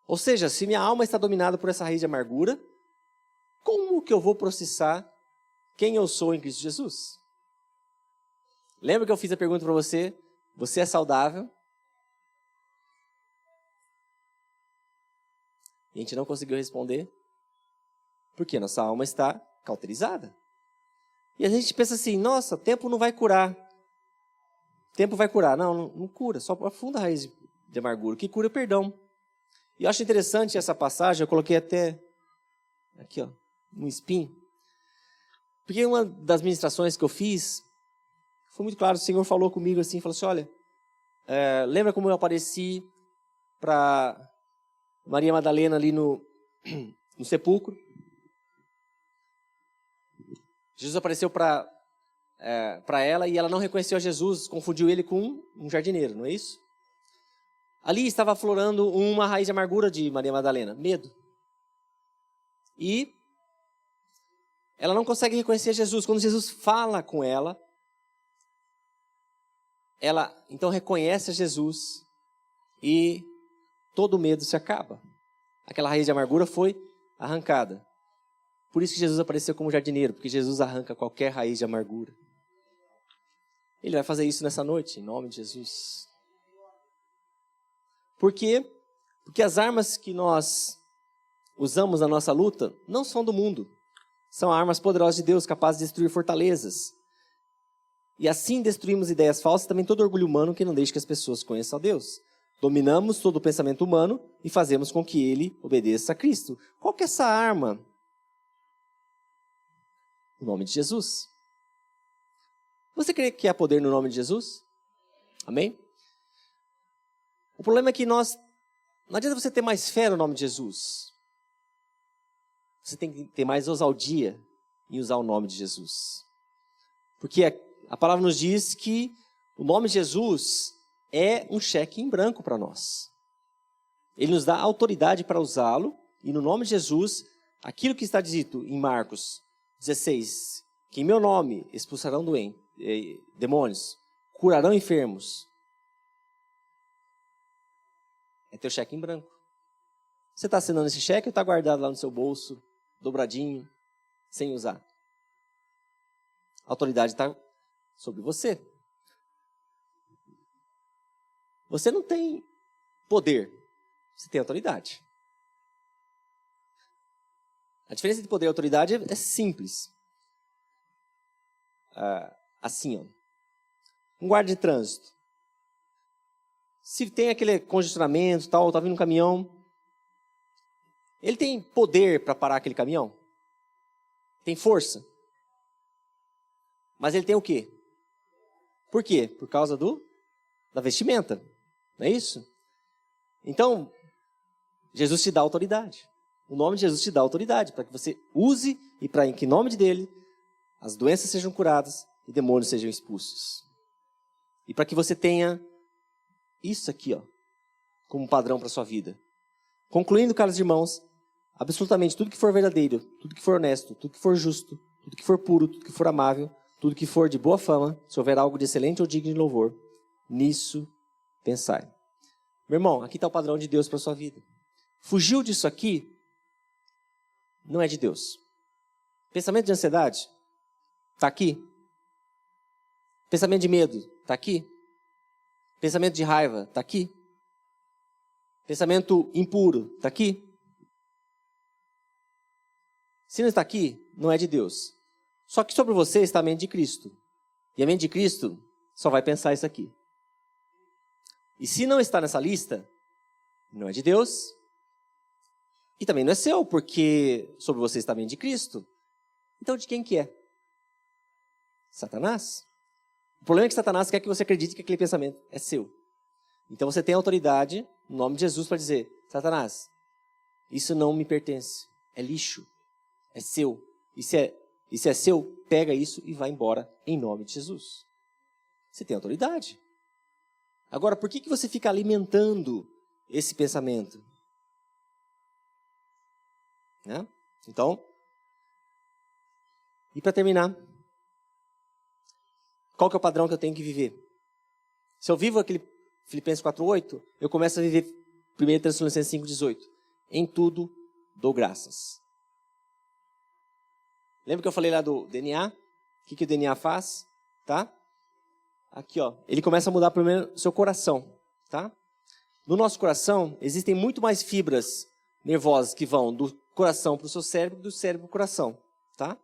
Ou seja, se minha alma está dominada por essa raiz de amargura, como que eu vou processar quem eu sou em Cristo Jesus? Lembra que eu fiz a pergunta para você? Você é saudável? E a gente não conseguiu responder. Porque nossa alma está cauterizada. E a gente pensa assim, nossa, o tempo não vai curar. O tempo vai curar. Não cura, só aprofunda a raiz de amargura. O que cura é o perdão. E eu acho interessante essa passagem, eu coloquei até aqui, ó, um espinho. Porque uma das ministrações que eu fiz, foi muito claro, o Senhor falou comigo assim, falou assim, olha, lembra como eu apareci para Maria Madalena ali no sepulcro? Jesus apareceu para ela e ela não reconheceu a Jesus, confundiu ele com um jardineiro, não é isso? Ali estava aflorando uma raiz de amargura de Maria Madalena, medo. E ela não consegue reconhecer Jesus. Quando Jesus fala com ela então reconhece a Jesus e todo o medo se acaba. Aquela raiz de amargura foi arrancada. Por isso que Jesus apareceu como jardineiro, porque Jesus arranca qualquer raiz de amargura. Ele vai fazer isso nessa noite, em nome de Jesus. Por quê? Porque as armas que nós usamos na nossa luta não são do mundo. São armas poderosas de Deus, capazes de destruir fortalezas. E assim destruímos ideias falsas, também todo orgulho humano que não deixa que as pessoas conheçam a Deus. Dominamos todo o pensamento humano e fazemos com que ele obedeça a Cristo. Qual que é essa arma? O nome de Jesus. Você crê que há poder no nome de Jesus? Amém? O problema é que não adianta você ter mais fé no nome de Jesus. Você tem que ter mais ousadia em usar o nome de Jesus. Porque a palavra nos diz que o nome de Jesus é um cheque em branco para nós. Ele nos dá autoridade para usá-lo, e no nome de Jesus, aquilo que está dito em Marcos 16, que em meu nome expulsarão demônios, curarão enfermos, é teu cheque em branco. Você está assinando esse cheque ou está guardado lá no seu bolso, dobradinho, sem usar? A autoridade está sobre você. Você não tem poder, você tem autoridade. A diferença entre poder e autoridade é simples. Assim, ó. Um guarda de trânsito. Se tem aquele congestionamento, tal, tá vindo um caminhão, ele tem poder para parar aquele caminhão? Tem força? Mas ele tem o quê? Por quê? Por causa da vestimenta. Não é isso? Então, Jesus te dá autoridade. O nome de Jesus te dá autoridade para que você use e para que em nome dele as doenças sejam curadas e demônios sejam expulsos. E para que você tenha isso aqui, ó, como padrão para a sua vida. Concluindo, caros irmãos, absolutamente tudo que for verdadeiro, tudo que for honesto, tudo que for justo, tudo que for puro, tudo que for amável, tudo que for de boa fama, se houver algo de excelente ou digno de louvor, nisso pensai. Meu irmão, aqui está o padrão de Deus para a sua vida. Fugiu disso aqui, não é de Deus. Pensamento de ansiedade, está aqui. Pensamento de medo, está aqui. Pensamento de raiva, está aqui. Pensamento impuro, está aqui. Se não está aqui, não é de Deus. Só que sobre você está a mente de Cristo. E a mente de Cristo só vai pensar isso aqui. E se não está nessa lista, não é de Deus. E também não é seu, porque sobre você está a mente de Cristo. Então de quem que é? Satanás. O problema é que Satanás quer que você acredite que aquele pensamento é seu. Então você tem autoridade, no nome de Jesus, para dizer: Satanás, isso não me pertence. É lixo. É seu. E se é seu, pega isso e vai embora em nome de Jesus. Você tem autoridade. Agora, por que você fica alimentando esse pensamento? Né? Então, e para terminar, qual que é o padrão que eu tenho que viver? Se eu vivo aquele Filipenses 4:8, eu começo a viver 1 Tessalonicenses 5:18. Em tudo dou graças. Lembra que eu falei lá do DNA? O que o DNA faz? Tá? Aqui, ó. Ele começa a mudar primeiro o seu coração. Tá? No nosso coração, existem muito mais fibras nervosas que vão do coração para o seu cérebro, do cérebro para o coração. Tá?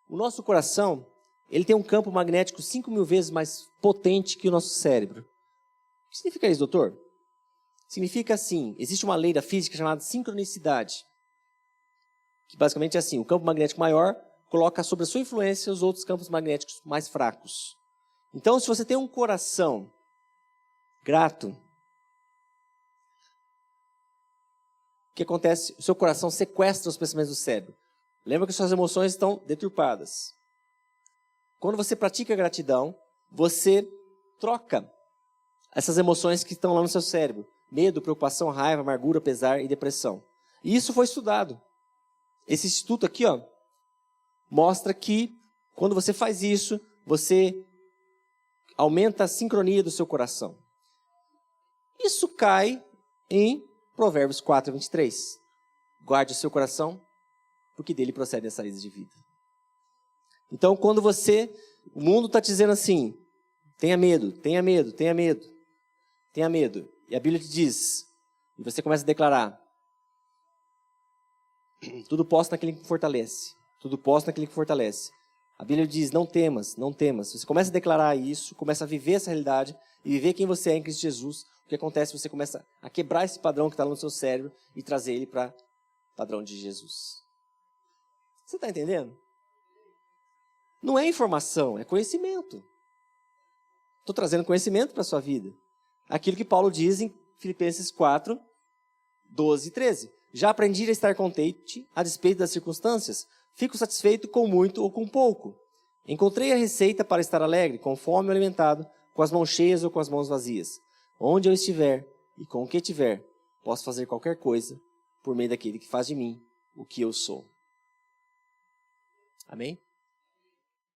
O nosso coração, ele tem um campo magnético 5.000 vezes mais potente que o nosso cérebro. O que significa isso, doutor? Significa assim, existe uma lei da física chamada sincronicidade. Que basicamente é assim, o campo magnético maior coloca sob a sua influência os outros campos magnéticos mais fracos. Então, se você tem um coração grato, o que acontece? O seu coração sequestra os pensamentos do cérebro. Lembra que suas emoções estão deturpadas. Quando você pratica gratidão, você troca essas emoções que estão lá no seu cérebro. Medo, preocupação, raiva, amargura, pesar e depressão. E isso foi estudado. Esse instituto aqui, ó, mostra que quando você faz isso, você aumenta a sincronia do seu coração. Isso cai em Provérbios 4:23. Guarde o seu coração, porque dele procedem as saídas de vida. Então, quando o mundo está te dizendo assim, tenha medo, tenha medo, tenha medo, tenha medo. E a Bíblia te diz, e você começa a declarar, tudo posso naquele que fortalece. Tudo posso naquele que fortalece. A Bíblia diz, não temas, não temas. Você começa a declarar isso, começa a viver essa realidade e viver quem você é em Cristo Jesus. O que acontece? Você começa a quebrar esse padrão que está no seu cérebro e trazer ele para o padrão de Jesus. Você está entendendo? Não é informação, é conhecimento. Estou trazendo conhecimento para a sua vida. Aquilo que Paulo diz em Filipenses 4, 12 e 13. Já aprendi a estar contente a despeito das circunstâncias. Fico satisfeito com muito ou com pouco. Encontrei a receita para estar alegre, com fome ou alimentado, com as mãos cheias ou com as mãos vazias. Onde eu estiver e com o que tiver, posso fazer qualquer coisa por meio daquele que faz de mim o que eu sou. Amém?